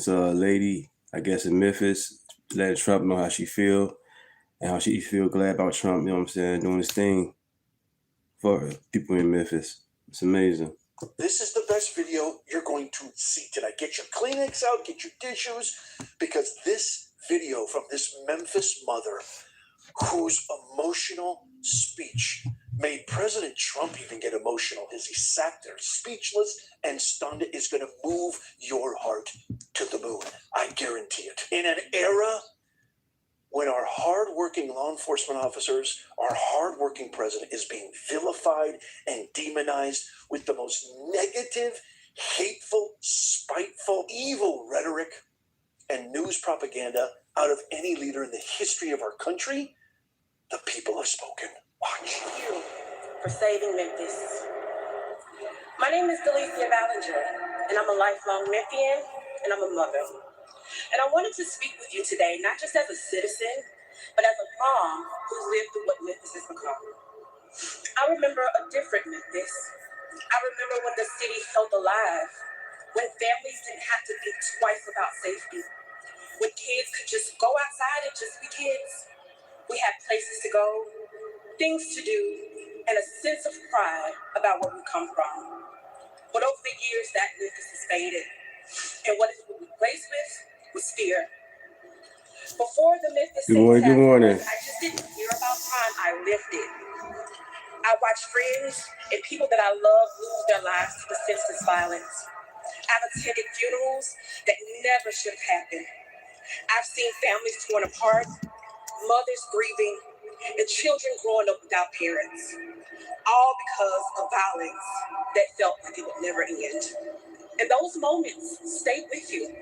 lady, I guess, in Memphis, letting Trump know how she feel and how she feel glad about Trump, you know what I'm saying, doing his thing for people in Memphis. It's amazing. This is the best video you're going to see tonight. Get your Kleenex out, get your tissues, because this video from this Memphis mother whose emotional speech made President Trump even get emotional as he sat there speechless and stunned is going to move your heart to the moon. I guarantee it. In an era when our hardworking law enforcement officers, our hardworking president is being vilified and demonized with the most negative, hateful, spiteful, evil rhetoric and news propaganda out of any leader in the history of our country, the people have spoken. Watch. Thank you for saving Memphis. My name is Delicia Ballinger, and I'm a lifelong Memphian, and I'm a mother. And I wanted to speak with you today, not just as a citizen, but as a mom who's lived through what Memphis has become. I remember a different Memphis. I remember when the city felt alive, when families didn't have to think twice about safety, when kids could just go outside and just be kids. We had places to go, things to do, and a sense of pride about where we come from. But over the years, that Memphis has faded. And what it's been replaced with was fear. Before the Memphis Good morning. I just didn't hear about crime, I lived it. I watched friends and people that I love lose their lives to the senseless violence. I've attended funerals that never should have happened. I've seen families torn apart, mothers grieving, and children growing up without parents, all because of violence that felt like it would never end. And those moments stay with you.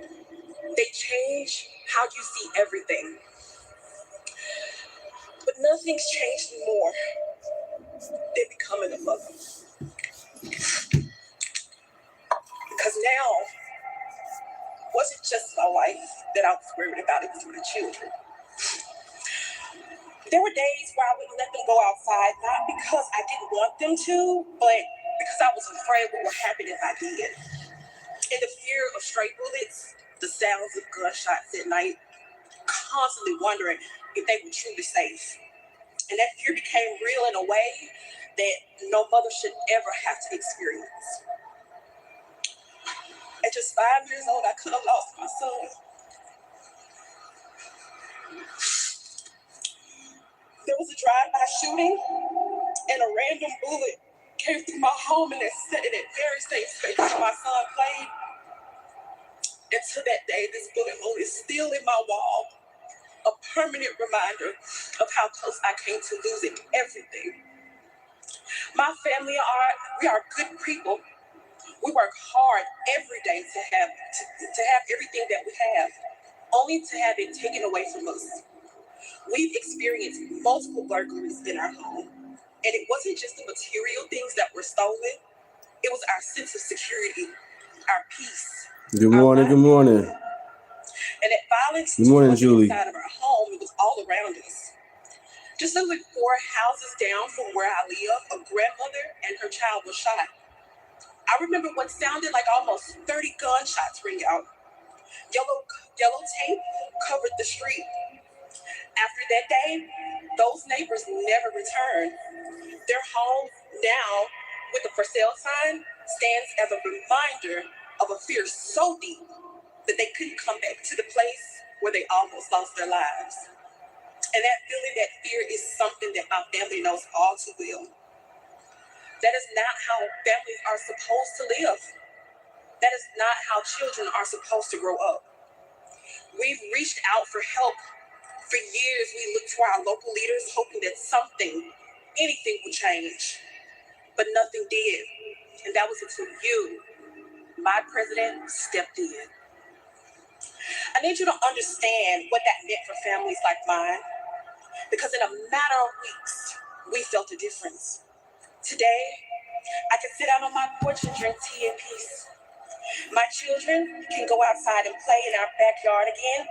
They change how you see everything. But nothing's changed more than becoming a mother. Because now, it wasn't just my life that I was worried about, it was my children. There were days where I wouldn't let them go outside, not because I didn't want them to, but because I was afraid what would happen if I did. And the fear of stray bullets, the sounds of gunshots at night, constantly wondering if they were truly safe. And that fear became real in a way that no mother should ever have to experience. At just 5 years old, I could have lost my son. There was a drive-by shooting, and a random bullet came through my home and it sat in that very same space where my son played. And to that day, this bullet hole is still in my wall, a permanent reminder of how close I came to losing everything. My family we are good people. We work hard every day to have everything that we have, only to have it taken away from us. We've experienced multiple burglaries in our home, and it wasn't just the material things that were stolen. It was our sense of security, our peace. Good morning. And that violence wasn't Julie. Inside of our home, it was all around us. Just literally 4 houses down from where I live, a grandmother and her child was shot. I remember what sounded like almost 30 gunshots ring out. Yellow tape covered the street. After that day, those neighbors never returned. Their home now, with a for sale sign, stands as a reminder of a fear so deep that they couldn't come back to the place where they almost lost their lives. And that feeling, that fear, is something that my family knows all too well. That is not how families are supposed to live. That is not how children are supposed to grow up. We've reached out for help. For years, we looked to our local leaders hoping that anything would change. But nothing did. And that was until you, my president, stepped in. I need you to understand what that meant for families like mine. Because in a matter of weeks, we felt a difference. Today, I can sit out on my porch and drink tea in peace. My children can go outside and play in our backyard again.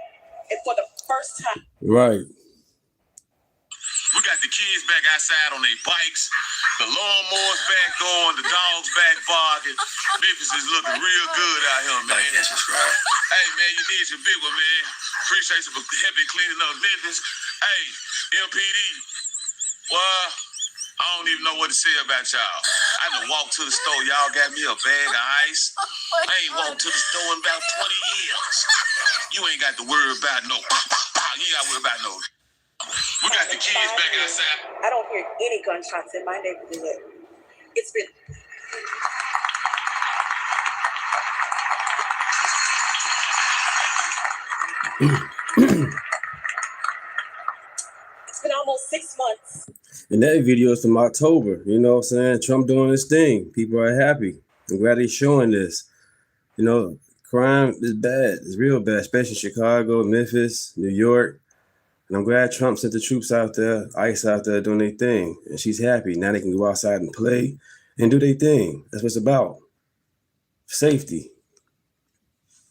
And for the first time. Right. We got the kids back outside on their bikes. The lawnmower's back on, the dog's back barking. Memphis is looking real good out here, man. That's right. Hey, man, you did your big one, man. Appreciate you for helping cleaning up Memphis. Hey, MPD, well, I don't even know what to say about y'all. I done walked to the store. Y'all got me a bag of ice. I ain't walked to the store in about 20 years. You ain't got to worry about no. You ain't got to worry about no. We got the kids back outside. I don't hear any gunshots in my neighborhood. It's been... It's been almost 6 months. And that video is from October. You know what I'm saying? Trump doing his thing. People are happy. I'm glad he's showing this. You know, crime is bad. It's real bad, especially in Chicago, Memphis, New York. And I'm glad Trump sent the troops out there, ICE out there doing their thing. And she's happy. Now they can go outside and play and do their thing. That's what it's about. Safety.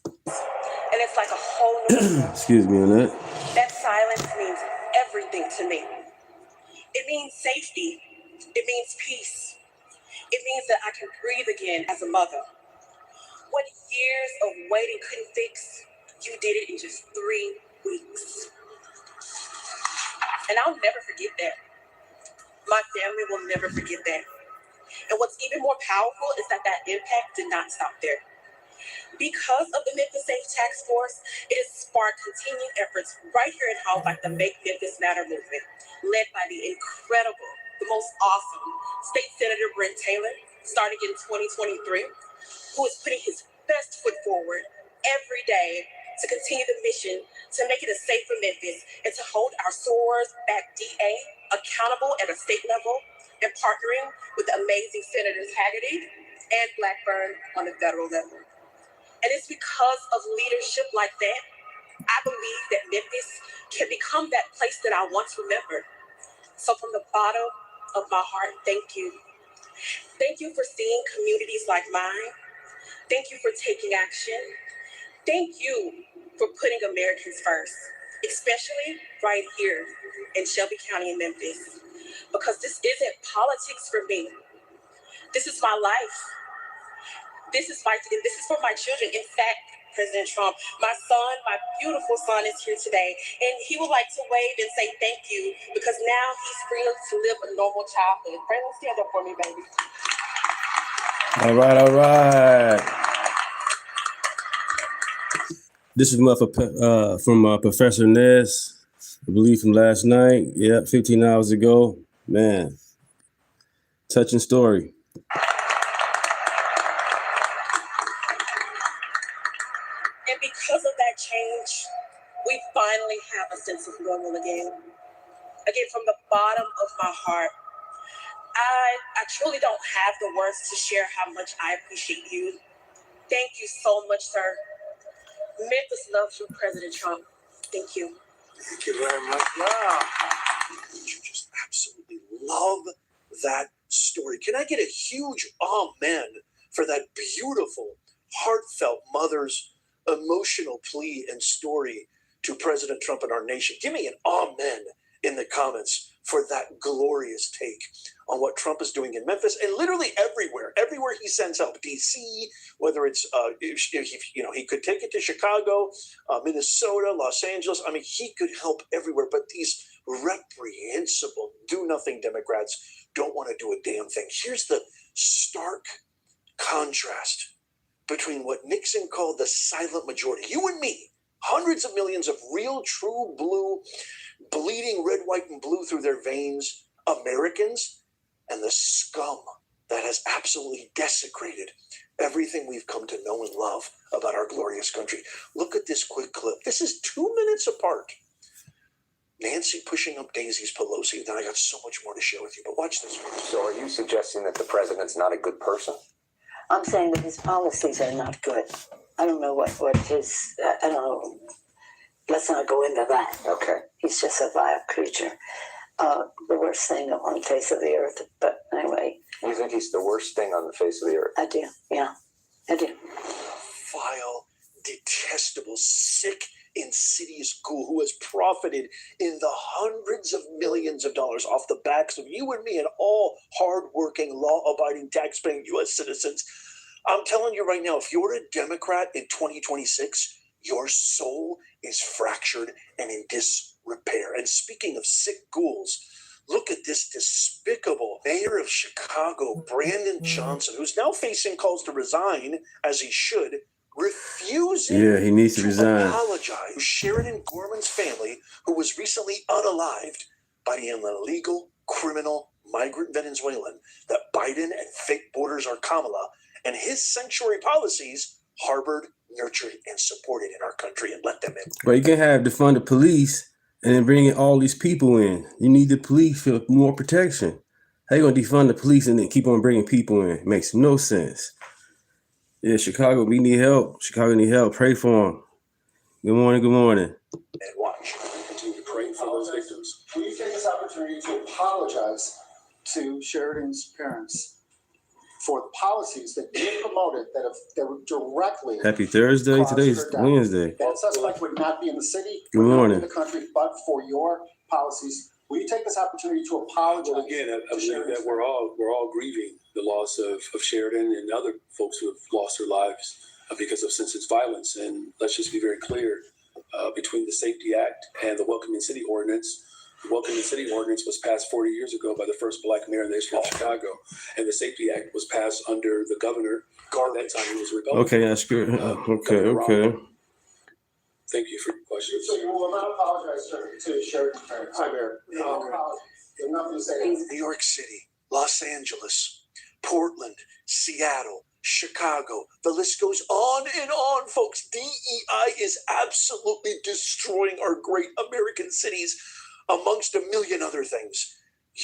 And it's like a whole new... Excuse me on that. That silence means everything to me. It means safety. It means peace. It means that I can breathe again as a mother. What years of waiting couldn't fix, you did it in just 3 weeks. And I'll never forget that. My family will never forget that. And what's even more powerful is that that impact did not stop there. Because of the Memphis Safe Task Force, it has sparked continued efforts right here in Hall like the Make Memphis Matter movement, led by the incredible, the most awesome State Senator Brent Taylor, starting in 2023, who is putting his best foot forward every day to continue the mission to make it a safer Memphis and to hold our SOARS-backed DA accountable at a state level and partnering with amazing Senators Hagerty and Blackburn on the federal level. And it's because of leadership like that, I believe that Memphis can become that place that I once remembered. So from the bottom of my heart, thank you. Thank you for seeing communities like mine. Thank you for taking action. Thank you for putting Americans first, especially right here in Shelby County in Memphis. Because this isn't politics for me. This is my life. This is for my children. In fact, President Trump, my son, my beautiful son is here today, and he would like to wave and say thank you because now he's free to live a normal childhood. Brennan, stand up for me, baby. All right. This is from Professor Ness, I believe from last night. Yeah, 15 hours ago. Man, touching story. And because of that change, we finally have a sense of normal again. Again, from the bottom of my heart, I truly don't have the words to share how much I appreciate you. Thank you so much, sir. Memphis loves you, President Trump. Thank you. Thank you very much. Wow. You just absolutely love that story. Can I get a huge amen for that beautiful, heartfelt mother's emotional plea and story to President Trump and our nation? Give me an amen in the comments for that glorious take on what Trump is doing in Memphis and literally everywhere he sends help. DC, whether it's he could take it to Chicago, Minnesota, Los Angeles. I mean, he could help everywhere. But these reprehensible, do-nothing Democrats don't want to do a damn thing. Here's the stark contrast between what Nixon called the silent majority. You and me, hundreds of millions of real, true blue, bleeding red, white, and blue through their veins Americans, and the scum that has absolutely desecrated everything we've come to know and love about our glorious country. Look at this quick clip. This is 2 minutes apart. Nancy pushing up Daisy's Pelosi. Then I got so much more to share with you, but watch this. So are you suggesting that the president's not a good person? I'm saying that his policies are not good. I don't know what his, I don't know. Let's not go into that. Okay. He's just a vile creature. The worst thing on the face of the earth. But anyway. You think he's the worst thing on the face of the earth? I do. Yeah, I do. Vile, detestable, sick, insidious ghoul who has profited in the hundreds of millions of dollars off the backs of you and me and all hardworking, law-abiding, tax-paying U.S. citizens. I'm telling you right now, if you're a Democrat in 2026, your soul is fractured and in disrepair. And speaking of sick ghouls, look at this despicable mayor of Chicago, Brandon Johnson, who's now facing calls to resign, as he should, refusing he needs to resign. Apologize to Sheridan Gorman's family, who was recently unalived by an illegal, criminal, migrant Venezuelan, that Biden and fake borders are Kamala, and his sanctuary policies harbored, nurtured, and supported in our country, and let them in. But you can't have defund the police and then bringing all these people in. You need the police for more protection. How you gonna defund the police and then keep on bringing people in? It makes no sense. Yeah, Chicago, we need help. Chicago need help. Pray for them. Good morning, good morning. And watch. Continue to pray for those victims. Will you take this opportunity to apologize to Sheridan's parents for the policies that you promoted that were directly Happy Thursday. Today's Wednesday. That suspect would not be in the city, Good would not be morning. in the country, but for your policies. Will you take this opportunity to apologize? Well, again, I believe that we're all grieving the loss of Sheridan and other folks who have lost their lives because of senseless violence. And let's just be very clear, between the Safety Act and the Welcoming City Ordinance. The Welcoming City Ordinance was passed 40 years ago by the first Black mayor in the history of Chicago, and the Safety Act was passed under the governor. At that time, he was Republican. Okay, that's good. Okay. Thank you for your question. So you will not apologize to Sheridan's parents? Hi, Mayor. Nothing to say. New York City, Los Angeles, Portland, Seattle, Chicago. The list goes on and on, folks. DEI is absolutely destroying our great American cities, amongst a million other things.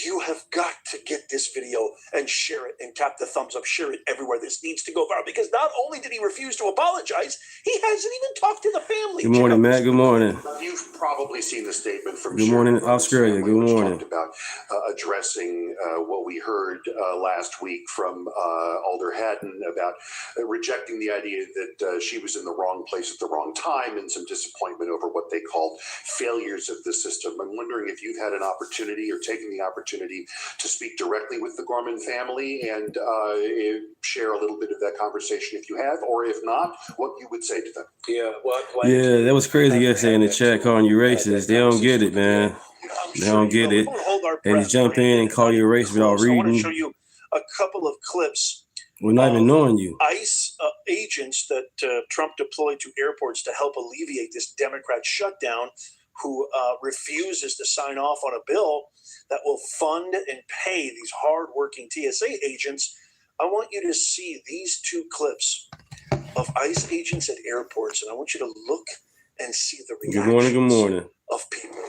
You have got to get this video and share it and tap the thumbs up, share it everywhere. This needs to go viral, because not only did he refuse to apologize, he hasn't even talked to the family. Good morning, Matt. Good morning. You've probably seen the statement from Good morning, Australia. Good morning. Talked about addressing what we heard last week from Alder Haddon about rejecting the idea that she was in the wrong place at the wrong time, and some disappointment over what they called failures of the system. I'm wondering if you've had an opportunity or taken the opportunity to speak directly with the Gorman family and share a little bit of that conversation if you have, or if not, what you would say to them. Yeah, well, Yeah, that was crazy yesterday in the chat calling you racist. They don't get it, man. They don't get it. And just jump in and call you a racist without I want to reading. show you a couple of clips. We're not even knowing you. ICE agents that Trump deployed to airports to help alleviate this Democrat shutdown, who refuses to sign off on a bill that will fund and pay these hardworking TSA agents. I want you to see these two clips of ICE agents at airports, and I want you to look and see the reactions Good morning. of people.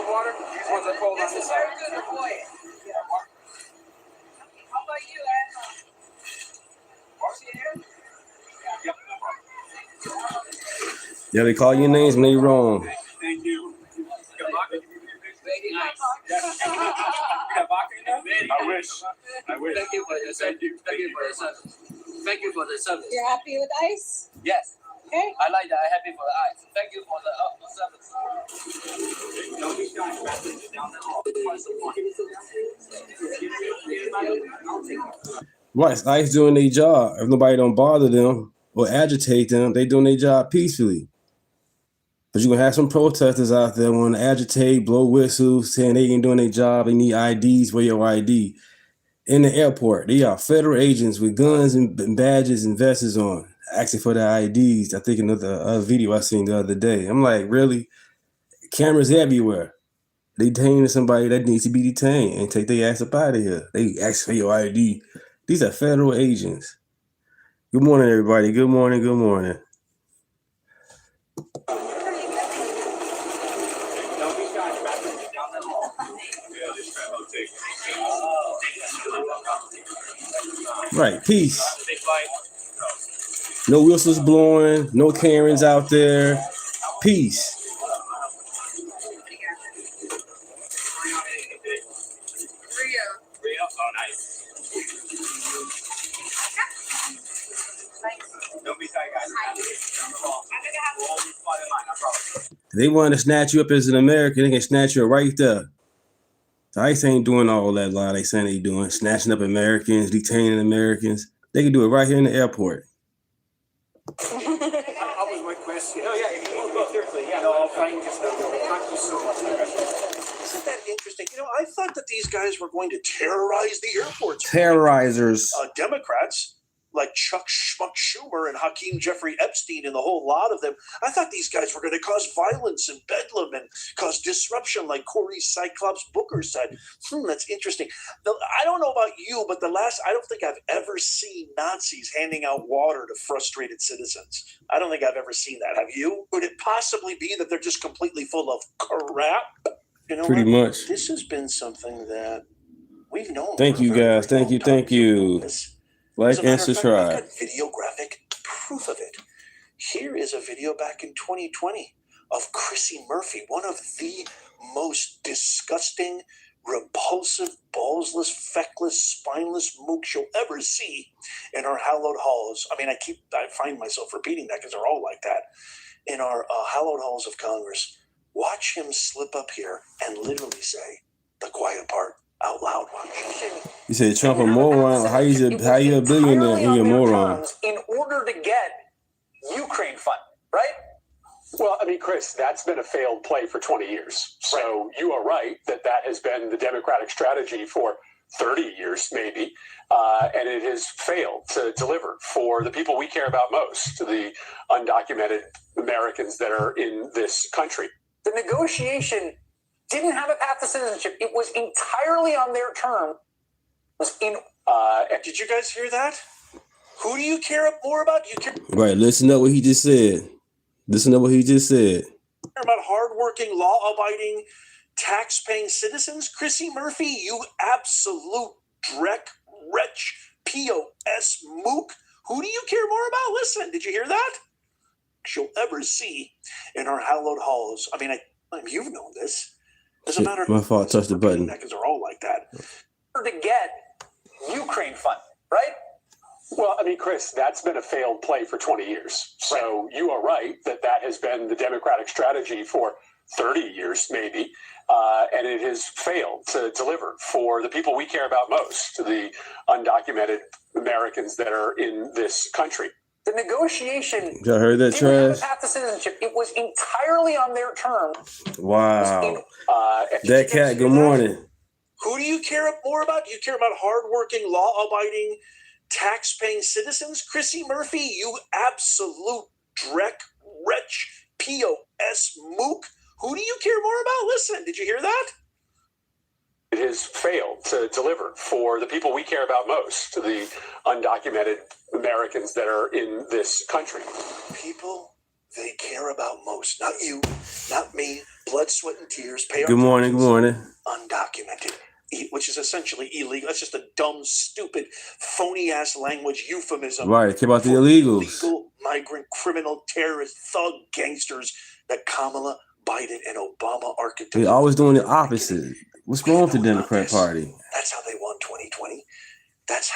Water. These ones are cold on this side. How about you, Yeah, they call your names when they wrong. thank you. I wish. Thank you for your service. Thank you for the service. You're happy with ICE? Yes. Okay. I like that. I'm happy for the eyes. Thank you for the service. Right, ICE doing their job. If nobody don't bother them or agitate them, they doing their job peacefully. But you're going to have some protesters out there want to agitate, blow whistles, saying they ain't doing their job, they need IDs, where your ID. In the airport, they are federal agents with guns and badges and vests on, asking for their IDs. I think another video I seen the other day. I'm like, really? Cameras everywhere. They detaining somebody that needs to be detained and take their ass up out of here. They ask for your ID. These are federal agents. Good morning, everybody. Good morning. Good morning. Right, peace. No whistles blowing, no Karens out there. Peace. Oh, nice. Don't be shy, guys. If they want to snatch you up as an American, they can snatch you right there. So ICE ain't doing all that lie they saying they doing, snatching up Americans, detaining Americans. They can do it right here in the airport. How was my question? Oh, yeah, if you want to go seriously, yeah, no, thank you so much. Isn't that interesting? I thought that these guys were going to terrorize the airports. Terrorizers. Democrats like Chuck Schmuck Schumer and Hakeem Jeffrey Epstein and the whole lot of them. I thought these guys were going to cause violence and bedlam and cause disruption like Cory Cyclops Booker said. That's interesting. I don't know about you, but I don't think I've ever seen Nazis handing out water to frustrated citizens. I don't think I've ever seen that. Have you? Could it possibly be that they're just completely full of crap? Pretty much. This has been something that we've known. Thank you, guys. Thank you. Like and subscribe. I've got videographic proof of it. Here is a video back in 2020 of Chrissy Murphy, one of the most disgusting, repulsive, ballsless, feckless, spineless mooks you'll ever see in our hallowed halls. I mean, I find myself repeating that because they're all like that. In our hallowed halls of Congress, watch him slip up here and literally say the quiet part out loud. You said Trump a moron. How you a billionaire and you're a moron? In order to get Ukraine funding, right? Well, I mean, Chris, that's been a failed play for 20 years. So you are right that has been the Democratic strategy for 30 years, maybe. And it has failed to deliver for the people we care about most, the undocumented Americans that are in this country. The negotiation didn't have a path to citizenship. It was entirely on their term. Did you guys hear that? Who do you care more about? Do you care Right, listen up what he just said. about hardworking, law-abiding, tax-paying citizens? Chrissy Murphy, you absolute dreck, wretch, POS mook. Who do you care more about? Listen, did you hear that? You'll ever see in our hallowed halls. I mean, you've known this. As a matter of my fault, touch the button. Because they're all like that. To get Ukraine funding, right? Well, I mean, Chris, that's been a failed play for 20 years. So you are right that has been the Democratic strategy for 30 years, maybe. And it has failed to deliver for the people we care about most, the undocumented Americans that are in this country. The negotiation Y'all heard that didn't have trash? a path to citizenship. It was entirely on their term. Wow. That cat, good morning. Who do you care more about? Do you care about hardworking, law-abiding, tax-paying citizens? Chrissy Murphy, you absolute dreck, wretch, POS mook. Who do you care more about? Listen, did you hear that? It has failed to deliver for the people we care about most, the undocumented Americans that are in this country. People they care about most, not you, not me, blood, sweat, and tears. Good morning. Undocumented, which is essentially illegal. That's just a dumb, stupid, phony-ass language euphemism. Right, care about the illegals. Illegal, migrant, criminal, terrorist, thug, gangsters that Kamala, Biden, and Obama architect. They're always doing the opposite. What's wrong with the Democrat Party? That's how they won 2020. That's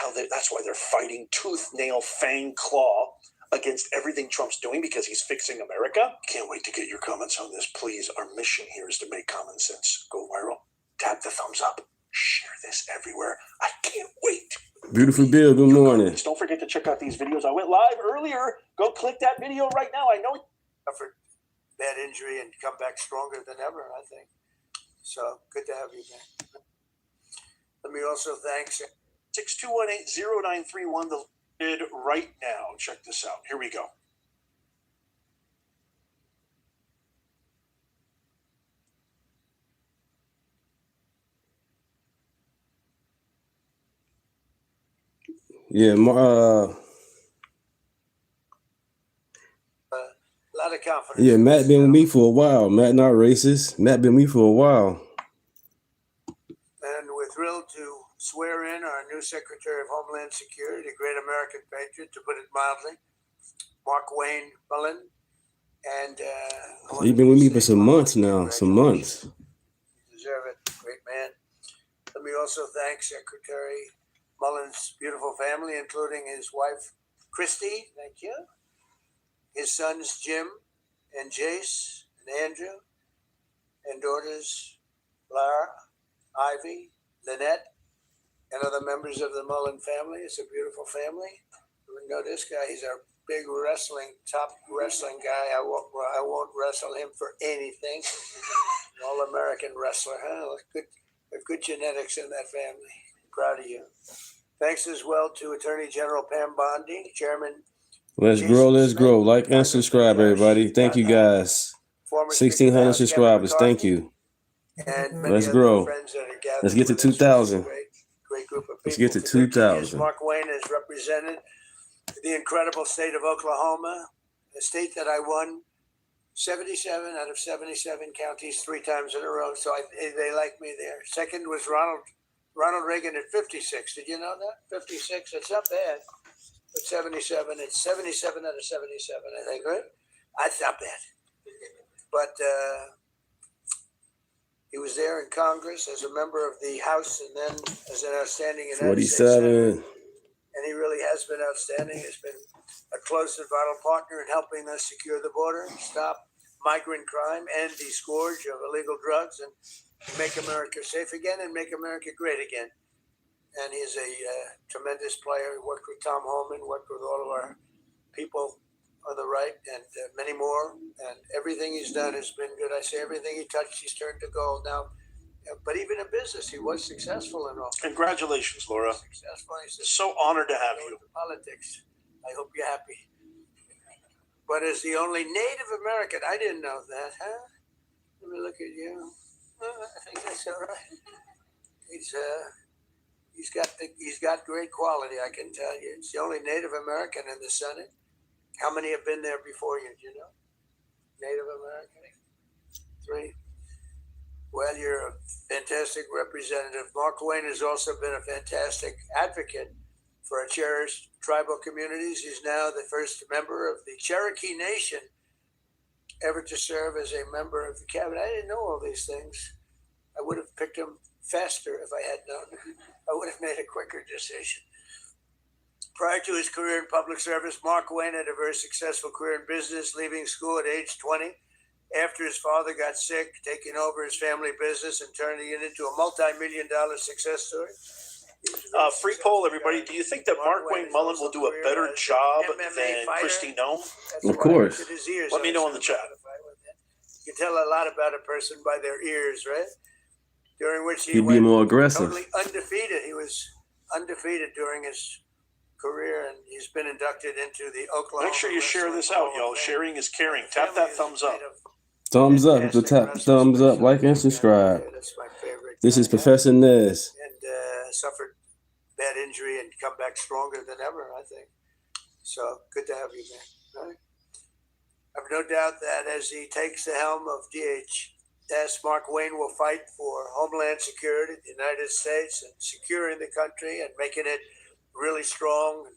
why they're fighting tooth, nail, fang, claw against everything Trump's doing because he's fixing America. Can't wait to get your comments on this. Please, our mission here is to make common sense go viral. Tap the thumbs up. Share this everywhere. I can't wait. Beautiful Bill, good morning. Don't forget to check out these videos. I went live earlier. Go click that video right now. I know it suffered bad injury and come back stronger than ever, I think. So good to have you back. Let me also thank 6218-0931 the lid right now. Check this out. Here we go. Yeah, a lot of confidence. Yeah, Matt been with me for a while. Matt not racist. Matt been with me for a while. And we're thrilled to swear in our new Secretary of Homeland Security, a great American patriot, to put it mildly, Wayne Mullin. And He's been with me for some months now. Some months. You deserve it. Great man. Let me also thank Secretary Mullin's beautiful family, including his wife, Christy. Thank you. His sons, Jim and Jace, and Andrew, and daughters Lara, Ivy, Lynette, and other members of the Mullin family. It's a beautiful family. You know this guy, he's a big top wrestling guy. I won't wrestle him for anything. All-American wrestler, huh? Good, good genetics in that family. Proud of you. Thanks as well to Attorney General Pam Bondi, Chairman. Let's grow. Like and subscribe, everybody. Thank you, guys. 1,600 subscribers. Thank you. And let's grow. Let's get to 2,000. Great group of people. Let's get to 2,000. Mark Wayne has represented the incredible state of Oklahoma, a state that I won 77 out of 77 counties 3 times in a row. So they like me there. Second was Ronald Reagan at 56. Did you know that? 56. It's not bad. But 77. It's 77 out of 77, I think, right? That's not bad. But he was there in Congress as a member of the House and then as an outstanding United States Senator. And he really has been outstanding. He's been a close and vital partner in helping us secure the border, stop migrant crime, end the scourge of illegal drugs, and make America safe again and make America great again. And he's a tremendous player. He worked with Tom Homan, worked with all of our people on the right, and many more. And everything he's done has been good. I say everything he touched, he's turned to gold now. But even in business, he was successful in all. Congratulations, Laura. Successful. He's so honored to have you. Politics. I hope you're happy. But as the only Native American, I didn't know that, huh? Let me look at you. I think that's all right. He's got great quality, I can tell you. It's the only Native American in the Senate. How many have been there before you? Do you know? Native American? 3. Well, you're a fantastic representative. Mark Wayne has also been a fantastic advocate for our cherished tribal communities. He's now the first member of the Cherokee Nation ever to serve as a member of the cabinet. I didn't know all these things. I would have picked him faster if I had known. I would have made a quicker decision. Prior to his career in public service, Mark Wayne had a very successful career in business, leaving school at age 20. After his father got sick, taking over his family business and turning it into a multi-million-dollar success story. Free poll, everybody. Do you think that Mark Wayne Mullin will do a better job than Kristi Noem? Of course. Let me know in the chat. You can tell a lot about a person by their ears, right? During which he'd be more aggressive. Totally undefeated. He was undefeated during his career, and he's been inducted into the Oklahoma. Make sure you share this out, y'all. Sharing is caring. Tap that thumbs up. Thumbs up at the top. Thumbs up. Like and subscribe. That's my favorite. This is Professor Nez. And suffered bad injury and come back stronger than ever, I think. So good to have you, man. Right? I've no doubt that as he takes the helm of DHS, Mark Wayne will fight for homeland security in the United States and securing the country and making it really strong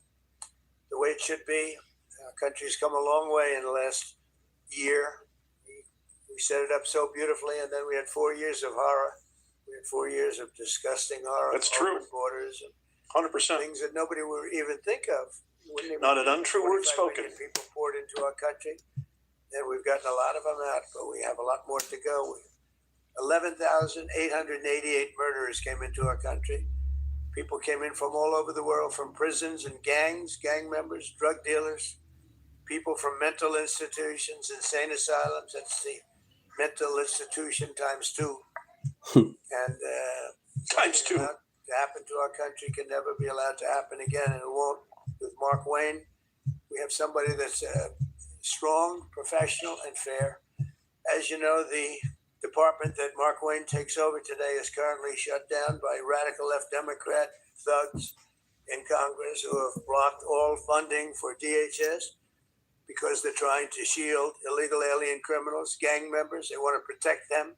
the way it should be. Our country's come a long way in the last year. We set it up so beautifully, and then we had 4 years of horror. We had 4 years of disgusting horror. That's true. Borders and 100%. Things that nobody would even think of. Not an untrue word spoken. People poured into our country, and we've gotten a lot of them out, but we have a lot more to go. 11,888 murderers came into our country. People came in from all over the world, from prisons and gangs, gang members, drug dealers, people from mental institutions, insane asylums. That's the mental institution times 2. And times 2. To happen to our country can never be allowed to happen again, and it won't. With Mark Wayne, we have somebody that's strong, professional, and fair. As you know, the department that Mark Wayne takes over today is currently shut down by radical left Democrat thugs in Congress who have blocked all funding for DHS because they're trying to shield illegal alien criminals, gang members. They want to protect them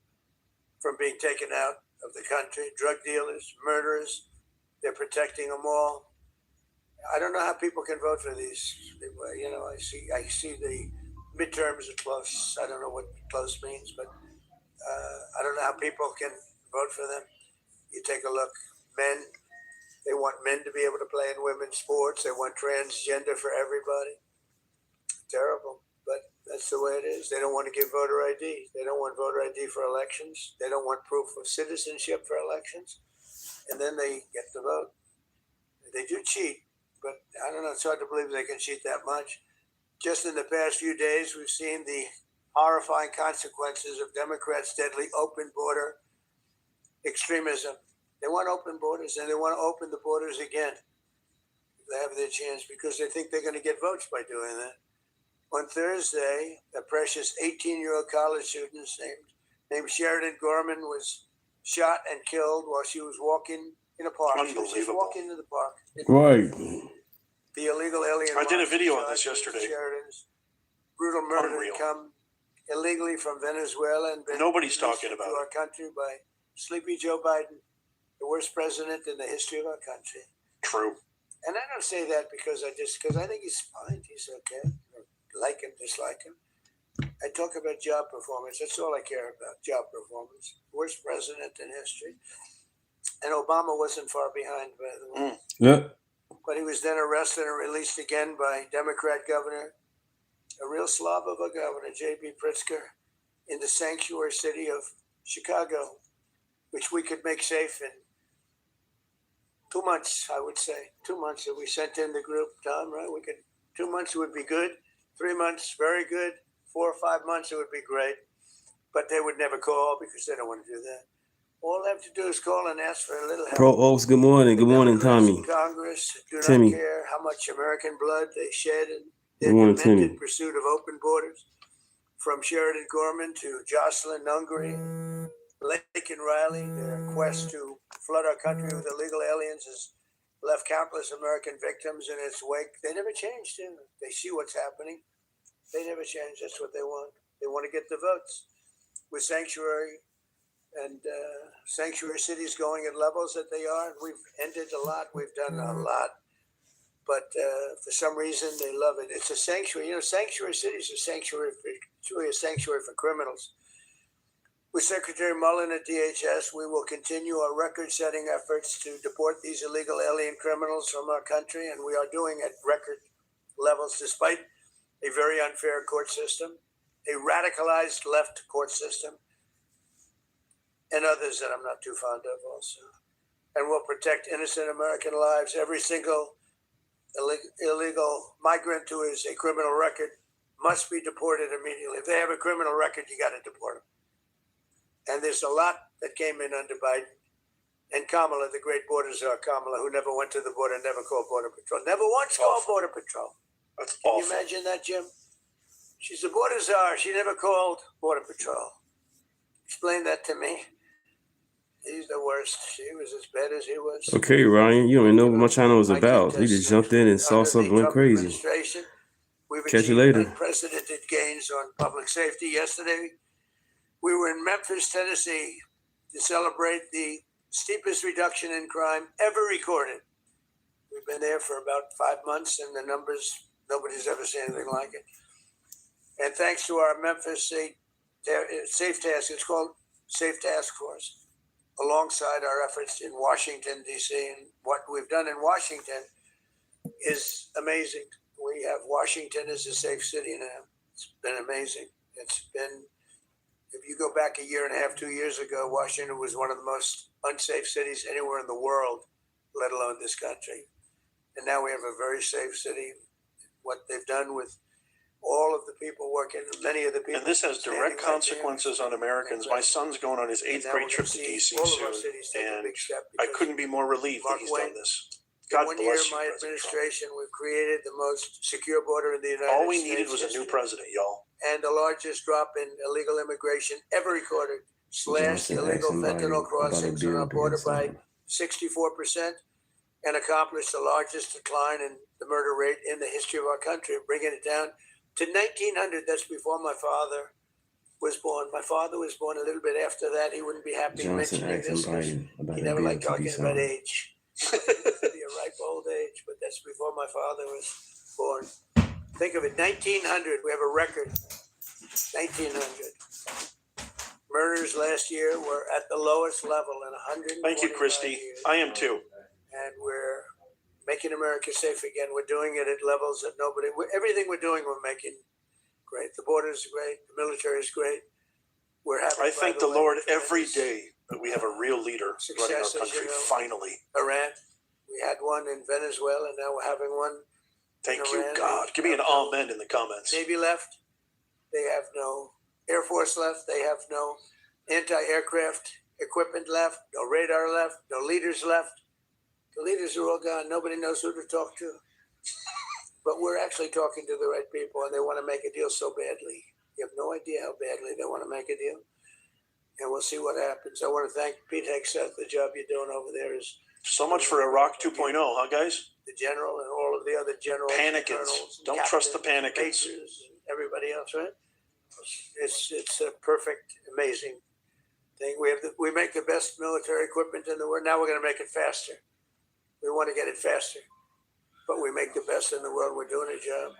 from being taken out of the country, drug dealers, murderers. They're protecting them all. I don't know how people can vote for these. You know, I see the midterms are close. I don't know what close means, but I don't know how people can vote for them. You take a look. Men, they want men to be able to play in women's sports. They want transgender for everybody. Terrible, but That's the way it is. They don't want to give voter ID. They don't want voter ID for elections. They don't want proof of citizenship for elections. And then they get the vote. They do cheat, but I don't know. It's hard to believe they can cheat that much. Just in the past few days, we've seen the horrifying consequences of Democrats' deadly open border extremism. They want open borders, and they want to open the borders again. They have their chance because they think they're going to get votes by doing that. On Thursday, a precious 18-year-old college student named Sheridan Gorman was shot and killed while she was walking in a park. Unbelievable. She was walking in the park. Right. The illegal alien. I did a video on this yesterday. Sheridan's brutal murder Unreal. come illegally from Venezuela and been Nobody's talking about to our country by Sleepy Joe Biden, the worst president in the history of our country. True. And I don't say that because I think he's fine. He's okay. Like him, dislike him. I talk about job performance. That's all I care about. Job performance. Worst president in history. And Obama wasn't far behind, by the way. Yeah. But he was then arrested and released again by Democrat governor, a real slob of a governor, J.B. Pritzker, in the sanctuary city of Chicago, which we could make safe in 2 months, I would say. 2 months if we sent in the group, Tom, right? 2 months would be good. 3 months, very good. 4 or 5 months, it would be great. But they would never call because they don't want to do that. All they have to do is call and ask for a little help. Pro Oaks, good morning. Good morning, Tommy. Congress do Timmy. not care how much American blood they shed in their Good morning, demented Timmy. pursuit of open borders. From Sheridan Gorman to Jocelyn Nungary, Lake and Riley, their quest to flood our country with illegal aliens has left countless American victims in its wake. They never changed. They see what's happening. They never change. That's what they want. They want to get the votes. With sanctuary and sanctuary cities going at levels that they are, we've ended a lot. We've done a lot. But for some reason, they love it. It's a sanctuary. Sanctuary cities are sanctuary. It's really a sanctuary for criminals. With Secretary Mullin at DHS, we will continue our record-setting efforts to deport these illegal alien criminals from our country, and we are doing at record levels despite a very unfair court system, a radicalized left court system, and others that I'm not too fond of also. And we'll protect innocent American lives. Every single illegal migrant who has a criminal record must be deported immediately. If they have a criminal record, you got to deport them. And there's a lot that came in under Biden. And Kamala, the great border czar Kamala, who never went to the border, never called Border Patrol, never once called Border Patrol. That's Can awful. you imagine that, Jim? She's the border czar. She never called Border Patrol. Explain that to me. He's the worst. She was as bad as he was. Okay, Ryan, you don't even know what my channel was about. You just jumped in and saw something went crazy. We've Catch you achieved later. unprecedented gains on public safety. Yesterday, we were in Memphis, Tennessee, to celebrate the steepest reduction in crime ever recorded. We've been there for about 5 months, and the numbers, nobody's ever seen anything like it. And thanks to our Memphis Safe Task, it's called Safe Task Force, alongside our efforts in Washington, D.C. And what we've done in Washington is amazing. We have Washington as a safe city now. It's been amazing. It's been, if you go back a year and a half, 2 years ago, Washington was one of the most unsafe cities anywhere in the world, let alone this country. And now we have a very safe city. What they've done with all of the people working, many of the people. And this has direct consequences on Americans. My son's going on his 8th grade trip to DC soon, and I couldn't be more relieved that he's done this. God One year, bless you, my President administration, we've created the most secure border in the United Trump. All we States. needed was a new president, y'all. And the largest drop in illegal immigration ever recorded. Slashed Johnson illegal asked somebody fentanyl about a crossings on our bill border being by signed. 64%, and accomplished the largest decline in the murder rate in the history of our country, bringing it down to 1900. That's before my father was born. My father was born a little bit after that. He wouldn't be happy Johnson mentioning asked this. Biden about He that never bill liked to be talking about signed. age. Be a ripe old age, but that's before my father was born. Think of it, 1900. We have a record. 1900. Murders last year were at the lowest level in 100. Thank you, Christy. I am too. And we're making America safe again. We're doing it at levels that everything we're doing, we're making great. The border is great. The military is great. We're having. I thank the Lord every day that we have a real leader running our country. Finally, Iran. We had one in Venezuela, and now we're having one. Thank you, God. Give me an amen in the comments. Navy left. They have no Air Force left. They have no anti-aircraft equipment left. No radar left. No leaders left. The leaders are all gone. Nobody knows who to talk to. But we're actually talking to the right people, and they want to make a deal so badly. You have no idea how badly they want to make a deal. And we'll see what happens. I want to thank Pete Hegseth. The job you're doing over there is... So much for Iraq 2.0, huh, guys? The general and all of the other generals. Panicans. Don't trust the panicans. Everybody else, right? It's a perfect, amazing thing. We make the best military equipment in the world. Now we're going to make it faster. We want to get it faster. But we make the best in the world. We're doing a job.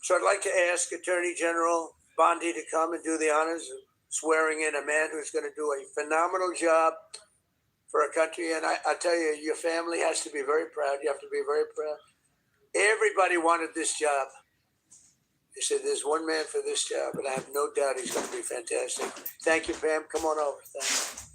So I'd like to ask Attorney General Bondi to come and do the honors of swearing in a man who's going to do a phenomenal job for our country. And I tell you, your family has to be very proud. You have to be very proud. Everybody wanted this job. They said, there's one man for this job, and I have no doubt he's going to be fantastic. Thank you, Pam. Come on over. Thank you.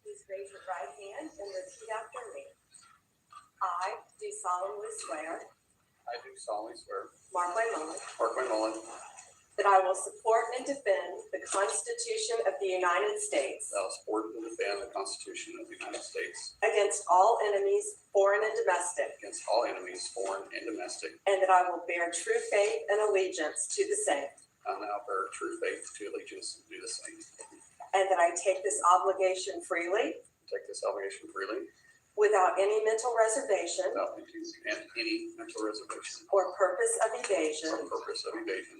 Please raise your right hand and repeat after me. I do solemnly swear. I do solemnly swear. Mark Wayne Mullin. Mark Wayne Mullin. That I will support and defend the Constitution of the United States. That I will support and defend the Constitution of the United States. Against all enemies, foreign and domestic. Against all enemies, foreign and domestic. And that I will bear true faith and allegiance to the same. And that I will bear true faith to allegiance to do the same. And that I take this obligation freely. Take this obligation freely. Without any mental reservation. Without any mental reservation. Or purpose of evasion. Or purpose of evasion.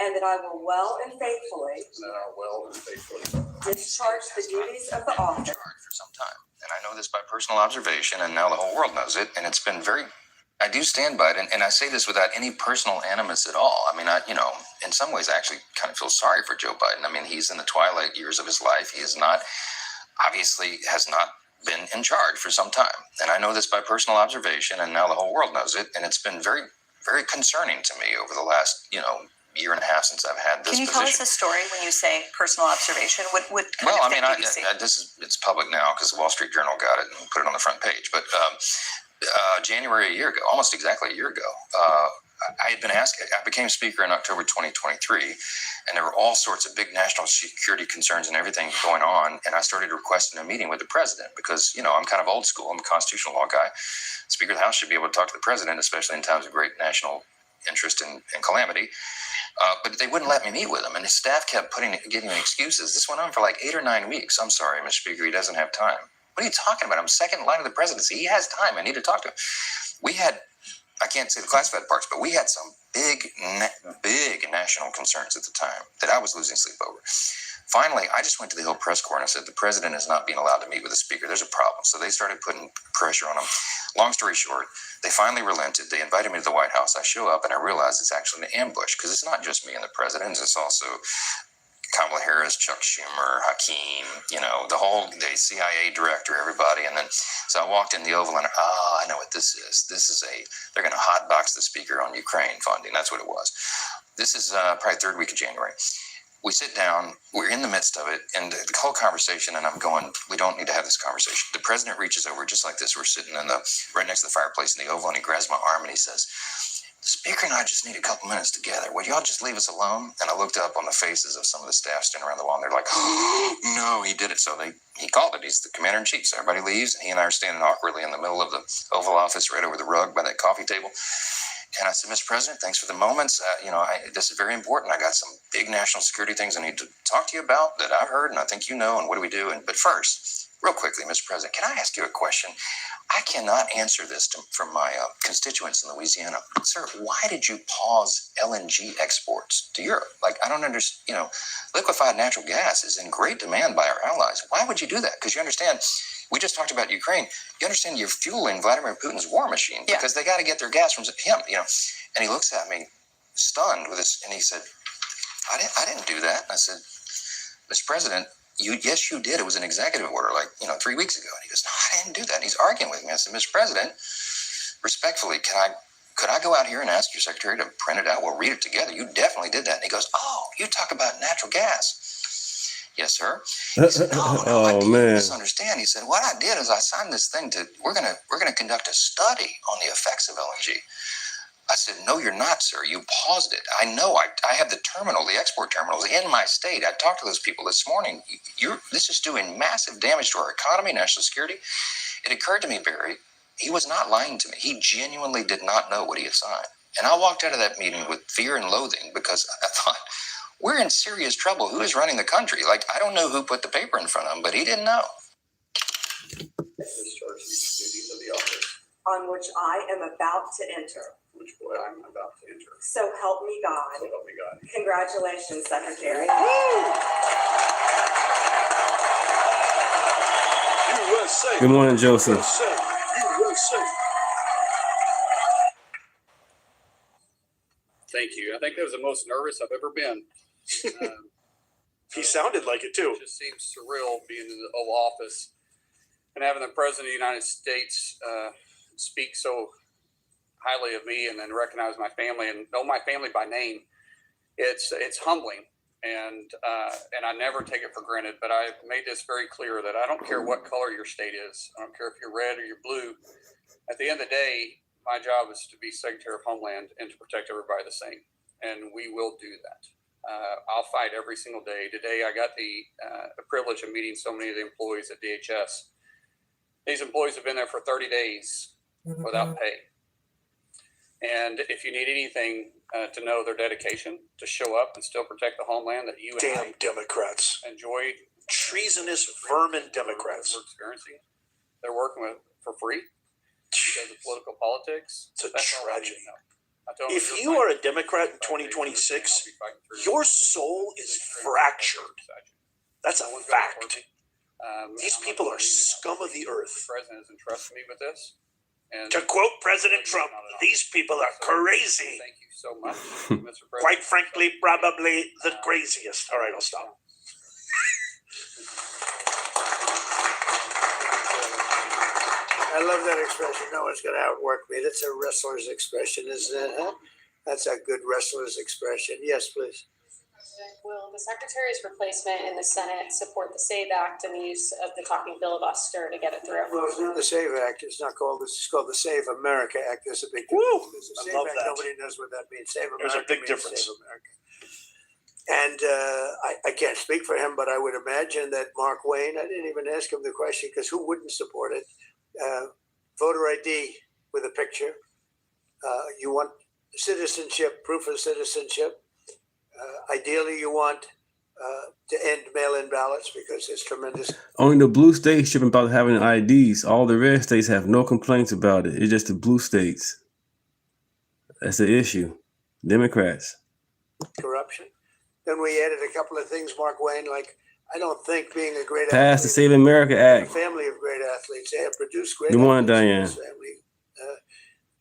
And that I will well and faithfully. And that I will well and faithfully. Discharge the duties of the office. For some time. And I know this by personal observation, and now the whole world knows it. And it's been I do stand by it. And I say this without any personal animus at all. I mean, in some ways, I actually kind of feel sorry for Joe Biden. I mean, he's in the twilight years of his life. He is not, obviously has not been in charge for some time. And I know this by personal observation, and now the whole world knows it. And it's been very, very concerning to me over the last, year and a half since I've had this position. Can you tell us a story when you say personal observation? What kind of thing did you see? It's public now because the Wall Street Journal got it and put it on the front page. But January a year ago, almost exactly a year ago, I became speaker in October 2023, and there were all sorts of big national security concerns and everything going on, and I started requesting a meeting with the president because, I'm kind of old school. I'm a constitutional law guy. Speaker of the House should be able to talk to the president, especially in times of great national interest and calamity. But they wouldn't let me meet with him, and his staff kept giving me excuses. This went on for like 8 or 9 weeks. I'm sorry, Mr. Speaker, he doesn't have time. What are you talking about? I'm second in line of the presidency. He has time. I need to talk to him. I can't say the classified parts, but we had some big national concerns at the time that I was losing sleep over. Finally, I just went to the Hill Press Corps and I said, the president is not being allowed to meet with the speaker. There's a problem. So they started putting pressure on him. Long story short, they finally relented. They invited me to the White House. I show up and I realize it's actually an ambush because it's not just me and the president. It's also Kamala Harris, Chuck Schumer, Hakeem, the CIA director, everybody. And then, so I walked in the Oval and, I know what this is. They're going to hotbox the speaker on Ukraine funding. That's what it was. This is probably third week of January. We sit down, we're in the midst of it, and the whole conversation, and I'm going, we don't need to have this conversation. The president reaches over just like this. We're sitting right next to the fireplace in the Oval, and he grabs my arm and he says, the speaker and I just need a couple minutes together. Would y'all just leave us alone? And I looked up on the faces of some of the staff standing around the wall, and they're like, oh, no, he did it. So he called it. He's the commander-in-chief. So everybody leaves, and he and I are standing awkwardly in the middle of the Oval Office right over the rug by that coffee table. And I said, Mr. President, thanks for the moments. This is very important. I got some big national security things I need to talk to you about that I've heard, and I think you know, and what do we do? But first, real quickly, Mr. President, can I ask you a question? I cannot answer this from my constituents in Louisiana. Sir, why did you pause LNG exports to Europe? I don't understand. Liquefied natural gas is in great demand by our allies. Why would you do that? Because you understand, we just talked about Ukraine. You understand you're fueling Vladimir Putin's war machine because they got to get their gas from him, And he looks at me stunned with this, and he said, I didn't do that. And I said, Mr. President, Yes, you did. It was an executive order, 3 weeks ago. And he goes, no, I didn't do that. And he's arguing with me. I said, Mr. President, respectfully, could I go out here and ask your secretary to print it out? We'll read it together. You definitely did that. And he goes, oh, you talk about natural gas. Yes, sir. He said, no, man. Misunderstand. He said, what I did is I signed this thing we're gonna conduct a study on the effects of LNG. I said, no, you're not, sir. You paused it. I know. I have the export terminals in my state. I talked to those people this morning. This is doing massive damage to our economy, national security. It occurred to me, Barry, he was not lying to me. He genuinely did not know what he had signed. And I walked out of that meeting with fear and loathing because I thought, we're in serious trouble. Who is running the country? I don't know who put the paper in front of him, but he didn't know. Discharge the duties of the office on which I am about to enter. which I am about to enter. So help me God. So help me God. Congratulations, Secretary. USA. Good morning, Joseph. USA. Thank you. I think that was the most nervous I've ever been. He sounded like it too. It just seems surreal being in the Oval Office and having the President of the United States speak so highly of me and then recognize my family and know my family by name. It's humbling, and I never take it for granted. But I've made this very clear that I don't care what color your state is. I don't care if you're red or you're blue. At the end of the day, my job is to be Secretary of Homeland and to protect everybody the same, and we will do that. I'll fight every single day. Today, I got the privilege of meeting so many of the employees at DHS. These employees have been there for 30 days without pay. And if you need anything to know their dedication to show up and still protect the homeland that you damn Democrats enjoy, treasonous vermin Democrats we're experiencing, they're working with for free because of political politics. It's a tragedy. If you are a Democrat in 2026, your soul is fractured. That's a fact. These people are scum of the earth. The president has entrusted me with this. And to quote President Trump, these people are crazy. Thank you so much, Mr. President. Quite frankly, probably the craziest. All right, I'll stop. I love that expression. No one's going to outwork me. That's a wrestler's expression, isn't it? Huh? That's a good wrestler's expression. Yes, please. Will the Secretary's replacement in the Senate support the SAVE Act and the use of the talking filibuster to get it through? Well, it's not the SAVE Act. It's not called this. It's called the Save America Act. There's a big difference. I love that. Nobody knows what that means. Save America. There's a big means difference. Save America. And I can't speak for him, but I would imagine that Mark Wayne, I didn't even ask him the question because who wouldn't support it? Voter ID with a picture. You want citizenship, proof of citizenship. Ideally, you want to end mail-in ballots because it's tremendous. Only the blue states tripping about having IDs. All the red states have no complaints about it. It's just the blue states. That's the issue. Democrats. Corruption. Then we added a couple of things, Mark Wayne, like I don't think being a great Pass the Save America Act. A family of great athletes. They have produced great Good morning, athletes. Diane.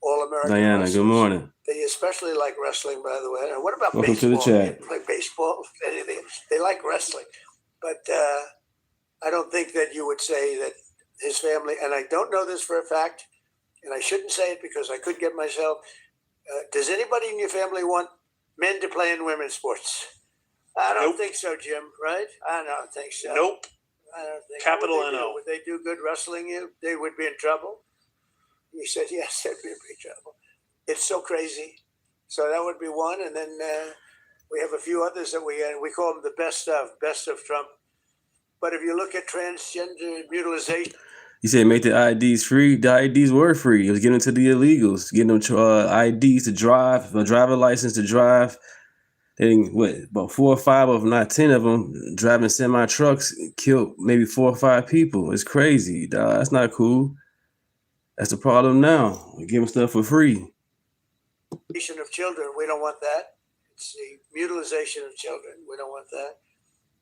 All-American Diana, wrestlers. good morning. They especially like wrestling, by the way. And what about Welcome to baseball? the chat. They play baseball, anything. They like wrestling. But I don't think that you would say that his family, and I don't know this for a fact, and I shouldn't say it because I could get myself. Does anybody in your family want men to play in women's sports? I don't think so, Jim, right? I don't think so. Nope. I don't think Capital what would they N-O. do? Would they do good wrestling? They would be in trouble. He said, yes, they'd be in big trouble. It's so crazy. So that would be one. And then we have a few others that we call them the best of Trump. But if you look at transgender mutilization. He said make the IDs free. The IDs were free. It was getting to the illegals, getting them IDs to drive, a driver license to drive. They about 4 or 5 of them, not 10 of them, driving semi trucks, killed maybe 4 or 5 people. It's crazy. That's not cool. That's the problem now. We give them stuff for free. Of children, we don't want that. It's the mutilization of children. We don't want that.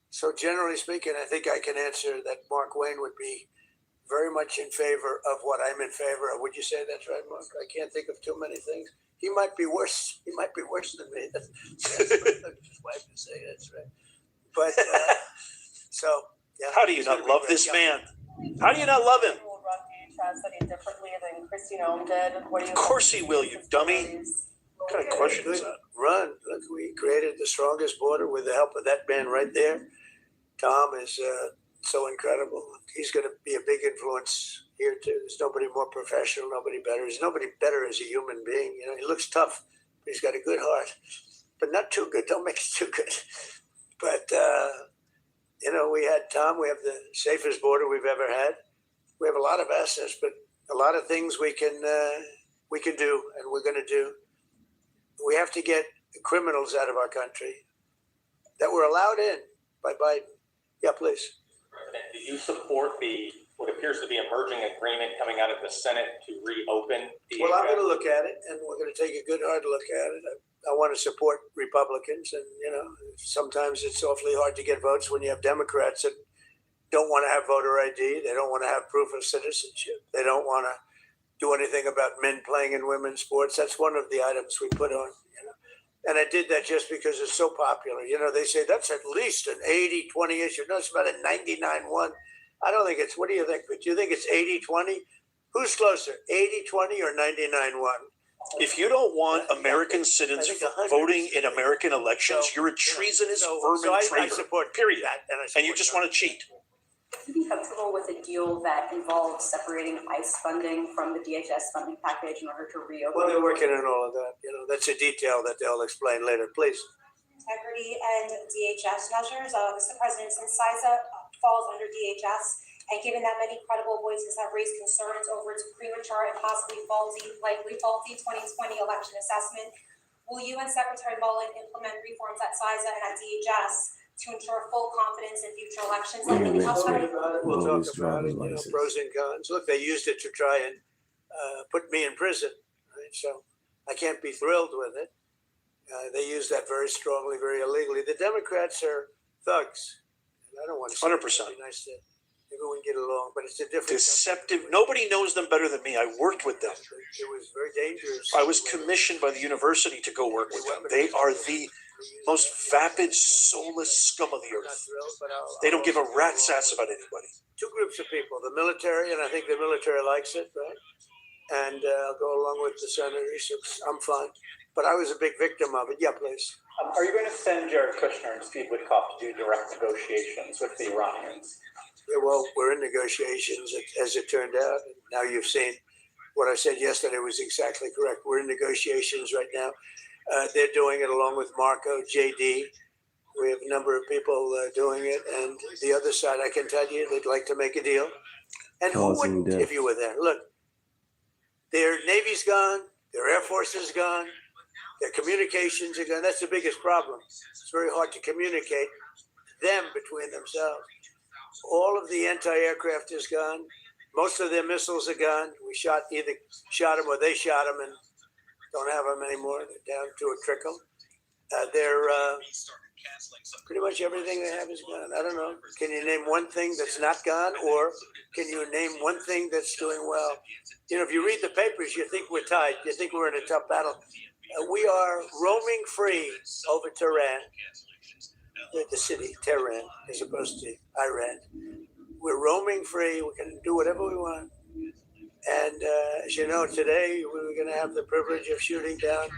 So generally speaking, I think I can answer that Mark Wayne would be very much in favor of what I'm in favor of. Would you say that's right, Mark? I can't think of too many things. He might be worse. He might be worse than me. That's what his wife would say. That's right. But so Yeah. How do you not love this man? How do you not love him? Of course he will, you dummy. What kind of question is that? Run. Look, we created the strongest border with the help of that man right there. Tom is so incredible. He's going to be a big influence here too. There's nobody more professional, nobody better. There's nobody better as a human being. You know, he looks tough, but he's got a good heart, but not too good. Don't make it too good. But you know, we had Tom. We have the safest border we've ever had. We have a lot of assets, but a lot of things we can do, and we're going to do. We have to get the criminals out of our country that were allowed in by Biden. Yeah, please. President, do you support what appears to be emerging agreement coming out of the Senate to reopen DHS? Well, I'm going to look at it, and we're going to take a good hard look at it. I want to support Republicans, and you know, sometimes it's awfully hard to get votes when you have Democrats that don't want to have voter ID. They don't want to have proof of citizenship. They don't want to do anything about men playing in women's sports. That's one of the items we put on, you know. And I did that just because it's so popular. You know, they say that's at least an 80-20 issue. No, it's about a 99-1. I don't think it's, what do you think? But do you think it's 80-20? Who's closer, 80-20 or 99-1? If you don't want American citizens voting in American elections, you're a treasonous vermin traitor. I support period. That, and you just want to cheat. Would you be comfortable with a deal that involves separating ICE funding from the DHS funding package in order to reopen? Well, they're working on all of that. You know, that's a detail that they'll explain later. Please. Integrity and DHS measures. Mr. President, since CISA falls under DHS, and given that many credible voices have raised concerns over its premature and possibly likely faulty 2020 election assessment, will you and Secretary Mullin implement reforms at CISA and at DHS to ensure full confidence in future elections? We'll talk about it, you know, pros and cons. Look, they used it to try and put me in prison, right? So I can't be thrilled with it. They use that very strongly, very illegally. The Democrats are thugs. And I don't want to say 100%. It'd be nice to everyone get along, but it's a different deceptive. Nobody knows them better than me. I worked with them. It was very dangerous. I was commissioned by the university to go work with them. They are the most vapid, soulless scum of the earth. They don't give a rat's ass about anybody. Two groups of people, the military, and I think the military likes it, right? And I'll go along with the senators. I'm fine. But I was a big victim of it. Yeah, please. Are you going to send Jared Kushner and Steve Witkoff to do direct negotiations with the Iranians? Yeah, well, we're in negotiations, as it turned out. Now you've seen what I said yesterday was exactly correct. We're in negotiations right now. They're doing it along with Marco, JD. We have a number of people doing it. And the other side, I can tell you, they'd like to make a deal. And who wouldn't if you were there? Look, their Navy's gone. Their Air Force is gone. Their communications are gone. That's the biggest problem. It's very hard to communicate them between themselves. All of the anti-aircraft is gone. Most of their missiles are gone. We either shot them or they shot them and don't have them anymore. They're down to a trickle. They're pretty much everything they have is gone. I don't know. Can you name one thing that's not gone, or can you name one thing that's doing well? You know, if you read the papers, you think we're tied. You think we're in a tough battle. We are roaming free over Tehran, the city, Tehran, as opposed to Iran. We're roaming free. We can do whatever we want. And as you know, today we were going to have the privilege of shooting down.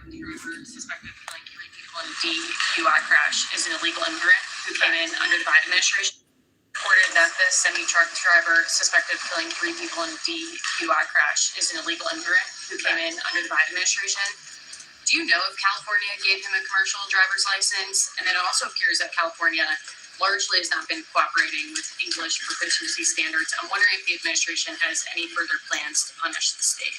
Suspected of killing 3 people in DUI crash is an illegal immigrant who came in under the Biden administration. Reported that the semi-truck driver suspected of killing 3 people in DUI crash is an illegal immigrant who came in under the Biden administration. Do you know if California gave him a commercial driver's license? And then it also appears that California largely has not been cooperating with English proficiency standards. I'm wondering if the administration has any further plans to punish the state.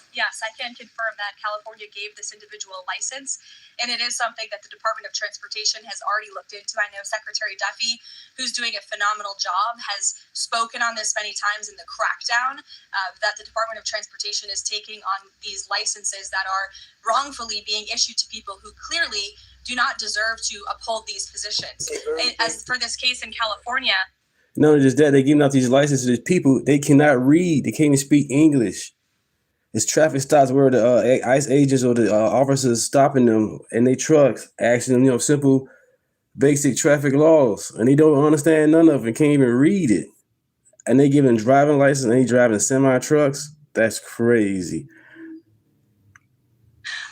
Yes, I can confirm that California gave this individual a license, and it is something that the Department of Transportation has already looked into. I know Secretary Duffy, who's doing a phenomenal job, has spoken on this many times in the crackdown that the Department of Transportation is taking on these licenses that are wrongfully being issued to people who clearly do not deserve to uphold these positions. As for this case in California, not only just that, they're giving out these licenses to people, they cannot read, they can't even speak English. It's traffic stops where the ICE agents or the officers stopping them in their trucks, asking them, simple basic traffic laws, and he don't understand none of it, can't even read it. And they give him driving license, and he driving semi-trucks. That's crazy.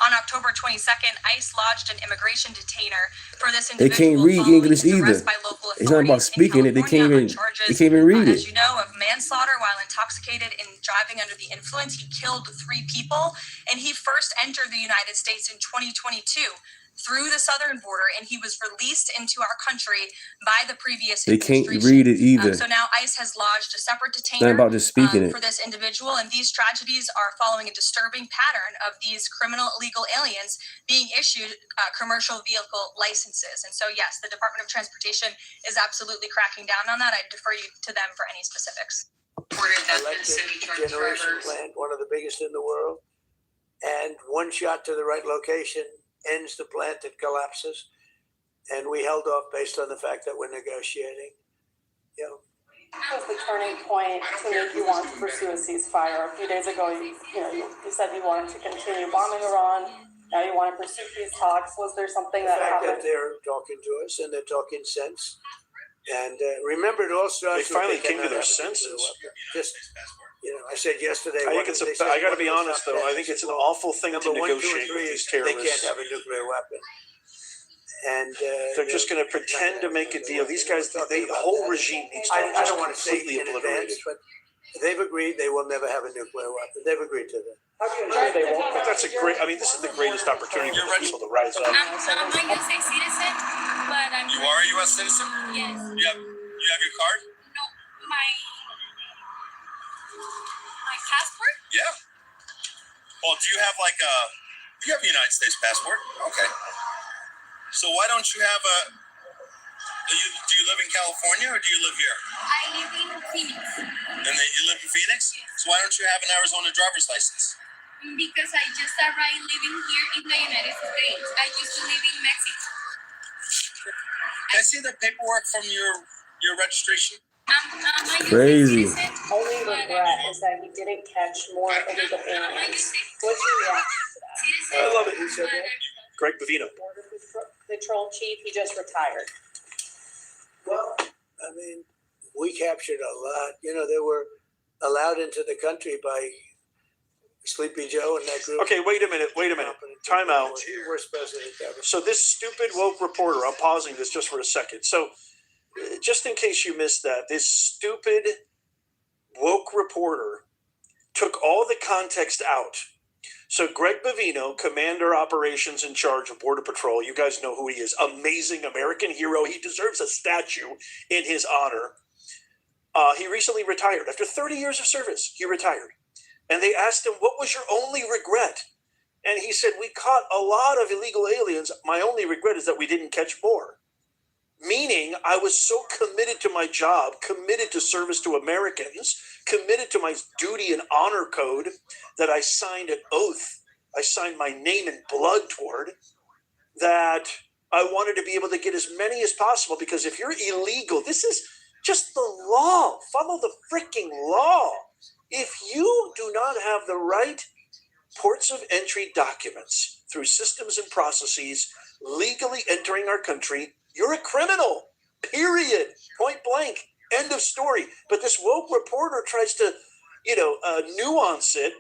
On October 22nd, ICE lodged an immigration detainer for this They individual. can't read English either. It's not about speaking it. They can't even read it. As you know, of manslaughter while intoxicated and driving under the influence. He killed 3 people, and he first entered the United States in 2022 through the southern border, and he was released into our country by the previous They can't read it either. So now ICE has lodged a separate It's not detainer about just speaking it. for this individual, and these tragedies are following a disturbing pattern of these criminal illegal aliens being issued commercial vehicle licenses. And so, yes, the Department of Transportation is absolutely cracking down on that. I defer you to them for any specifics. Generation plant, one of the biggest in the world, and one shot to the right location ends the plant, it collapses, and we held off based on the fact that we're negotiating. What was the turning point to make you want to pursue a ceasefire? A few days ago, you said you wanted to continue bombing Iran. Now you want to pursue peace talks. Was there something that happened? The fact that they're talking to us and they're talking sense. And remember, it all starts. They finally came to their senses. Just, I said yesterday. I got to be honest, though. I think it's an awful thing to negotiate with these terrorists. They can't have a nuclear weapon. And they're just going to pretend to make a deal. These guys, the whole regime needs to I don't want to say completely in obliterated. advance, but they've agreed they will never have a nuclear weapon. They've agreed to that. That's a great. This is the greatest opportunity for people to rise up. I'm a U.S. citizen, but I'm. You are a U.S. citizen? Yes. You have your card? No, my passport. Yeah. Well, do you have you have a United States passport? Okay. So why don't you have a? Do you live in California or do you live here? I live in Phoenix. You live in Phoenix? So why don't you have an Arizona driver's license? Because I just arrived living here in the United States. I used to live in Mexico. Can I see the paperwork from your registration? Crazy. Only regret is that he didn't catch more illegal aliens. What's your reaction to that? I love it. He said that. Greg Bavino. Border Patrol chief, he just retired. Well, we captured a lot. They were allowed into the country by Sleepy Joe and that group. Okay, wait a minute. Time out. Worst president ever. So this stupid woke reporter, I'm pausing this just for a second. So just in case you missed that, this stupid woke reporter took all the context out. So Greg Bavino, commander operations in charge of Border Patrol, you guys know who he is, amazing American hero. He deserves a statue in his honor. He recently retired. After 30 years of service, he retired. And they asked him, what was your only regret? And he said, we caught a lot of illegal aliens. My only regret is that we didn't catch more. Meaning, I was so committed to my job, committed to service to Americans, committed to my duty and honor code that I signed an oath. I signed my name in blood toward that. I wanted to be able to get as many as possible, because if you're illegal, this is just the law. Follow the freaking law. If you do not have the right ports of entry documents through systems and processes legally entering our country, you're a criminal, period, point blank, end of story. But this woke reporter tries to, nuance it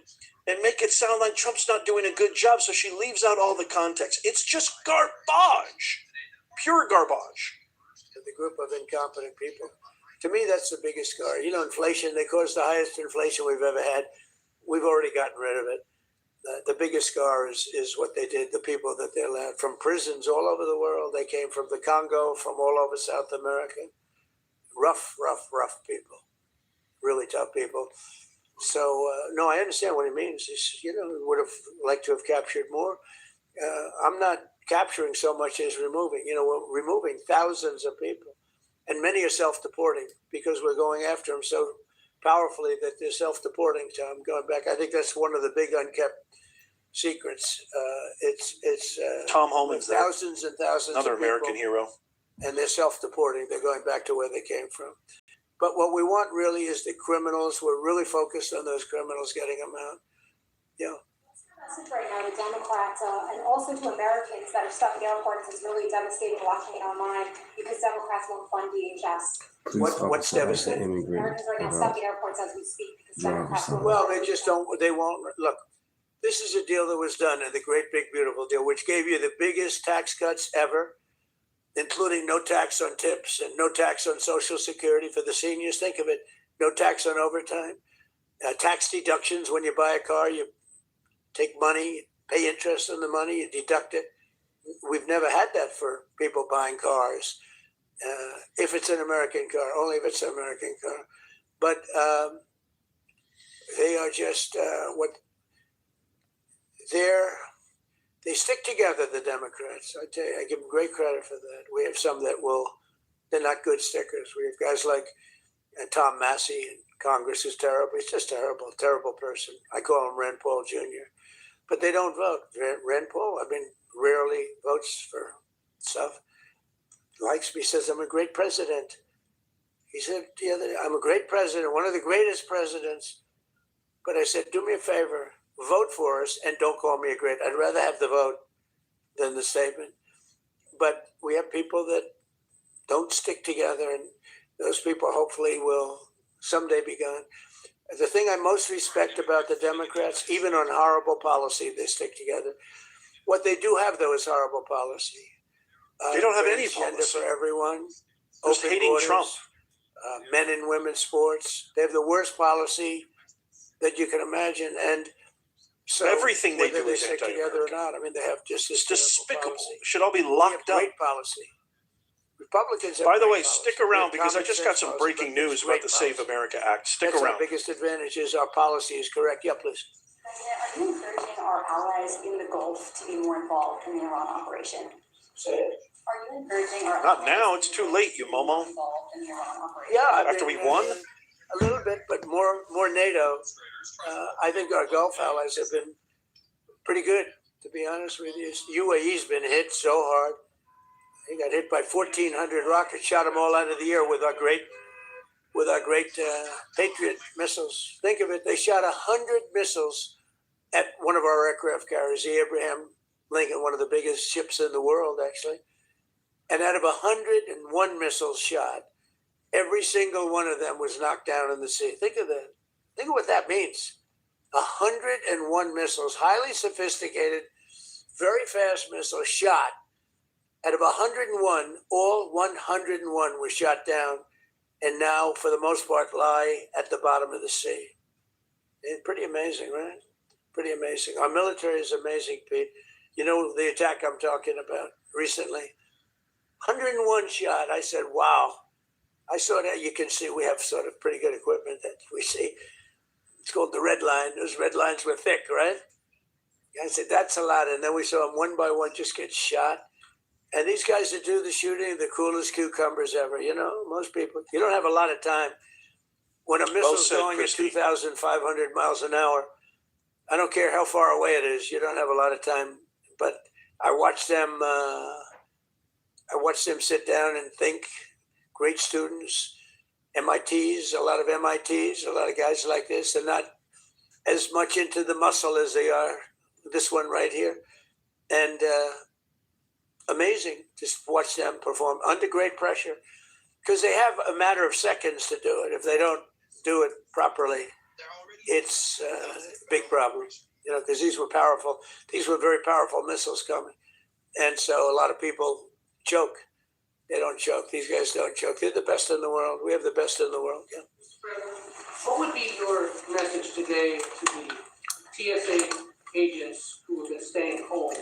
and make it sound like Trump's not doing a good job, so she leaves out all the context. It's just garbage, pure garbage. The group of incompetent people. To me, that's the biggest scar. Inflation, they caused the highest inflation we've ever had. We've already gotten rid of it. The biggest scar is what they did, the people that they allowed from prisons all over the world. They came from the Congo, from all over South America. Rough people, really tough people. So, no, I understand what he means. We would have liked to have captured more. I'm not capturing so much as removing. We're removing thousands of people. And many are self-deporting because we're going after them so powerfully that they're self-deporting. So I'm going back. I think that's one of the big unkept secrets. It's Tom Homan's thousands and thousands another of people, American hero. And they're self-deporting. They're going back to where they came from. But what we want really is the criminals. We're really focused on those criminals, getting them out. Message right now to Democrats and also to Americans that are stuck in airports is really devastating watching it online because Democrats won't fund DHS. What's devastating? Americans right now stuck in airports as we speak because Democrats won't. Well, they just don't. They won't look. This is a deal that was done, the great big beautiful deal, which gave you the biggest tax cuts ever, including no tax on tips and no tax on Social Security for the seniors. Think of it: no tax on overtime, tax deductions when you buy a car. You take money, pay interest on the money, you deduct it. We've never had that for people buying cars. If it's an American car, only if it's an American car. But they are just they stick together, the Democrats. I tell you, I give them great credit for that. We have some that they're not good stickers. We have guys like Tom Massey in Congress who's terrible. He's just terrible, terrible person. I call him Rand Paul Jr. But they don't vote. Rand Paul, rarely votes for stuff. Likes me, says, I'm a great president. He said the other day, I'm a great president, one of the greatest presidents. But I said, do me a favor, vote for us and don't call me a great. I'd rather have the vote than the statement. But we have people that don't stick together, and those people hopefully will someday be gone. The thing I most respect about the Democrats, even on horrible policy, they stick together. What they do have, though, is horrible policy. They don't have any agenda policy for everyone. Just Open hating borders, Trump. Men and women's sports. They have the worst policy that you can imagine, and so Everything they whether do is stick together or not, they have just this despicable. policy. Should all be We have locked up. great policy. Republicans. By the great way, policy. stick We around have because I common just got sense some policy, breaking but news it's about great the Save policy. America Act. Stick That's around. our biggest advantage is our policy is correct. Yeah, please. Are you encouraging our allies in the Gulf to be more involved in the Iran operation? Say it. Are you encouraging our Not allies now. to It's be too late, you Momo. involved in the Iran operation? Yeah, After we won? A little bit, but more NATO. I think our Gulf allies have been pretty good, to be honest with you. UAE's been hit so hard. He got hit by 1,400 rockets, shot them all out of the air with our great Patriot missiles. Think of it, they shot 100 missiles at one of our aircraft carriers, the Abraham Lincoln, one of the biggest ships in the world, actually. And out of 101 missiles shot, every single one of them was knocked down in the sea. Think of that. Think of what that means. 101 missiles, highly sophisticated, very fast missiles shot. Out of 101, all 101 were shot down, and now, for the most part, lie at the bottom of the sea. It's pretty amazing, right? Pretty amazing. Our military is amazing, Pete. You know the attack I'm talking about recently? 101 shot. I said, wow. I saw that. You can see we have sort of pretty good equipment that we see. It's called the red line. Those red lines were thick, right? I said, that's a lot. And then we saw them one by one just get shot. And these guys that do the shooting, the coolest cucumbers ever. You know, most people, you don't have a lot of time. When a missile's going at 2,500 miles an hour, I don't care how far away it is, you don't have a lot of time. But I watched them sit down and think. Great students, MITs, a lot of MITs, a lot of guys like this. They're not as much into the muscle as they are this one right here. And amazing, just watch them perform under great pressure because they have a matter of seconds to do it. If they don't do it properly, it's a big problem, you know, because these were powerful. These were very powerful missiles coming. And so a lot of people choke. They don't choke. These guys don't choke. They're the best in the world. We have the best in the world. Yeah. What would be your message today to the TSA agents who have been staying home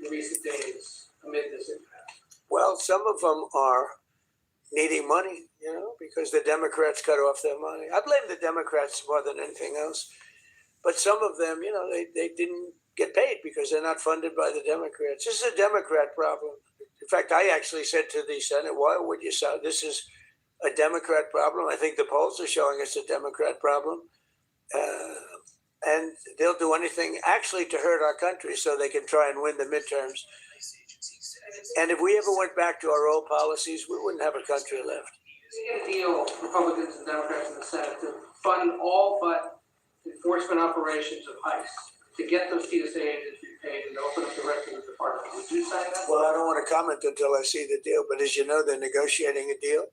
in recent days amid this impact? Well, some of them are needing money, you know, because the Democrats cut off their money. I blame the Democrats more than anything else. But some of them, you know, they didn't get paid because they're not funded by the Democrats. This is a Democrat problem. In fact, I actually said to the Senate, why would you say this is a Democrat problem? I think the polls are showing it's a Democrat problem. And they'll do anything actually to hurt our country so they can try and win the midterms. And if we ever went back to our old policies, we wouldn't have a country left. You get a deal, Republicans and Democrats in the Senate, to fund all but enforcement operations of ICE. to get those TSA agents paid and open up directly with the department. Would you sign that? Well, I don't want to comment until I see the deal, but as you know, they're negotiating a deal.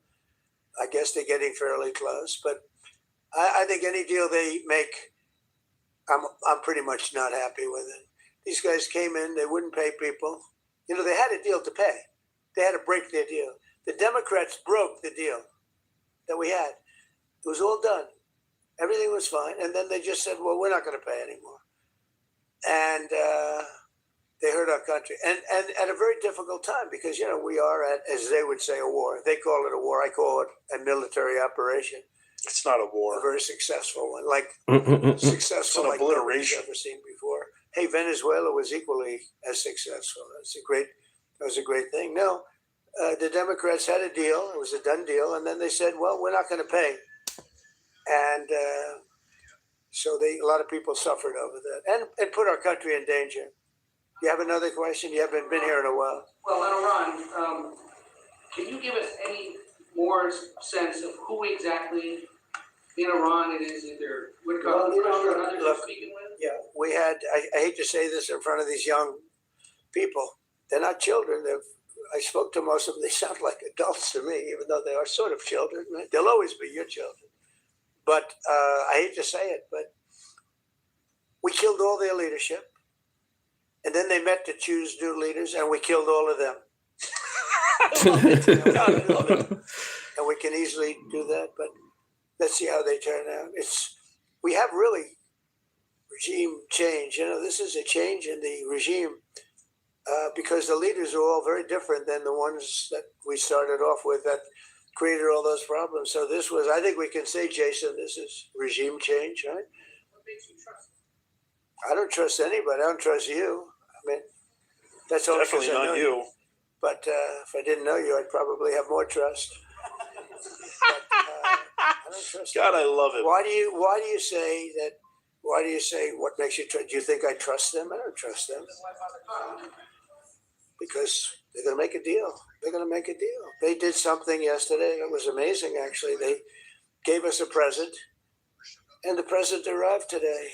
I guess they're getting fairly close, but I think any deal they make, I'm pretty much not happy with it. These guys came in, they wouldn't pay people. You know, they had a deal to pay. They had to break their deal. The Democrats broke the deal that we had. It was all done. Everything was fine. And then they just said, well, we're not going to pay anymore. And they hurt our country. And at a very difficult time because, you know, we are at, as they would say, a war. They call it a war. I call it a military operation. It's not a war. A very successful one. Like successful It's an like obliteration. nobody's ever seen before. Hey, Venezuela was equally as successful. That was a great thing. No, the Democrats had a deal. It was a done deal. And then they said, well, we're not going to pay. And so a lot of people suffered over that and put our country in danger. You have another question? You haven't been here in a while. Well, Iran, can you give us any more sense of who exactly in Iran it is either Woodcock or others you're speaking with? Yeah, we had, I hate to say this in front of these young people. They're not children. I spoke to most of them. They sound like adults to me, even though they are sort of children. Right? They'll always be your children. But I hate to say it, but we killed all their leadership. And then they met to choose new leaders, and we killed all of them. And we can easily do that, but let's see how they turn out. We have really regime change. You know, this is a change in the regime because the leaders are all very different than the ones that we started off with that created all those problems. So this was, I think we can say, Jason, this is regime change, right? What makes you trust them? I don't trust anybody. I don't trust you. I mean, that's all Definitely not you. But if I didn't know you, I'd probably have more trust. But, I don't trust God, I love it. Why do you say that? Why do you say what makes you trust? Do you think I trust them? I don't trust them. Because they're going to make a deal. They're going to make a deal. They did something yesterday. It was amazing, actually. They gave us a present, and the present arrived today.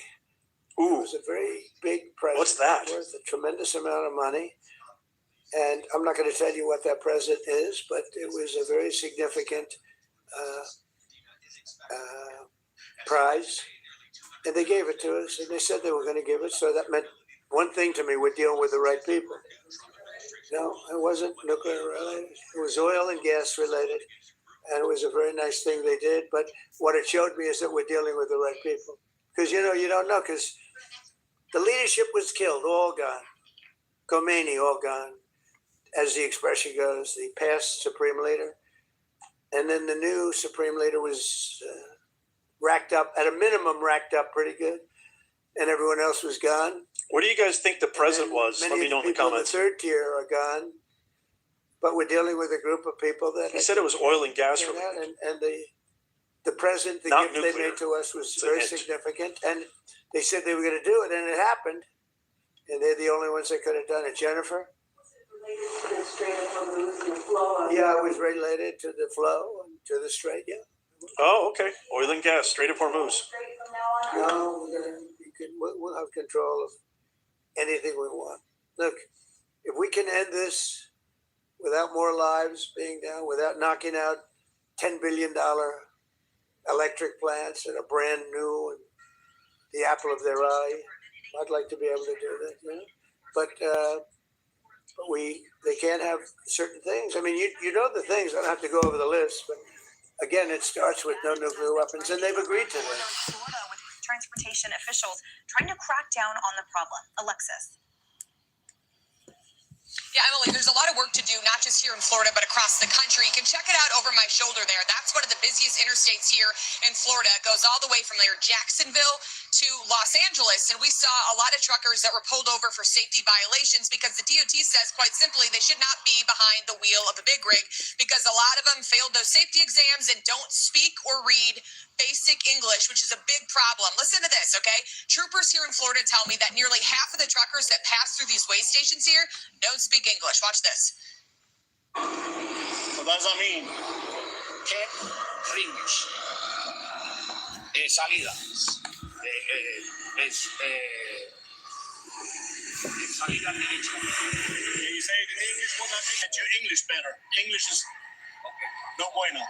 Ooh. It was a very big present. What's that? Worth a tremendous amount of money. And I'm not going to tell you what that present is, but it was a very significant prize. And they gave it to us, and they said they were going to give it. So that meant one thing to me: we're dealing with the right people. No, it wasn't nuclear related. It was oil and gas related, and it was a very nice thing they did. But what it showed me is that we're dealing with the right people. Because, you know, you don't know, because the leadership was killed, all gone. Khomeini, all gone, as the expression goes, the past supreme leader. And then the new supreme leader was racked up, at a minimum, racked up pretty good. And everyone else was gone. What do you guys think the present was? Let me know in the comments. The third tier are gone. But we're dealing with a group of people that... He said it was oil and gas related. And the present, the Not gift nuclear. they made to us was It's a very hint. significant. And they said they were going to do it, and it happened. And they're the only ones that could have done it. Jennifer? Yeah, it was related to the flow and to the strait, yeah. Oh, okay. Oil and gas, Strait of Hormuz. No, we'll have control of anything we want. Look, if we can end this without more lives being down, without knocking out $10 billion electric plants that are brand new and the apple of their eye, I'd like to be able to do that. You know? But they can't have certain things. I mean, you know the things. I don't have to go over the list, but again, it starts with no nuclear weapons, and they've agreed to that. Florida, with transportation officials trying to crack down on the problem. Alexis. Yeah, Emily, there's a lot of work to do, not just here in Florida, but across the country. You can check it out over my shoulder there. That's one of the busiest interstates here in Florida. It goes all the way from there, Jacksonville to Los Angeles. And we saw a lot of truckers that were pulled over for safety violations because the DOT says, quite simply, they should not be behind the wheel of a big rig because a lot of them failed those safety exams and don't speak or read basic English, which is a big problem. Listen to this, okay? Troopers here in Florida tell me that nearly half of the truckers that pass through these weigh stations here don't speak English. Watch this. What does that mean? ¿Qué rings? Salida. Salida derecha. Can you say it in English? What that means? Get your English better. English is no bueno.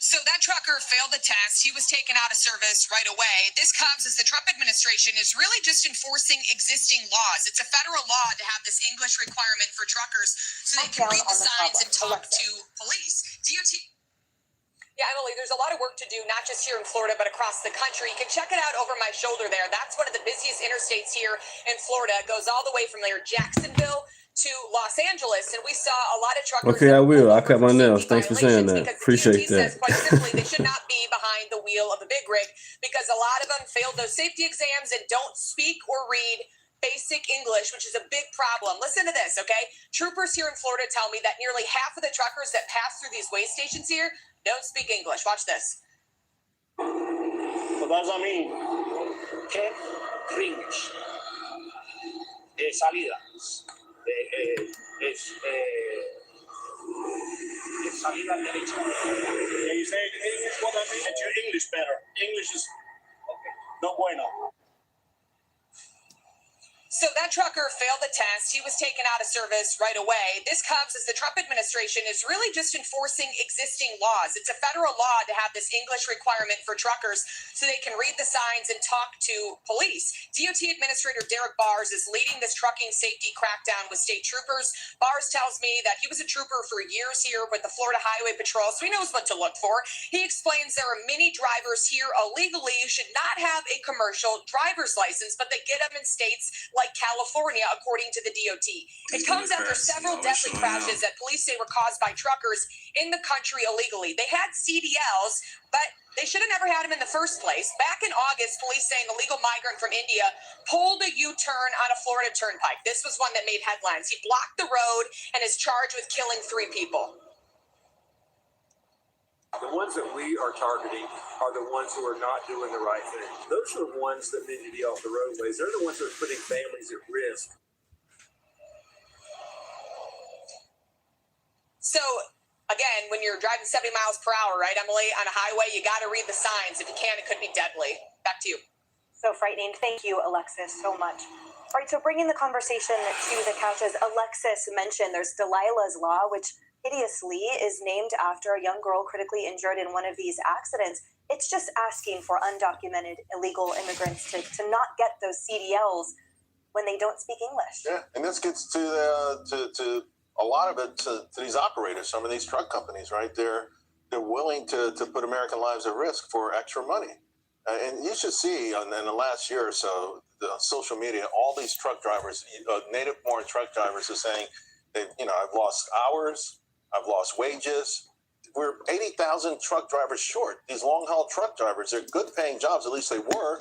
So that trucker failed the test. He was taken out of service right away. This comes as the Trump administration is really just enforcing existing laws. It's a federal law to have this English requirement for truckers so they can read the signs and talk to police. DOT. Yeah, Emily, there's a lot of work to do, not just here in Florida, but across the country. You can check it out over my shoulder there. That's one of the busiest interstates here in Florida. It goes all the way from there, Jacksonville to Los Angeles, and we saw a lot of truckers. Okay, I will. I cut my nails. Thanks for saying that. Appreciate that. Says quite simply, they should not be behind the wheel of a big rig because a lot of them failed those safety exams and don't speak or read basic English, which is a big problem. Listen to this, okay? Troopers here in Florida tell me that nearly half of the truckers that pass through these weigh stations here don't speak English. Watch this. What does that mean? Que rings. Salida. Salida derecha. Can you say it in English? What that means? Get your English better. English is no bueno. So that trucker failed the test. He was taken out of service right away. This comes as the Trump administration is really just enforcing existing laws. It's a federal law to have this English requirement for truckers so they can read the signs and talk to police. DOT Administrator Derek Bars is leading this trucking safety crackdown with state troopers. Bars tells me that he was a trooper for years here with the Florida Highway Patrol, so he knows what to look for. He explains there are many drivers here illegally who should not have a commercial driver's license, but they get them in states like California, according to the DOT. It comes after several deadly crashes that police say were caused by truckers in the country illegally. They had CDLs, but they should have never had them in the first place. Back in August, police say an illegal migrant from India pulled a U-turn on a Florida turnpike. This was one that made headlines. He blocked the road and is charged with killing 3 people. The ones that we are targeting are the ones who are not doing the right thing. Those are the ones that need to be off the roadways. They're the ones that are putting families at risk. So, again, when you're driving 70 miles per hour, right, Emily, on a highway, you got to read the signs. If you can't, it could be deadly. Back to you. So frightening. Thank you, Alexis, so much. All right, so bringing the conversation to the couches, Alexis mentioned there's Delilah's Law, which hideously is named after a young girl critically injured in one of these accidents. It's just asking for undocumented illegal immigrants to not get those CDLs when they don't speak English. Yeah, and this gets to a lot of it to these operators, some of these truck companies, right? They're willing to put American lives at risk for extra money. And you should see in the last year or so, the social media, all these truck drivers, native-born truck drivers are saying, I've lost hours, I've lost wages. We're 80,000 truck drivers short. These long-haul truck drivers, they're good-paying jobs, at least they were.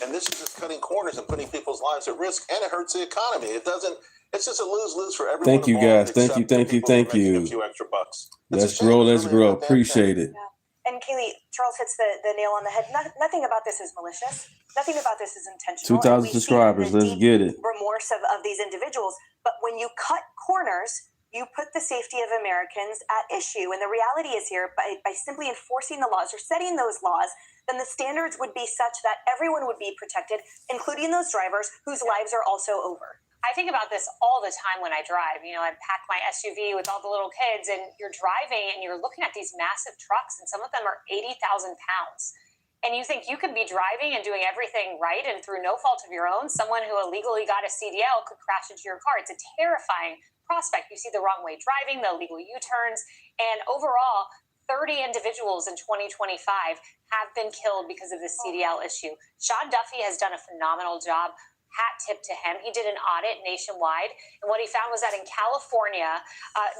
And this is just cutting corners and putting people's lives at risk, and it hurts the economy. It's just a lose-lose for everyone. Thank you, guys. Thank you. A few extra bucks. Let's grow. Appreciate it. Yeah. And Kaylee, Charles hits the nail on the head. Nothing about this is malicious. Nothing about this is intentional. 2,000 subscribers. Let's get it. Remorse of these individuals. But when you cut corners, you put the safety of Americans at issue. And the reality is here, by simply enforcing the laws or setting those laws, then the standards would be such that everyone would be protected, including those drivers whose lives are also over. I think about this all the time when I drive. I pack my SUV with all the little kids, and you're driving and you're looking at these massive trucks, and some of them are 80,000 pounds. And you think you could be driving and doing everything right, and through no fault of your own, someone who illegally got a CDL could crash into your car. It's a terrifying prospect. You see the wrong way driving, the illegal U-turns, and overall, 30 individuals in 2025 have been killed because of this CDL issue. Sean Duffy has done a phenomenal job. Hat tip to him. He did an audit nationwide, and what he found was that in California,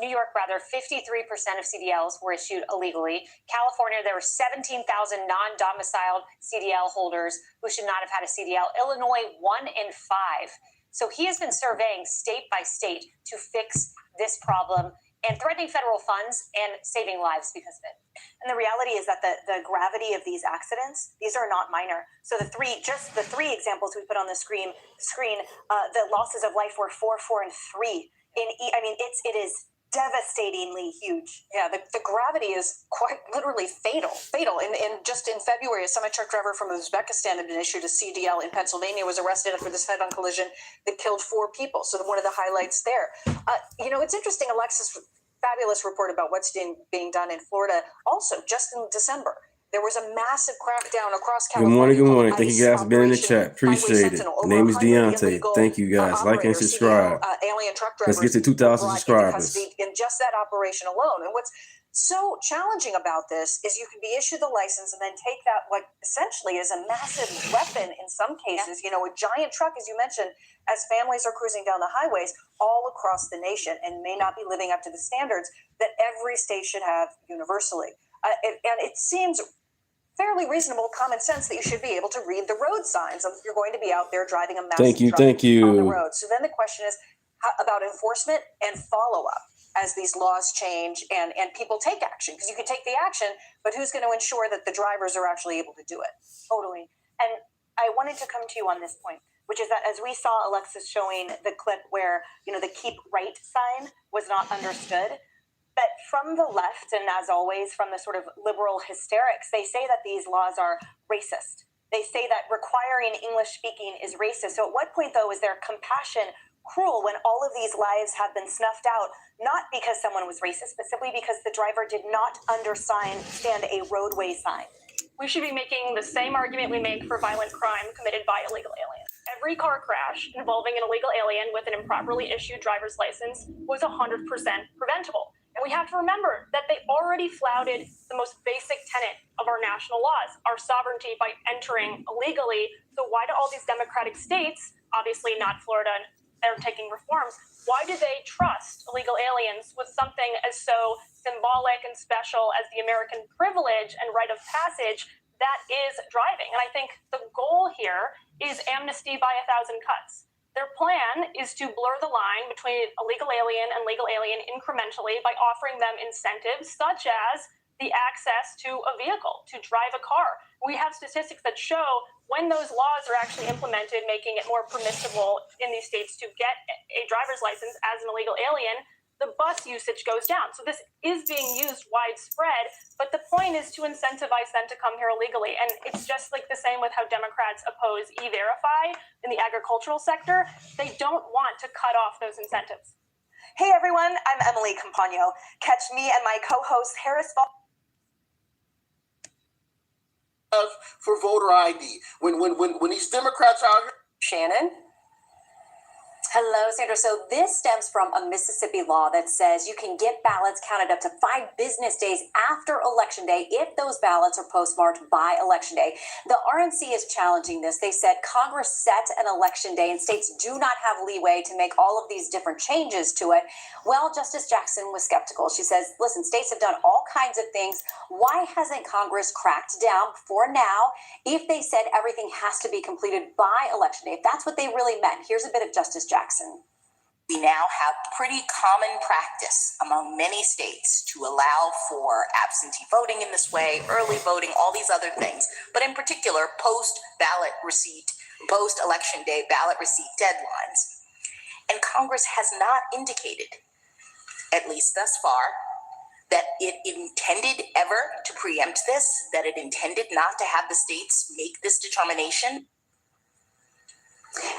New York rather, 53% of CDLs were issued illegally. California, there were 17,000 non-domiciled CDL holders who should not have had a CDL. Illinois, 1 in 5. So he has been surveying state by state to fix this problem and threatening federal funds and saving lives because of it. And the reality is that the gravity of these accidents, these are not minor. So the three examples we put on the screen, the losses of life were 4, 4, and 3. It is devastatingly huge. Yeah, the gravity is quite literally fatal. And just in February, a semi-truck driver from Uzbekistan had been issued a CDL in Pennsylvania, was arrested after this head-on collision that killed 4 people. So one of the highlights there. It's interesting, Alexis, fabulous report about what's being done in Florida. Also, just in December, there was a massive crackdown across California. Good morning. Thank you guys for being in the chat. Appreciate it. My name is Deunta. Thank you guys. Like and subscribe. Alien truck Let's get to 2,000 subscribers. In just that operation alone. And what's so challenging about this is you can be issued the license and then take that, what essentially is a massive weapon in some cases, a giant truck, as you mentioned, as families are cruising down the highways all across the nation and may not be living up to the standards that every state should have universally. And it seems fairly reasonable common sense that you should be able to read the road signs if you're going to be out there driving a massive truck on the road. So then the question is about enforcement and follow-up as these laws change and people take action. Because you can take the action, but who's going to ensure that the drivers are actually able to do it? Totally. And I wanted to come to you on this point, which is that as we saw Alexis showing the clip where, the keep right sign was not understood, but from the left, and as always, from the sort of liberal hysterics, they say that these laws are racist. They say that requiring English speaking is racist. So at what point, though, is their compassion cruel when all of these lives have been snuffed out, not because someone was racist, but simply because the driver did not understand a roadway sign? We should be making the same argument we make for violent crime committed by illegal aliens. Every car crash involving an illegal alien with an improperly issued driver's license was 100% preventable. And we have to remember that they already flouted the most basic tenet of our national laws, our sovereignty, by entering illegally. So why do all these democratic states, obviously not Florida, are taking reforms, why do they trust illegal aliens with something as so symbolic and special as the American privilege and rite of passage that is driving? And I think the goal here is amnesty by 1,000 cuts. Their plan is to blur the line between illegal alien and legal alien incrementally by offering them incentives such as the access to a vehicle, to drive a car. We have statistics that show when those laws are actually implemented, making it more permissible in these states to get a driver's license as an illegal alien, the bus usage goes down. So this is being used widespread, but the point is to incentivize them to come here illegally. And it's just like the same with how Democrats oppose E-Verify in the agricultural sector. They don't want to cut off those incentives. Hey everyone, I'm Emily Campagno. Catch me and my co-host Harris for voter ID. When these Democrats are out here. Shannon? Hello, Sandra. So this stems from a Mississippi law that says you can get ballots counted up to 5 business days after Election Day if those ballots are postmarked by Election Day. The RNC is challenging this. They said Congress set an election day and states do not have leeway to make all of these different changes to it. Well, Justice Jackson was skeptical. She says, listen, states have done all kinds of things. Why hasn't Congress cracked down before now if they said everything has to be completed by Election Day? If that's what they really meant. Here's a bit of Justice Jackson. We now have pretty common practice among many states to allow for absentee voting in this way, early voting, all these other things, but in particular, post-ballot receipt, post-election day ballot receipt deadlines. And Congress has not indicated, at least thus far, that it intended ever to preempt this, that it intended not to have the states make this determination.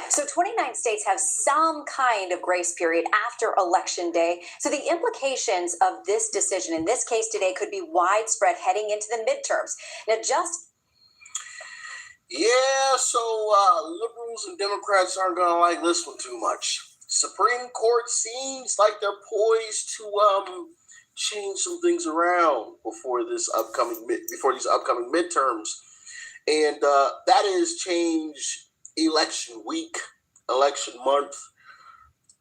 So 29 states have some kind of grace period after Election Day. So the implications of this decision in this case today could be widespread heading into the midterms. Now, Liberals and Democrats aren't going to like this one too much. Supreme Court seems like they're poised to change some things around before these upcoming midterms, and that is change election week, election month,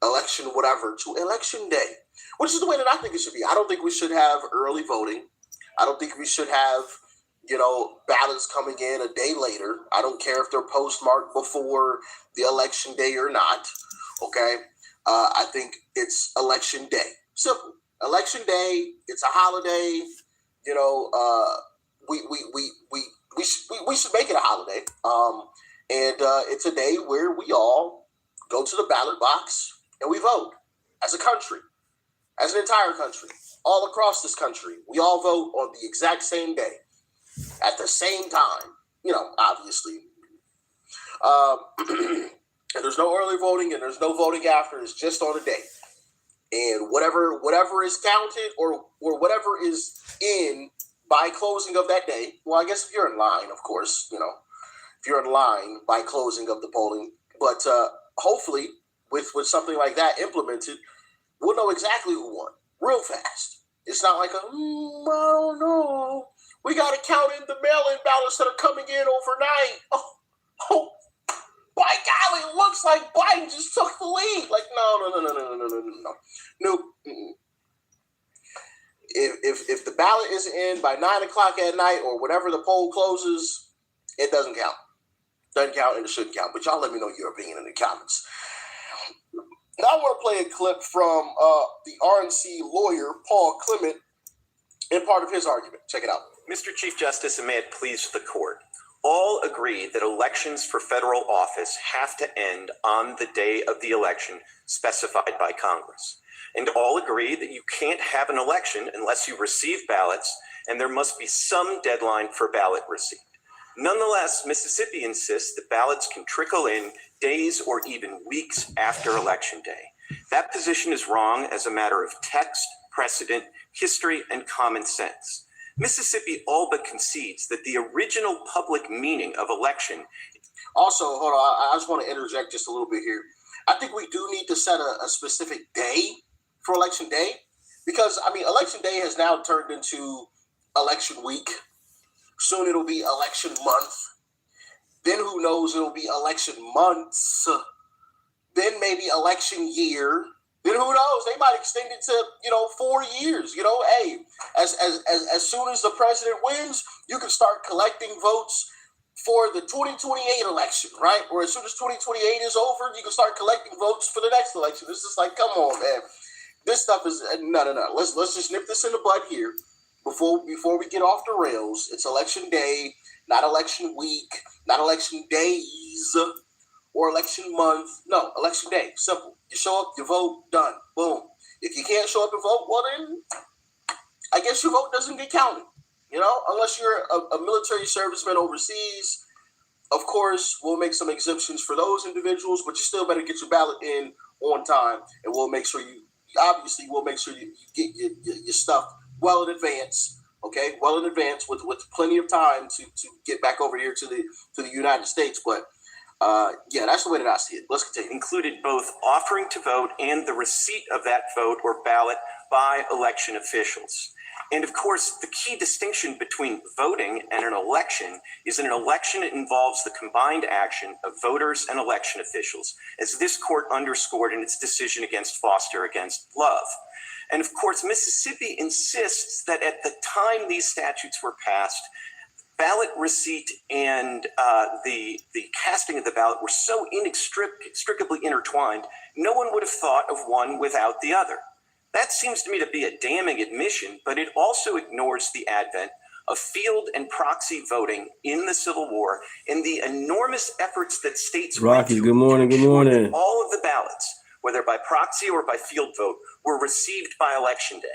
election whatever, to election day, which is the way that I think it should be. I don't think we should have early voting. I don't think we should have, ballots coming in a day later. I don't care if they're postmarked before the election day or not. Okay. I think it's election day. Simple. Election day. It's a holiday. We should make it a holiday. And it's a day where we all go to the ballot box and we vote as a country. as an entire country, all across this country, we all vote on the exact same day, at the same time, obviously. And there's no early voting and there's no voting after. It's just on a day. And whatever is counted or whatever is in by closing of that day, well, I guess if you're in line, of course, if you're in line by closing of the polling, but hopefully with something like that implemented, we'll know exactly who won real fast. It's not like I don't know. We got to count in the mail-in ballots that are coming in overnight. Oh, by golly, it looks like Biden just took the lead. Like, no. Nope. If the ballot isn't in by 9 o'clock at night or whenever the poll closes, it doesn't count. Doesn't count and it shouldn't count. But y'all let me know your opinion in the comments. Now I want to play a clip from the RNC lawyer, Paul Clement, in part of his argument. Check it out. Mr. Chief Justice, and may it please the court, all agree that elections for federal office have to end on the day of the election specified by Congress. And all agree that you can't have an election unless you receive ballots, and there must be some deadline for ballot receipt. Nonetheless, Mississippi insists that ballots can trickle in days or even weeks after Election Day. That position is wrong as a matter of text, precedent, history, and common sense. Mississippi all but concedes that the original public meaning of election. Also, hold on, I just want to interject just a little bit here. I think we do need to set a specific day for Election Day, because, Election Day has now turned into Election Week. Soon it'll be Election Month. Then who knows, it'll be Election Months. Then maybe Election Year. Then who knows? They might extend it to 4 years. Hey, as soon as the president wins, you can start collecting votes for the 2028 election, right? Or as soon as 2028 is over, you can start collecting votes for the next election. It's just like, come on, man. This stuff is no. Let's just nip this in the bud here before we get off the rails. It's Election Day, not Election Week, not Election Days. Or election month. No, Election Day. Simple. You show up, you vote, done. Boom. If you can't show up and vote, well then, I guess your vote doesn't get counted. Unless you're a military serviceman overseas. Of course, we'll make some exemptions for those individuals, but you still better get your ballot in on time, and we'll make sure you get your stuff well in advance. Okay, well in advance with plenty of time to get back over here to the United States, but. That's the way that I see it. Let's continue. Included both offering to vote and the receipt of that vote or ballot by election officials. And of course, the key distinction between voting and an election is that an election involves the combined action of voters and election officials, as this court underscored in its decision against Foster against Love. And of course, Mississippi insists that at the time these statutes were passed, ballot receipt and the casting of the ballot were so inextricably intertwined, no one would have thought of one without the other. That seems to me to be a damning admission, but it also ignores the advent of field and proxy voting in the Civil War and the enormous efforts that states Rocky, good morning. All of the ballots, whether by proxy or by field vote, were received by Election Day.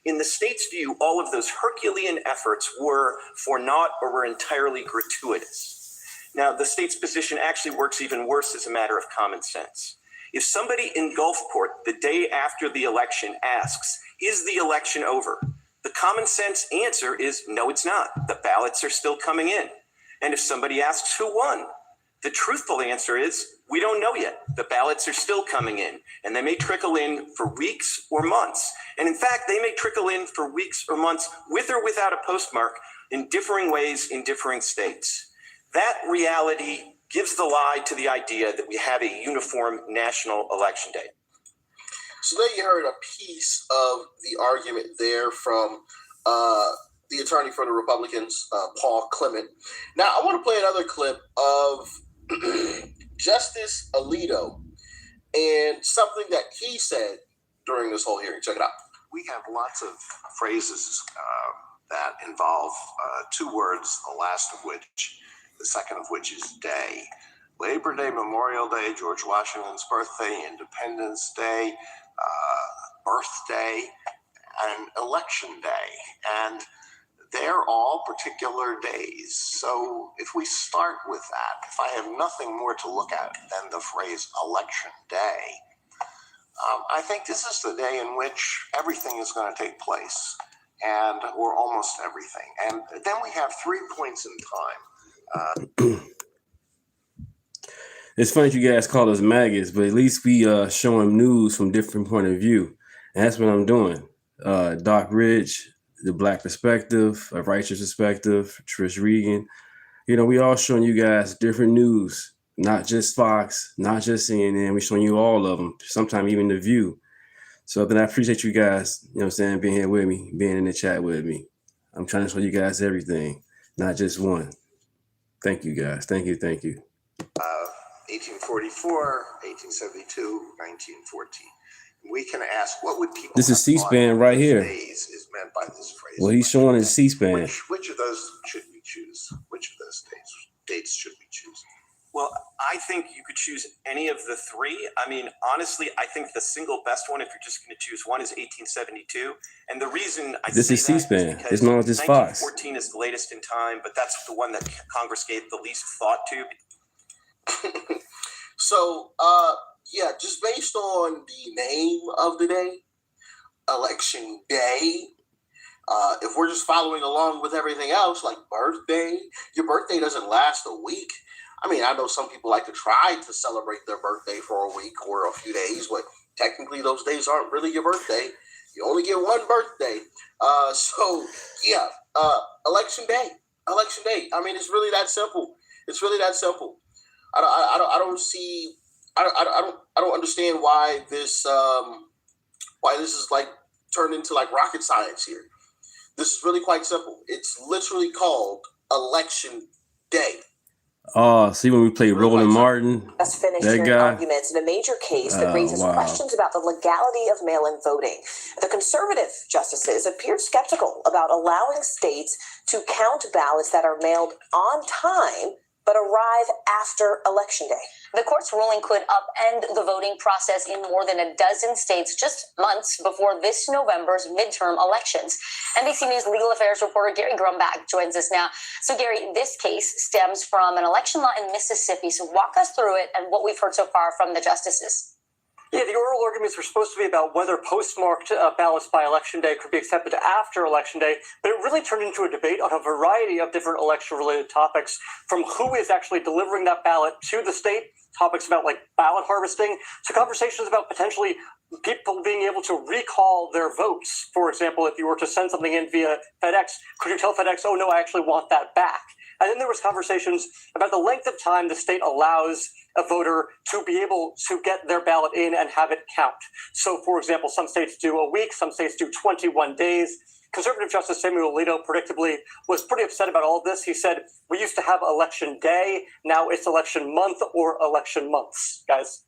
In the state's view, all of those Herculean efforts were for naught or were entirely gratuitous. Now, the state's position actually works even worse as a matter of common sense. If somebody in Gulfport the day after the election asks, is the election over? The common sense answer is no, it's not. The ballots are still coming in. And if somebody asks who won, the truthful answer is we don't know yet. The ballots are still coming in, and they may trickle in for weeks or months. And in fact, they may trickle in for weeks or months with or without a postmark in differing ways in differing states. That reality gives the lie to the idea that we have a uniform national election day. So there you heard a piece of the argument there from the attorney for the Republicans, Paul Clement. Now, I want to play another clip of Justice Alito and something that he said during this whole hearing. Check it out. We have lots of phrases that involve two words, the last of which, the second of which is day. Labor Day, Memorial Day, George Washington's birthday, Independence Day, birthday, and election day. And they're all particular days. So if we start with that, if I have nothing more to look at than the phrase election day, I think this is the day in which everything is going to take place, or almost everything. And then we have 3 points in time. It's funny you guys call us maggots, but at least we show them news from different point of view. And that's what I'm doing. Doc Rich, the Black perspective, a righteous perspective, Trish Regan. We all showing you guys different news, not just Fox, not just CNN. We're showing you all of them, sometimes even The View. So then I appreciate you guys, being here with me, being in the chat with me. I'm trying to show you guys everything, not just one. Thank you, guys. Thank you. 1844, 1872, 1914. We can ask, what would people? This is C-SPAN right here. Days is meant by this phrase. Well, he's showing is C-SPAN. Which of those should we choose? Which of those dates should we choose? Well, I think you could choose any of the three. I mean, honestly, I think the single best one, if you're just going to choose one, is 1872. And the reason I this say is that C-SPAN. is because It's not just Fox. 1914 is the latest in time, but that's the one that Congress gave the least thought to. So, just based on the name of the day, Election Day, if we're just following along with everything else, like birthday, your birthday doesn't last a week. I mean, I know some people like to try to celebrate their birthday for a week or a few days, but technically those days aren't really your birthday. You only get one birthday. Election Day. Election Day. I mean, it's really that simple. I don't understand why this is like turned into like rocket science here. This is really quite simple. It's literally called Election Day. See when we play Roland Martin, Just finished that hearing guy. arguments in a major case that raises questions about the legality of mail-in voting. The conservative justices appeared skeptical about allowing states to count ballots that are mailed on time but arrive after Election Day. The court's ruling could upend the voting process in more than a dozen states just months before this November's midterm elections. NBC News legal affairs reporter Gary Grumbach joins us now. So, Gary, this case stems from an election law in Mississippi. So walk us through it and what we've heard so far from the justices. Yeah, the oral arguments were supposed to be about whether postmarked ballots by Election Day could be accepted after Election Day, but it really turned into a debate on a variety of different election-related topics, from who is actually delivering that ballot to the state, topics about like ballot harvesting, to conversations about potentially people being able to recall their votes. For example, if you were to send something in via FedEx, could you tell FedEx, oh no, I actually want that back? And then there was conversations about the length of time the state allows a voter to be able to get their ballot in and have it count. So, for example, some states do a week, some states do 21 days. Conservative Justice Samuel Alito predictably was pretty upset about all of this. He said, we used to have Election Day, now it's Election Month or Election Months, guys.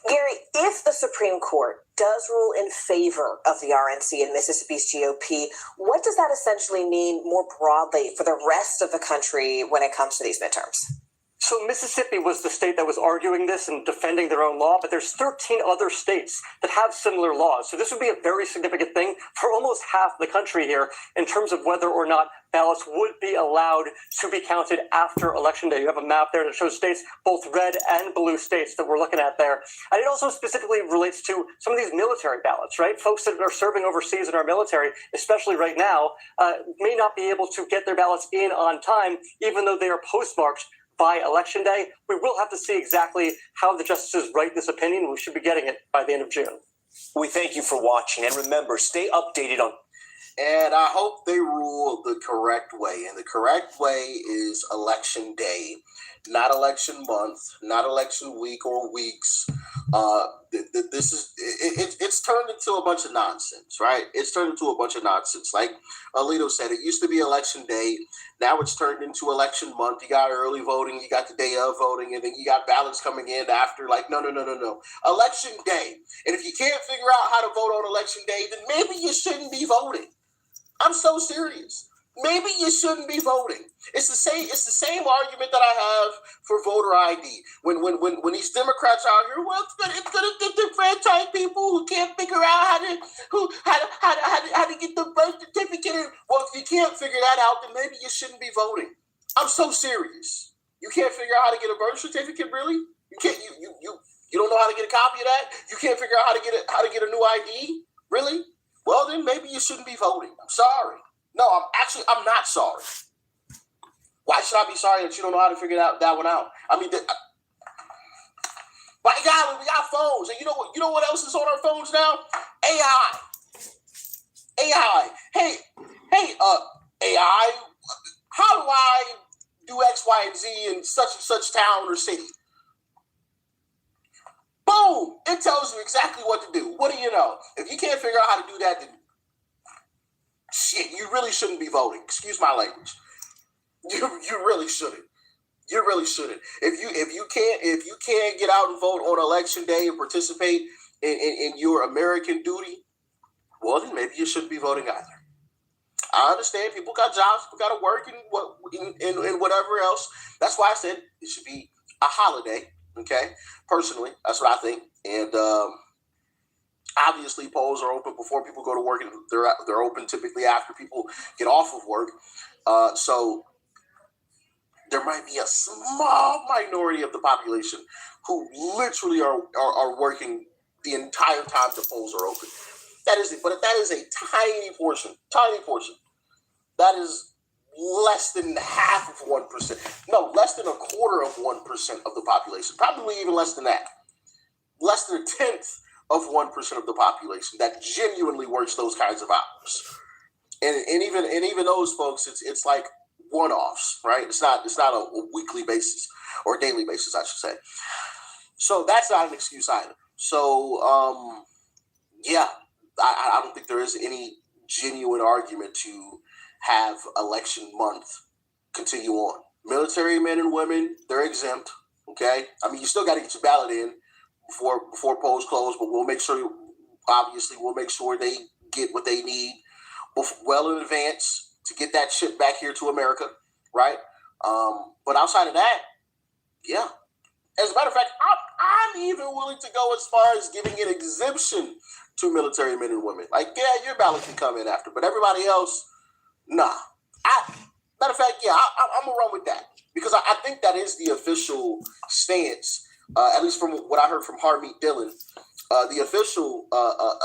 Gary, if the Supreme Court does rule in favor of the RNC and Mississippi's GOP, what does that essentially mean more broadly for the rest of the country when it comes to these midterms? So Mississippi was the state that was arguing this and defending their own law, but there's 13 other states that have similar laws. So this would be a very significant thing for almost half the country here in terms of whether or not ballots would be allowed to be counted after Election Day. You have a map there that shows states, both red and blue states that we're looking at there. And it also specifically relates to some of these military ballots, right? Folks that are serving overseas in our military, especially right now, may not be able to get their ballots in on time, even though they are postmarked by Election Day. We will have to see exactly how the justices write this opinion. We should be getting it by the end of June. We thank you for watching, and remember, stay updated on. And I hope they rule the correct way. And the correct way is Election Day, not election month, not election week or weeks. It's turned into a bunch of nonsense, right? It's turned into a bunch of nonsense. Like Alito said, it used to be Election Day. Now it's turned into election month. You got early voting, you got the day of voting, and then you got ballots coming in after. Like, no. Election Day. And if you can't figure out how to vote on Election Day, then maybe you shouldn't be voting. I'm so serious. Maybe you shouldn't be voting. It's the same argument that I have for voter ID. When these Democrats out here, well, it's gonna disenfranchise people who can't figure out how to get the birth certificate. Well, if you can't figure that out, then maybe you shouldn't be voting. I'm so serious. You can't figure out how to get a birth certificate, really? You can't. You don't know how to get a copy of that? You can't figure out how to get a new ID? Really? Well, then maybe you shouldn't be voting. I'm sorry. No, I'm not sorry. Why should I be sorry that you don't know how to figure that one out? I mean, my God, we got phones, and you know what else is on our phones now? AI. Hey, AI. How do I do X, Y, and Z in such and such town or city? Boom! It tells you exactly what to do. What do you know? If you can't figure out how to do that, then shit, you really shouldn't be voting. Excuse my language. You really shouldn't. You really shouldn't. If you can't get out and vote on election day and participate in your American duty, well, then maybe you shouldn't be voting either. I understand people got jobs, people got to work and whatever else. That's why I said it should be a holiday. Okay, personally, that's what I think. And obviously, polls are open before people go to work, and they're open typically after people get off of work. So there might be a small minority of the population who literally are working the entire time the polls are open. That is a tiny portion. That is less than half of 1%. No, less than 1/4% of the population. Probably even less than that. Less than 1/10 of 1% of the population that genuinely works those kinds of hours. And even those folks, it's like one-offs, right? It's not a weekly basis or daily basis, I should say. So that's not an excuse either. So I don't think there is any genuine argument to have election month continue on. Military men and women, they're exempt. Okay, I mean, you still got to get your ballot in before polls close, but we'll make sure they get what they need well in advance to get that shit back here to America, right? But outside of that, yeah. As a matter of fact, I'm even willing to go as far as giving an exemption to military men and women. Like, yeah, your ballot can come in after, but everybody else, nah. Matter of fact, yeah, I'm gonna run with that because I think that is the official stance, at least from what I heard from Harmeet Dillon. The official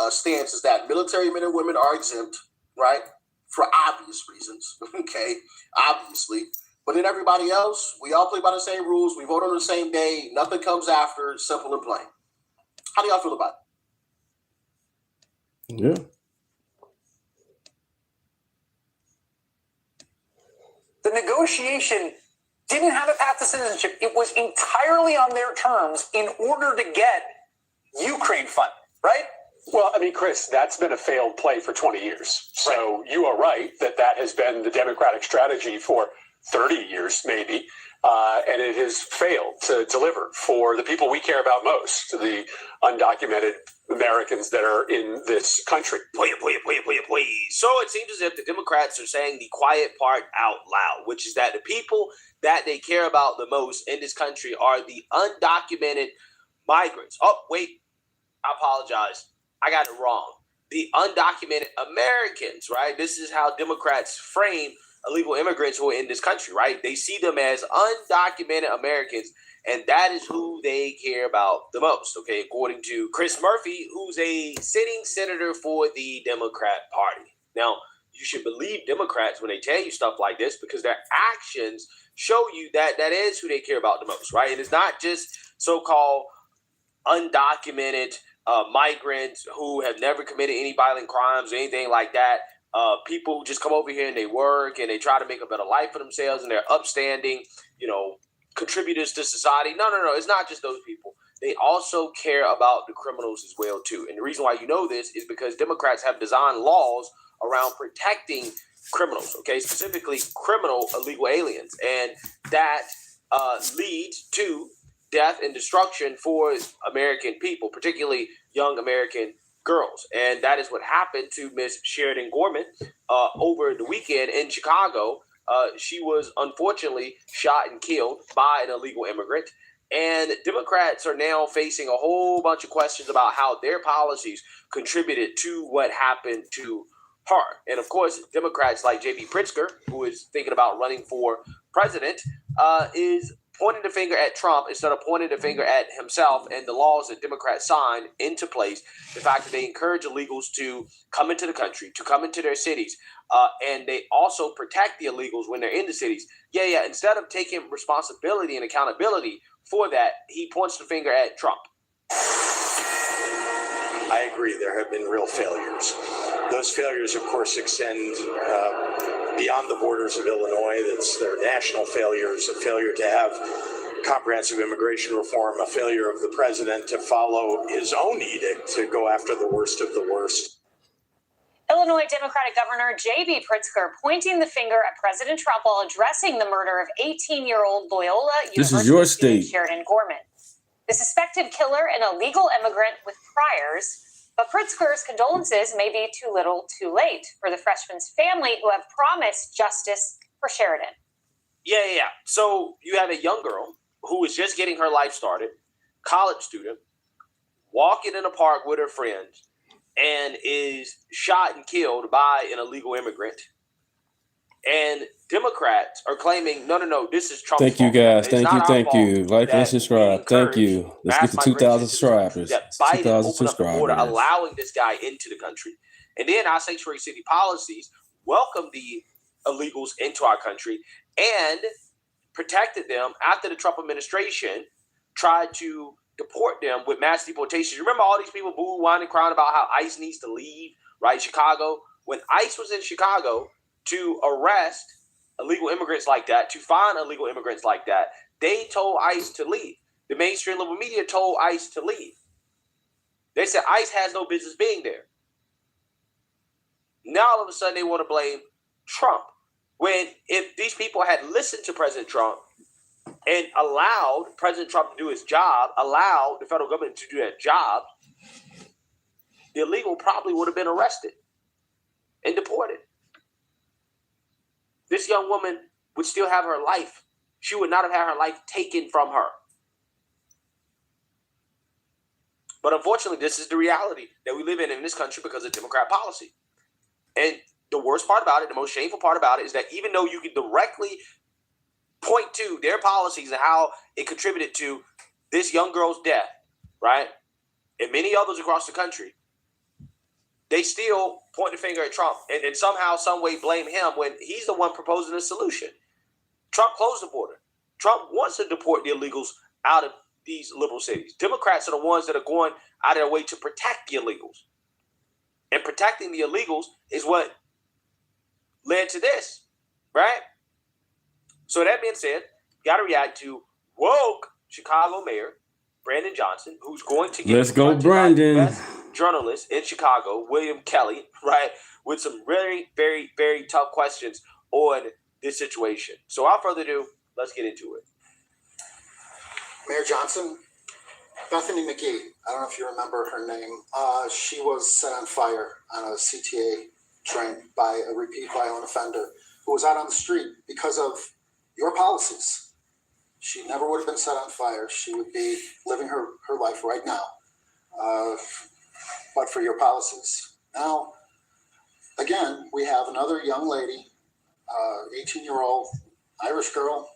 stance is that military men and women are exempt, right, for obvious reasons. Okay, obviously. But then everybody else, we all play by the same rules. We vote on the same day. Nothing comes after. Simple and plain. How do y'all feel about it? Yeah. The negotiation didn't have a path to citizenship. It was entirely on their terms in order to get Ukraine funded, right? Well, I mean, Chris, that's been a failed play for 20 years. So you are right that has been the Democratic strategy for 30 years, maybe, and it has failed to deliver for the people we care about most, the undocumented Americans that are in this country. So it seems as if the Democrats are saying the quiet part out loud, which is that the people that they care about the most in this country are the undocumented migrants. Oh, wait, I apologize. I got it wrong. The undocumented Americans, right? This is how Democrats frame illegal immigrants who are in this country, right? They see them as undocumented Americans, and that is who they care about the most, okay? According to Chris Murphy, who's a sitting senator for the Democrat Party. Now, you should believe Democrats when they tell you stuff like this because their actions show you that is who they care about the most, right? And it's not just so-called undocumented migrants who have never committed any violent crimes or anything like that. People who just come over here and they work and they try to make a better life for themselves and they're upstanding, contributors to society. No. It's not just those people. They also care about the criminals as well, too. And the reason why you know this is because Democrats have designed laws around protecting criminals, okay, specifically criminal illegal aliens. And that leads to death and destruction for American people, particularly young American girls. And that is what happened to Miss Sheridan Gorman over the weekend in Chicago. She was unfortunately shot and killed by an illegal immigrant. And Democrats are now facing a whole bunch of questions about how their policies contributed to what happened to her. And of course, Democrats like J.B. Pritzker, who is thinking about running for president, is pointing the finger at Trump instead of pointing the finger at himself and the laws that Democrats signed into place. The fact that they encourage illegals to come into the country, to come into their cities, and they also protect the illegals when they're in the cities. Yeah. Instead of taking responsibility and accountability for that, he points the finger at Trump. I agree. There have been real failures. Those failures, of course, extend beyond the borders of Illinois. That's their national failures, a failure to have comprehensive immigration reform, a failure of the president to follow his own edict to go after the worst of the worst. Illinois Democratic Governor J.B. Pritzker pointing the finger at President Trump while addressing the murder of 18-year-old Loyola This University is your student state. Sheridan Gorman. The suspected killer, an illegal immigrant with priors, but Pritzker's condolences may be too little too late for the freshman's family who have promised justice for Sheridan. Yeah. So you have a young girl who is just getting her life started, college student, walking in a park with her friends, and is shot and killed by an illegal immigrant. And Democrats are claiming, no, this is Trump's Thank you, fault. guys. It's not our Thank you. fault Like and that subscribe. we Thank you. Let's get to mass 2,000 migration subscribers. that Biden 2,000 opened up the border, subscribers. allowing this guy into the country. And then our sanctuary city policies welcomed the illegals into our country and protected them after the Trump administration tried to deport them with mass deportations. You remember all these people booing, whining, crying about how ICE needs to leave, right? Chicago. When ICE was in Chicago to arrest illegal immigrants like that, to find illegal immigrants like that, they told ICE to leave. The mainstream liberal media told ICE to leave. They said ICE has no business being there. Now all of a sudden they want to blame Trump. When if these people had listened to President Trump and allowed President Trump to do his job, allowed the federal government to do their job, the illegal probably would have been arrested and deported. This young woman would still have her life. She would not have had her life taken from her. But unfortunately, this is the reality that we live in this country because of Democrat policy. And the worst part about it, the most shameful part about it, is that even though you can directly point to their policies and how it contributed to this young girl's death, right, and many others across the country, they still point the finger at Trump and somehow, some way blame him when he's the one proposing a solution. Trump closed the border. Trump wants to deport the illegals out of these liberal cities. Democrats are the ones that are going out of their way to protect the illegals. And protecting the illegals is what led to this, right? So that being said, got to react to woke Chicago Mayor Brandon Johnson, who's going to get Let's go, Brandon. best journalist in Chicago, William Kelly, right, with some very, very, very tough questions on this situation. So without further ado, let's get into it. Mayor Johnson, Bethany McGee, I don't know if you remember her name. She was set on fire on a CTA train by a repeat violent offender who was out on the street because of your policies. She never would have been set on fire. She would be living her life right now, but for your policies. Now, again, we have another young lady, 18-year-old Irish girl,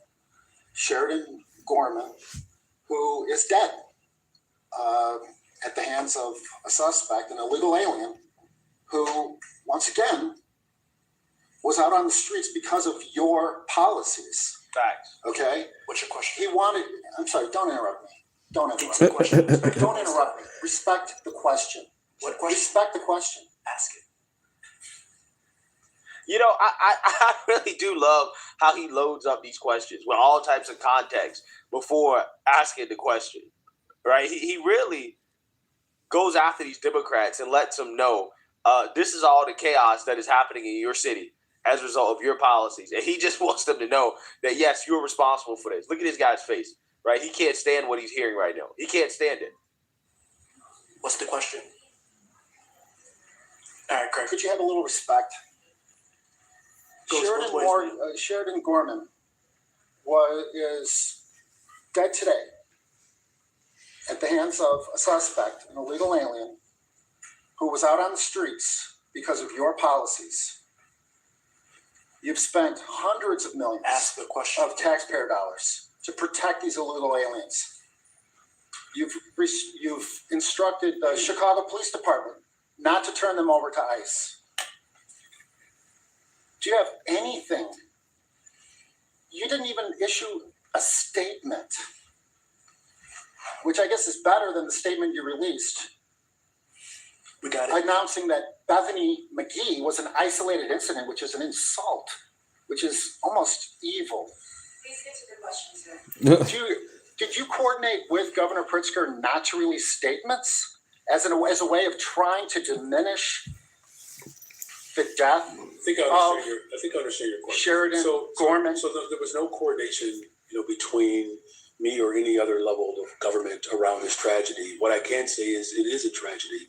Sheridan Gorman, who is dead at the hands of a suspect, an illegal alien, who, once again, was out on the streets because of your policies. Facts. Okay? What's your question? He wanted, I'm sorry, don't interrupt me. Don't interrupt me. Don't interrupt me. Respect the question. What question? Respect the question. Ask it. You know, I really do love how he loads up these questions with all types of context before asking the question, right? He really goes after these Democrats and lets them know this is all the chaos that is happening in your city as a result of your policies. And he just wants them to know that, yes, you're responsible for this. Look at this guy's face, right? He can't stand what he's hearing right now. He can't stand it. What's the question? All right, Craig, could you have a little respect? Sheridan Gorman is dead today at the hands of a suspect, an illegal alien, who was out on the streets because of your policies. You've spent hundreds of millions of taxpayer dollars to protect these illegal aliens. You've instructed the Chicago Police Department not to turn them over to ICE. Do you have anything? You didn't even issue a statement, which I guess is better than the statement you released. We got it. Announcing that Bethany McGee was an isolated incident, which is an insult, which is almost evil. Please get to the questions here. Did you coordinate with Governor Pritzker not to release statements as a way of trying to diminish the death I think I understand your question. Sheridan Gorman? So there was no coordination, between me or any other level of government around this tragedy. What I can say is it is a tragedy.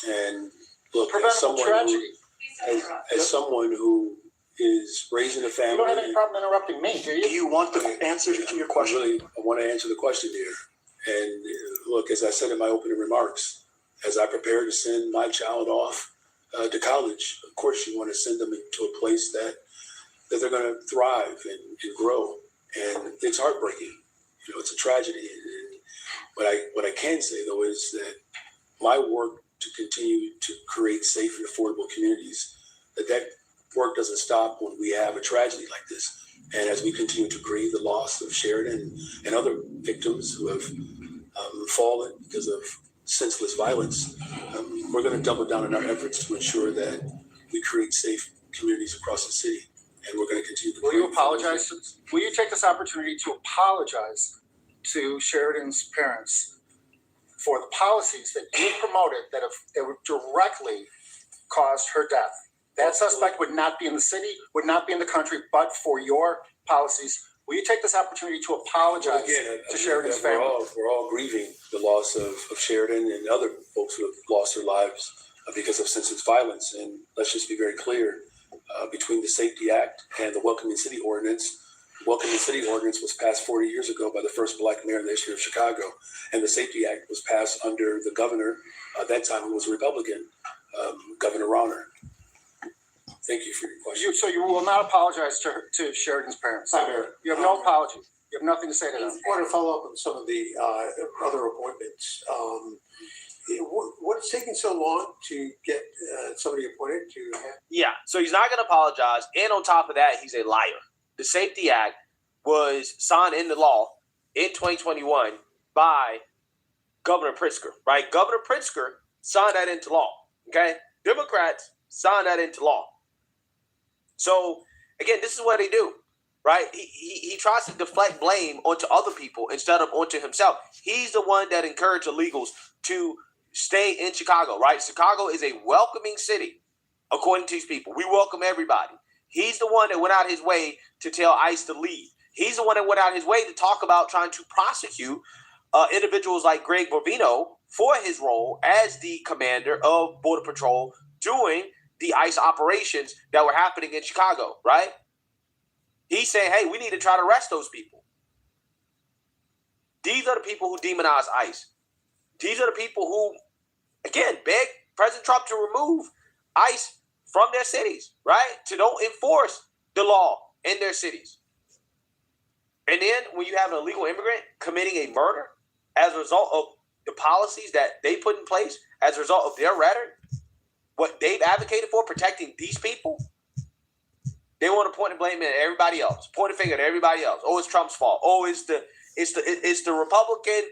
And look, as someone who is raising a family. You don't have any problem interrupting me, do you? Do you want the answers to your question? I want to answer the question here. And look, as I said in my opening remarks, as I prepare to send my child off to college, of course you want to send them into a place that they're going to thrive and grow. And it's heartbreaking. It's a tragedy. But what I can say, though, is that my work to continue to create safe and affordable communities, that work doesn't stop when we have a tragedy like this. And as we continue to grieve the loss of Sheridan and other victims who have fallen because of senseless violence, we're going to double down on our efforts to ensure that we create safe communities across the city. And we're going to continue to. Will you apologize? Will you take this opportunity to apologize to Sheridan's parents for the policies that you promoted that have directly caused her death? That suspect would not be in the city, would not be in the country, but for your policies. Will you take this opportunity to apologize to Sheridan's family? We're all grieving the loss of Sheridan and other folks who have lost their lives because of senseless violence. And let's just be very clear, between the Safety Act and the Welcoming City Ordinance, the Welcoming City Ordinance was passed 40 years ago by the first Black mayor in the history of Chicago. And the Safety Act was passed under the governor at that time, who was a Republican, Governor Rauner. Thank you for your question. So you will not apologize to Sheridan's parents? You have no apology. You have nothing to say to them? I want to follow up on some of the other appointments. What's taking so long to get somebody appointed to? Yeah, so he's not going to apologize. And on top of that, he's a liar. The Safety Act was signed into law in 2021 by Governor Pritzker, right? Governor Pritzker signed that into law, okay? Democrats signed that into law. So, again, this is what they do, right? He tries to deflect blame onto other people instead of onto himself. He's the one that encouraged illegals to stay in Chicago, right? Chicago is a welcoming city, according to these people. We welcome everybody. He's the one that went out his way to tell ICE to leave. He's the one that went out his way to talk about trying to prosecute individuals like Greg Bovino for his role as the commander of Border Patrol during the ICE operations that were happening in Chicago, right? He's saying, hey, we need to try to arrest those people. These are the people who demonize ICE. These are the people who, again, beg President Trump to remove ICE from their cities, right? To don't enforce the law in their cities. And then when you have an illegal immigrant committing a murder as a result of the policies that they put in place, as a result of their rhetoric, what they've advocated for, protecting these people, they want to point the blame at everybody else, point a finger at everybody else. Oh, it's Trump's fault. Oh, it's the Republican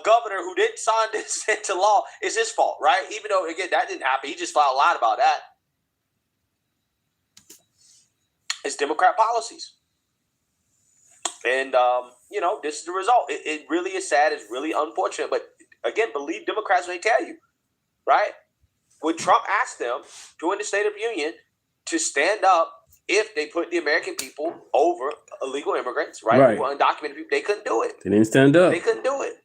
governor who didn't sign this into law. It's his fault, right? Even though, again, that didn't happen. He just filed a lie about that. It's Democrat policies. And, this is the result. It really is sad. It's really unfortunate. But, again, believe Democrats when they tell you, right? When Trump asked them during the State of the Union to stand up if they put the American people over illegal immigrants, right? Undocumented people, they couldn't do it. They didn't stand up. They couldn't do it.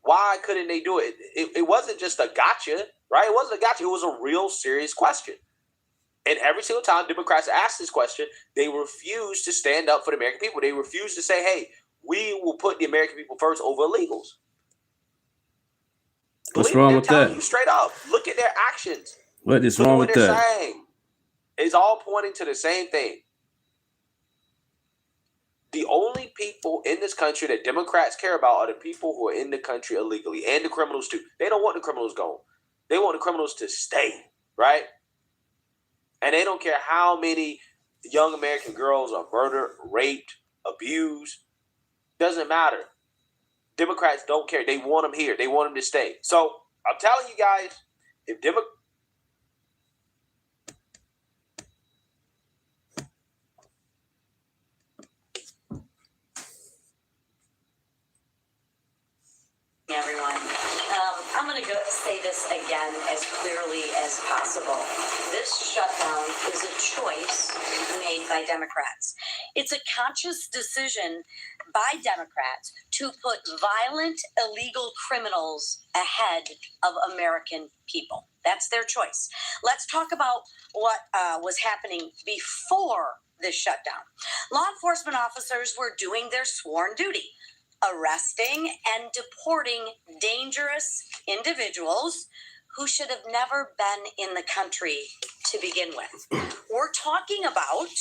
Why couldn't they do it? It wasn't just a gotcha, right? It wasn't a gotcha. It was a real serious question. And every single time Democrats ask this question, they refuse to stand up for the American people. They refuse to say, hey, we will put the American people first over illegals. What's wrong with that? You straight up. Look at their actions. What is wrong with that? Saying. It's all pointing to the same thing. The only people in this country that Democrats care about are the people who are in the country illegally, and the criminals too. They don't want the criminals gone. They want the criminals to stay, right? And they don't care how many young American girls are murdered, raped, abused. Doesn't matter. Democrats don't care. They want them here. They want them to stay. So I'm telling you guys, if everyone. I'm going to say this again as clearly as possible. This shutdown is a choice made by Democrats. It's a conscious decision by Democrats to put violent, illegal criminals ahead of American people. That's their choice. Let's talk about what was happening before this shutdown. Law enforcement officers were doing their sworn duty, arresting and deporting dangerous individuals who should have never been in the country to begin with. We're talking about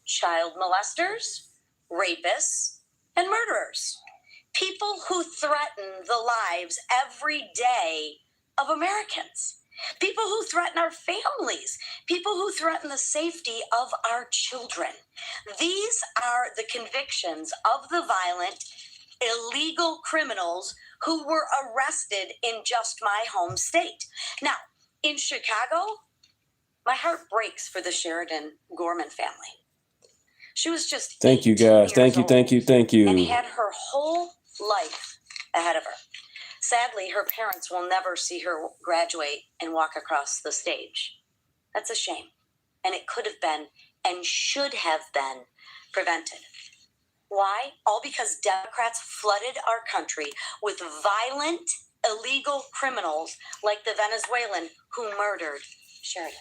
child molesters, rapists, and murderers. People who threaten the lives every day of Americans. People who threaten our families. People who threaten the safety of our children. These are the convictions of the violent, illegal criminals who were arrested in just my home state. Now, in Chicago, my heart breaks for the Sheridan Gorman family. She was just Thank you, guys. Thank you. and had her whole life ahead of her. Sadly, her parents will never see her graduate and walk across the stage. That's a shame. And it could have been and should have been prevented. Why? All because Democrats flooded our country with violent, illegal criminals like the Venezuelan who murdered Sheridan.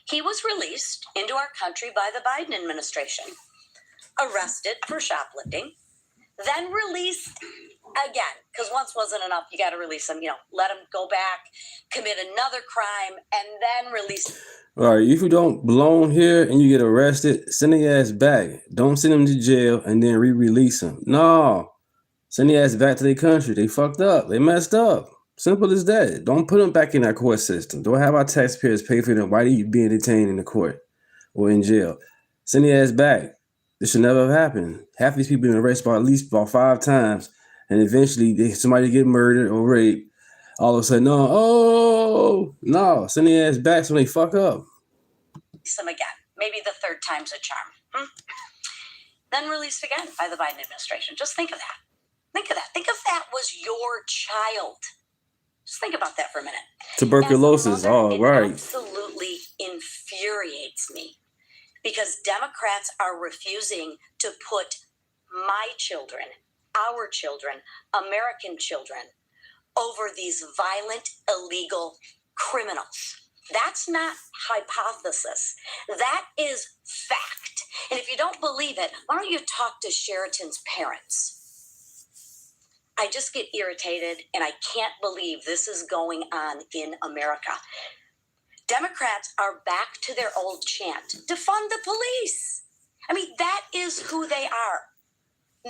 He was released into our country by the Biden administration, arrested for shoplifting, then released again, because once wasn't enough. You got to release him, let him go back, commit another crime, and then release him. All right, if you don't belong here and you get arrested, send the ass back. Don't send them to jail and then re-release them. No, send the ass back to their country. They fucked up. They messed up. Simple as that. Don't put them back in our court system. Don't have our taxpayers pay for them. Why are you being detained in the court or in jail? Send the ass back. This should never have happened. Half these people been arrested at least about 5 times, and eventually somebody get murdered or raped. All of a sudden, no, send the ass back so they fuck up. Release him again. Maybe the third time's a charm. Then released again by the Biden administration. Just think of that. Think of that. Think if that was your child. Just think about that for a minute. Tuberculosis, right. Absolutely infuriates me because Democrats are refusing to put my children, our children, American children, over these violent, illegal criminals. That's not hypothesis. That is fact. And if you don't believe it, why don't you talk to Sheridan's parents? I just get irritated, and I can't believe this is going on in America. Democrats are back to their old chant, defund the police. I mean, that is who they are.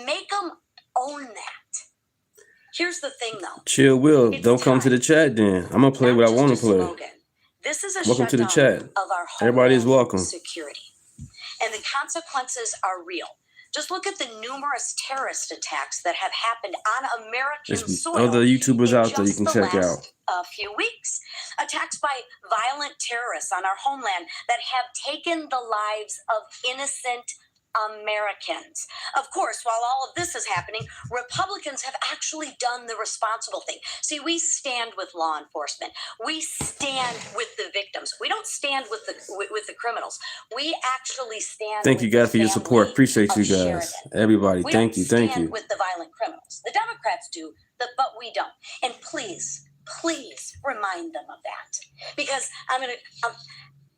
Make them own that. Here's the thing, though. Chill, Will. Don't come to the chat then. I'm going to play what I want to play. This is a welcome to the chat. Of our Everybody is welcome. Security. And the consequences are real. Just look at the numerous terrorist attacks that have happened on American soil. Other YouTubers out there you can check out. A few weeks. Attacks by violent terrorists on our homeland that have taken the lives of innocent Americans. Of course, while all of this is happening, Republicans have actually done the responsible thing. See, we stand with law enforcement. We stand with the victims. We don't stand with the criminals. We actually stand. Thank you guys for your support. Appreciate you guys. Everybody, thank you. With the violent criminals. The Democrats do, but we don't. And please, please remind them of that. Because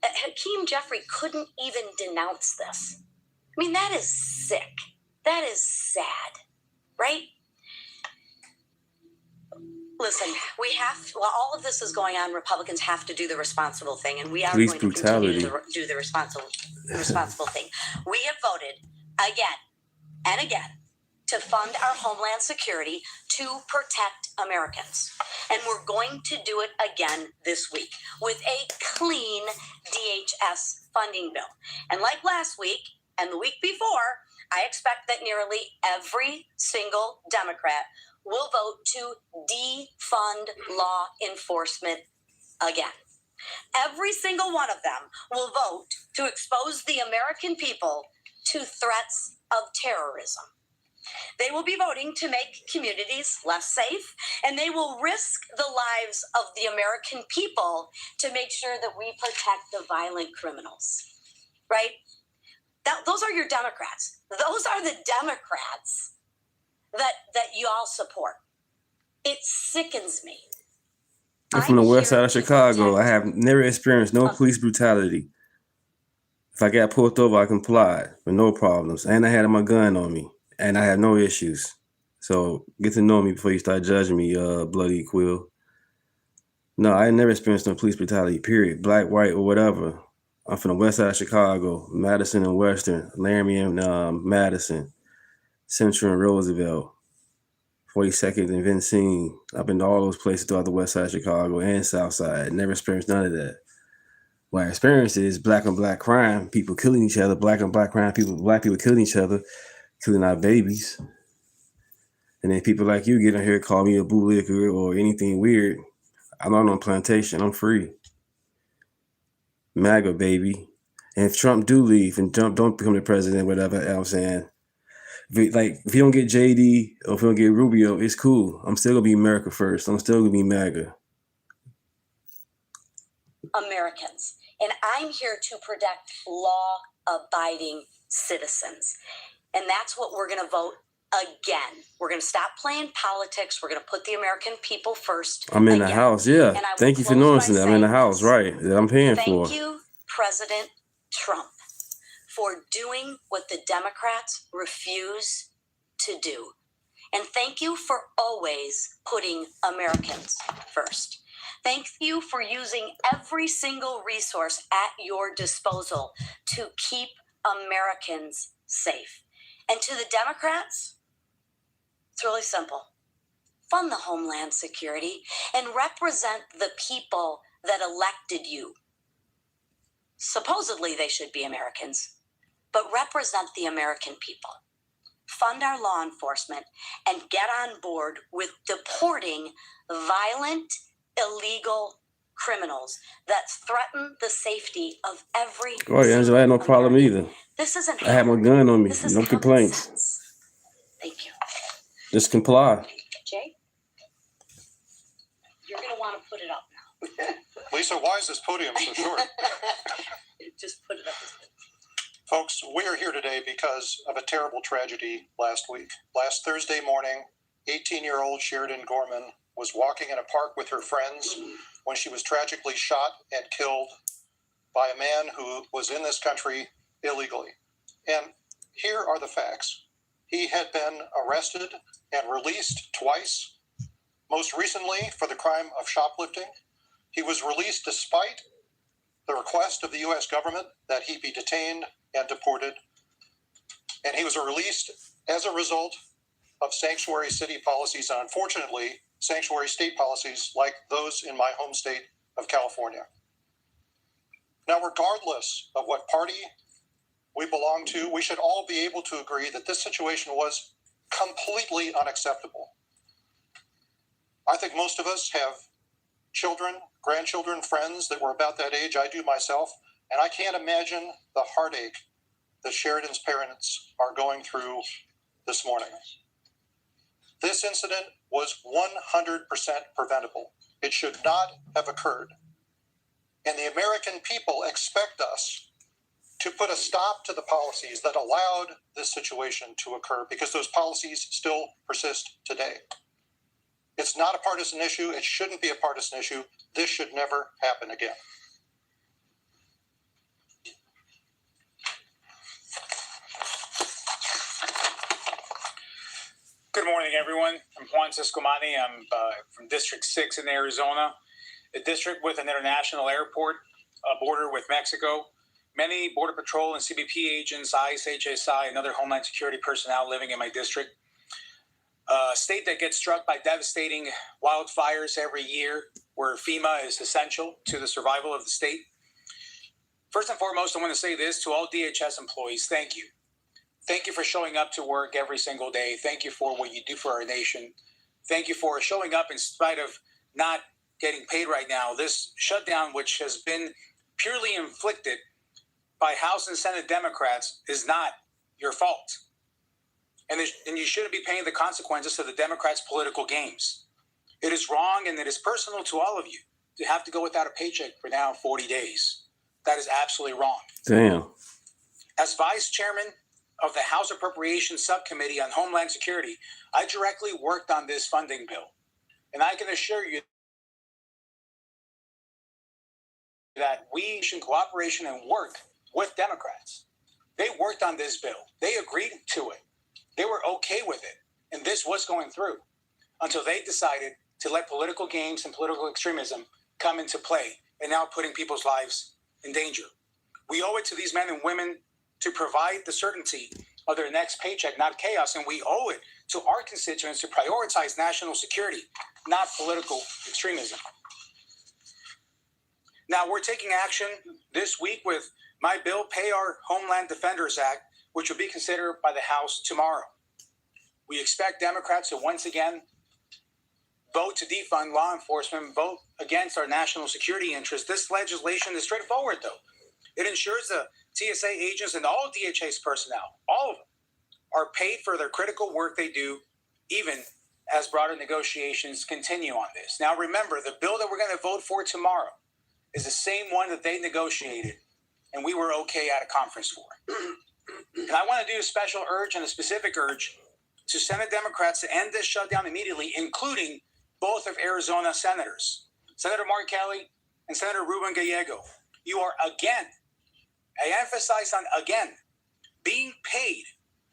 Hakeem Jeffrey couldn't even denounce this. I mean, that is sick. That is sad, right? Listen, we have to, while all of this is going on, Republicans have to do the responsible thing, and we are Police going to continue brutality. to do the responsible thing. We have voted again and again to fund our homeland security to protect Americans. And we're going to do it again this week with a clean DHS funding bill. And like last week and the week before, I expect that nearly every single Democrat will vote to defund law enforcement again. Every single one of them will vote to expose the American people to threats of terrorism. They will be voting to make communities less safe, and they will risk the lives of the American people to make sure that we protect the violent criminals, right? Those are your Democrats. Those are the Democrats that you all support. It sickens me. I'm from the west side of Chicago. I have never experienced no police brutality. If I got pulled over, I complied with no problems. And I had my gun on me. And I had no issues. So get to know me before you start judging me, bloody quill. No, I never experienced no police brutality, period. Black, white, or whatever. I'm from the west side of Chicago, Madison and Western, Laramie and Madison, Central and Roosevelt, 42nd and Vincennes. I've been to all those places throughout the west side of Chicago and south side. Never experienced none of that. What I experienced is black on black crime, people killing each other, black on black crime, black people killing each other, killing our babies. And then people like you get in here, call me a bootlicker or anything weird. I'm not on plantation. I'm free. MAGA, baby. And if Trump do leave and Trump don't become the president, whatever, you know what I'm saying, if you don't get JD or if you don't get Rubio, it's cool. I'm still going to be America first. I'm still going to be MAGA. Americans. And I'm here to protect law-abiding citizens. And that's what we're going to vote again. We're going to stop playing politics. We're going to put the American people first. I'm in the house, yeah. Thank you for noticing that. I'm in the house, right, that I'm paying for. Thank you, President Trump, for doing what the Democrats refuse to do. And thank you for always putting Americans first. Thank you for using every single resource at your disposal to keep Americans safe. And to the Democrats, it's really simple. Fund the Homeland Security and represent the people that elected you. Supposedly they should be Americans, but represent the American people. Fund our law enforcement and get on board with deporting violent, illegal criminals that threaten the safety of every Oh, yeah, Angela, I had no problem either. This isn't I had my gun on me. This is No complaints. sense. Thank you. Just comply. Jay, you're going to want to put it up now. Lisa, why is this podium so short? Just put it up. Folks, we are here today because of a terrible tragedy last week. Last Thursday morning, 18-year-old Sheridan Gorman was walking in a park with her friends when she was tragically shot and killed by a man who was in this country illegally. And here are the facts. He had been arrested and released twice, most recently for the crime of shoplifting. He was released despite the request of the U.S. government that he be detained and deported. And he was released as a result of sanctuary city policies and, unfortunately, sanctuary state policies like those in my home state of California. Now, regardless of what party we belong to, we should all be able to agree that this situation was completely unacceptable. I think most of us have children, grandchildren, friends that were about that age. I do myself. And I can't imagine the heartache that Sheridan's parents are going through this morning. This incident was 100% preventable. It should not have occurred. And the American people expect us to put a stop to the policies that allowed this situation to occur, because those policies still persist today. It's not a partisan issue. It shouldn't be a partisan issue. This should never happen again. Good morning, everyone. I'm Juan Ciscomani. I'm from District 6 in Arizona, a district with an international airport, a border with Mexico, many Border Patrol and CBP agents, ICE, HSI, and other Homeland Security personnel living in my district. A state that gets struck by devastating wildfires every year, where FEMA is essential to the survival of the state. First and foremost, I want to say this to all DHS employees. Thank you. Thank you for showing up to work every single day. Thank you for what you do for our nation. Thank you for showing up in spite of not getting paid right now. This shutdown, which has been purely inflicted by House and Senate Democrats, is not your fault. And you shouldn't be paying the consequences of the Democrats' political games. It is wrong, and it is personal to all of you to have to go without a paycheck for now 40 days. That is absolutely wrong. Damn. As vice chairman of the House Appropriations Subcommittee on Homeland Security, I directly worked on this funding bill. And I can assure you that we should cooperation and work with Democrats. They worked on this bill. They agreed to it. They were okay with it. And this was going through until they decided to let political games and political extremism come into play and now putting people's lives in danger. We owe it to these men and women to provide the certainty of their next paycheck, not chaos. And we owe it to our constituents to prioritize national security, not political extremism. Now, we're taking action this week with my bill, Pay Our Homeland Defenders Act, which will be considered by the House tomorrow. We expect Democrats to once again vote to defund law enforcement, vote against our national security interests. This legislation is straightforward, though. It ensures the TSA agents and all DHS personnel, all of them, are paid for their critical work they do, even as broader negotiations continue on this. Now, remember, the bill that we're going to vote for tomorrow is the same one that they negotiated and we were okay at a conference for. And I want to do a special urge and a specific urge to Senate Democrats to end this shutdown immediately, including both of Arizona senators, Senator Mark Kelly and Senator Ruben Gallego. You are again, I emphasize on again, being paid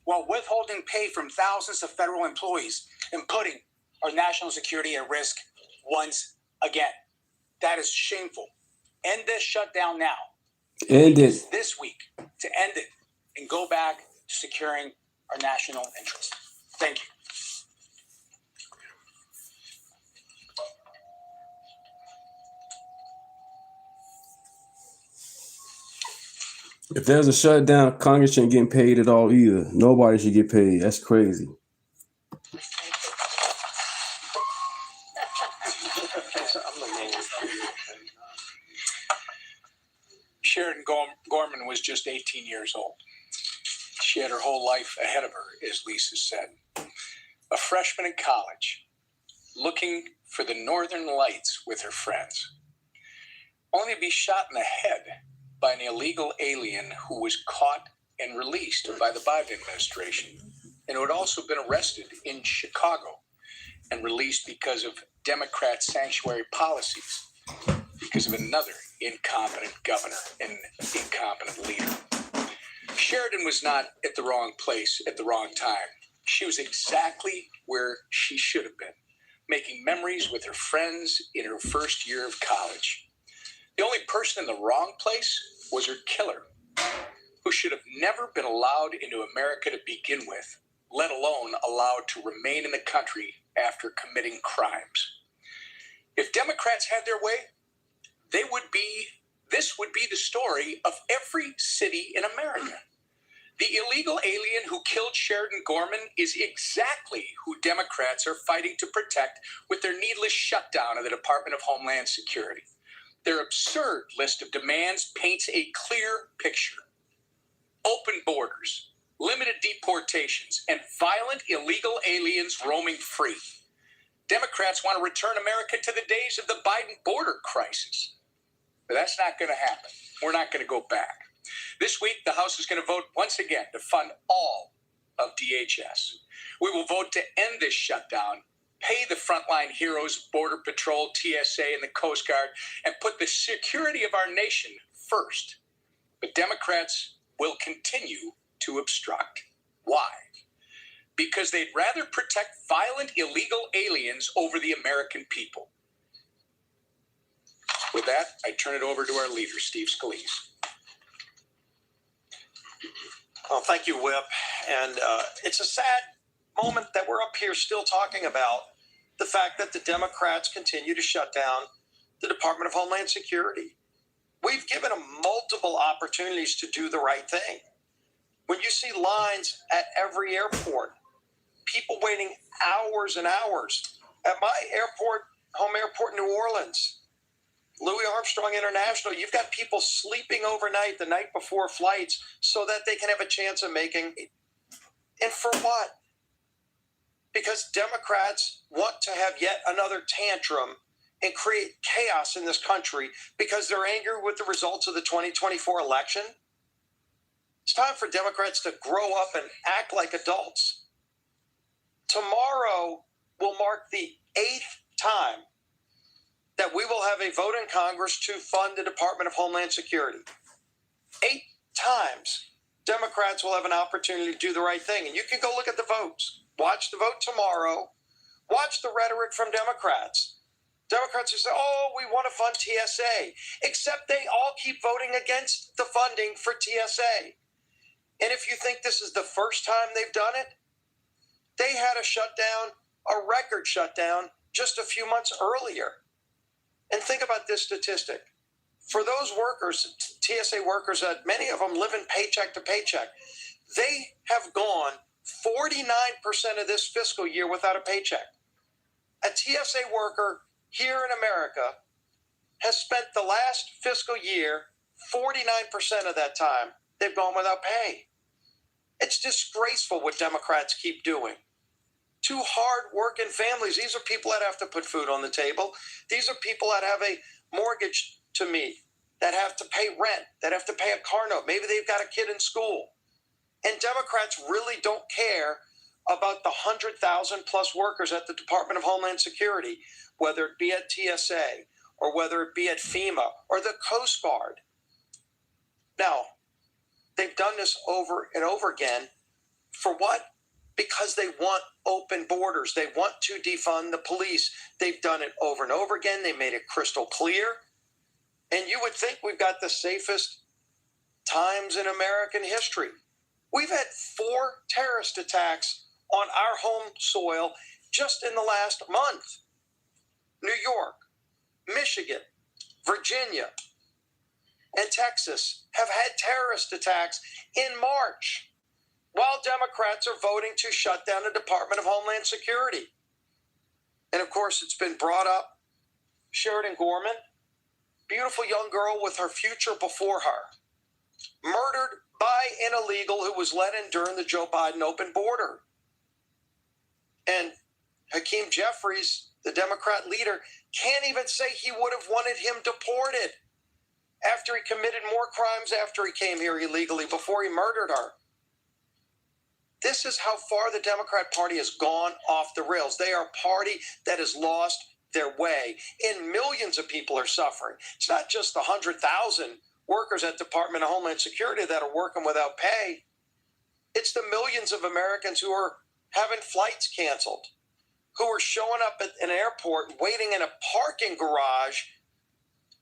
while withholding pay from thousands of federal employees and putting our national security at risk once again. That is shameful. End this shutdown now. End it. This week to end it and go back to securing our national interest. Thank you. If there's a shutdown, Congress shouldn't get paid at all either. Nobody should get paid. That's crazy. Sheridan Gorman was just 18 years old. She had her whole life ahead of her, as Lisa said. A freshman in college, looking for the northern lights with her friends, only to be shot in the head by an illegal alien who was caught and released by the Biden administration, and who had also been arrested in Chicago and released because of Democrat sanctuary policies, because of another incompetent governor and incompetent leader. Sheridan was not at the wrong place at the wrong time. She was exactly where she should have been, making memories with her friends in her first year of college. The only person in the wrong place was her killer, who should have never been allowed into America to begin with, let alone allowed to remain in the country after committing crimes. If Democrats had their way, this would be the story of every city in America. The illegal alien who killed Sheridan Gorman is exactly who Democrats are fighting to protect with their needless shutdown of the Department of Homeland Security. Their absurd list of demands paints a clear picture. Open borders, limited deportations, and violent illegal aliens roaming free. Democrats want to return America to the days of the Biden border crisis. But that's not going to happen. We're not going to go back. This week, the House is going to vote once again to fund all of DHS. We will vote to end this shutdown, pay the frontline heroes, Border Patrol, TSA, and the Coast Guard, and put the security of our nation first. But Democrats will continue to obstruct. Why? Because they'd rather protect violent, illegal aliens over the American people. With that, I turn it over to our leader, Steve Scalise. Well, thank you, Whip. And it's a sad moment that we're up here still talking about the fact that the Democrats continue to shut down the Department of Homeland Security. We've given them multiple opportunities to do the right thing. When you see lines at every airport, people waiting hours and hours. At my airport, home airport in New Orleans, Louis Armstrong International, you've got people sleeping overnight the night before flights so that they can have a chance of making. And for what? Because Democrats want to have yet another tantrum and create chaos in this country because they're angry with the results of the 2024 election. It's time for Democrats to grow up and act like adults. Tomorrow will mark the 8th time that we will have a vote in Congress to fund the Department of Homeland Security. 8 times Democrats will have an opportunity to do the right thing. And you can go look at the votes. Watch the vote tomorrow. Watch the rhetoric from Democrats. Democrats who say, oh, we want to fund TSA, except they all keep voting against the funding for TSA. And if you think this is the first time they've done it, they had a shutdown, a record shutdown, just a few months earlier. And think about this statistic. For those workers, TSA workers, many of them living paycheck to paycheck, they have gone 49% of this fiscal year without a paycheck. A TSA worker here in America has spent the last fiscal year, 49% of that time, they've gone without pay. It's disgraceful what Democrats keep doing. Two hard-working families. These are people that have to put food on the table. These are people that have a mortgage to meet, that have to pay rent, that have to pay a car note. Maybe they've got a kid in school. And Democrats really don't care about the 100,000 plus workers at the Department of Homeland Security, whether it be at TSA or whether it be at FEMA or the Coast Guard. Now, they've done this over and over again. For what? Because they want open borders. They want to defund the police. They've done it over and over again. They made it crystal clear. And you would think we've got the safest times in American history. We've had 4 terrorist attacks on our home soil just in the last month. New York, Michigan, Virginia, and Texas have had terrorist attacks in March, while Democrats are voting to shut down the Department of Homeland Security. And of course, it's been brought up, Sheridan Gorman, beautiful young girl with her future before her, murdered by an illegal who was let in during the Joe Biden open border. And Hakeem Jeffries, the Democrat leader, can't even say he would have wanted him deported after he committed more crimes after he came here illegally before he murdered her. This is how far the Democrat Party has gone off the rails. They are a party that has lost their way, and millions of people are suffering. It's not just the 100,000 workers at Department of Homeland Security that are working without pay. It's the millions of Americans who are having flights canceled, who are showing up at an airport, waiting in a parking garage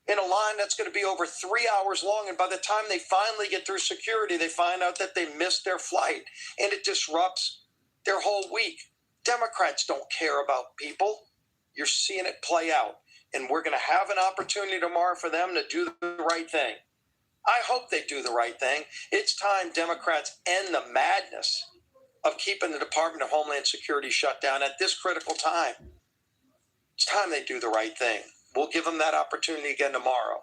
in a line that's going to be over 3 hours long. And by the time they finally get through security, they find out that they missed their flight, and it disrupts their whole week. Democrats don't care about people. You're seeing it play out, and we're going to have an opportunity tomorrow for them to do the right thing. I hope they do the right thing. It's time Democrats end the madness of keeping the Department of Homeland Security shut down at this critical time. It's time they do the right thing. We'll give them that opportunity again tomorrow,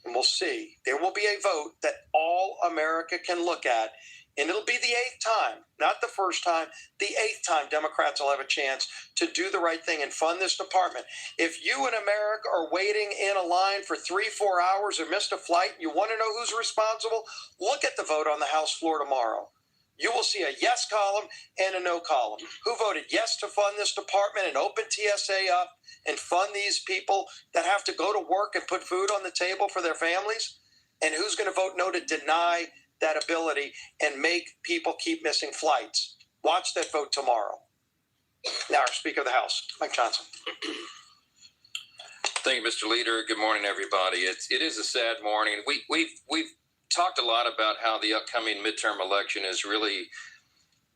and we'll see. There will be a vote that all America can look at, and it'll be the 8th time, not the first time, the 8th time Democrats will have a chance to do the right thing and fund this department. If you in America are waiting in a line for 3-4 hours or missed a flight, you want to know who's responsible? Look at the vote on the House floor tomorrow. you will see a yes column and a no column. Who voted yes to fund this department and open TSA up and fund these people that have to go to work and put food on the table for their families? And who's going to vote no to deny that ability and make people keep missing flights? Watch that vote tomorrow. Now, our Speaker of the House, Mike Johnson. Thank you, Mr. Leader. Good morning, everybody. It is a sad morning. We've talked a lot about how the upcoming midterm election is really,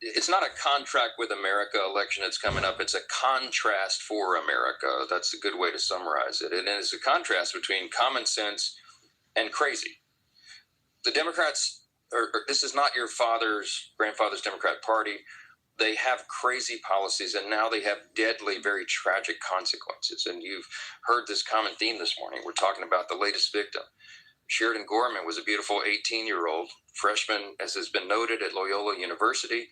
it's not a contract with America election that's coming up. It's a contrast for America. That's a good way to summarize it. And it's a contrast between common sense and crazy. The Democrats, this is not your grandfather's Democrat Party. They have crazy policies, and now they have deadly, very tragic consequences. And you've heard this common theme this morning. We're talking about the latest victim. Sheridan Gorman was a beautiful 18-year-old freshman, as has been noted, at Loyola University,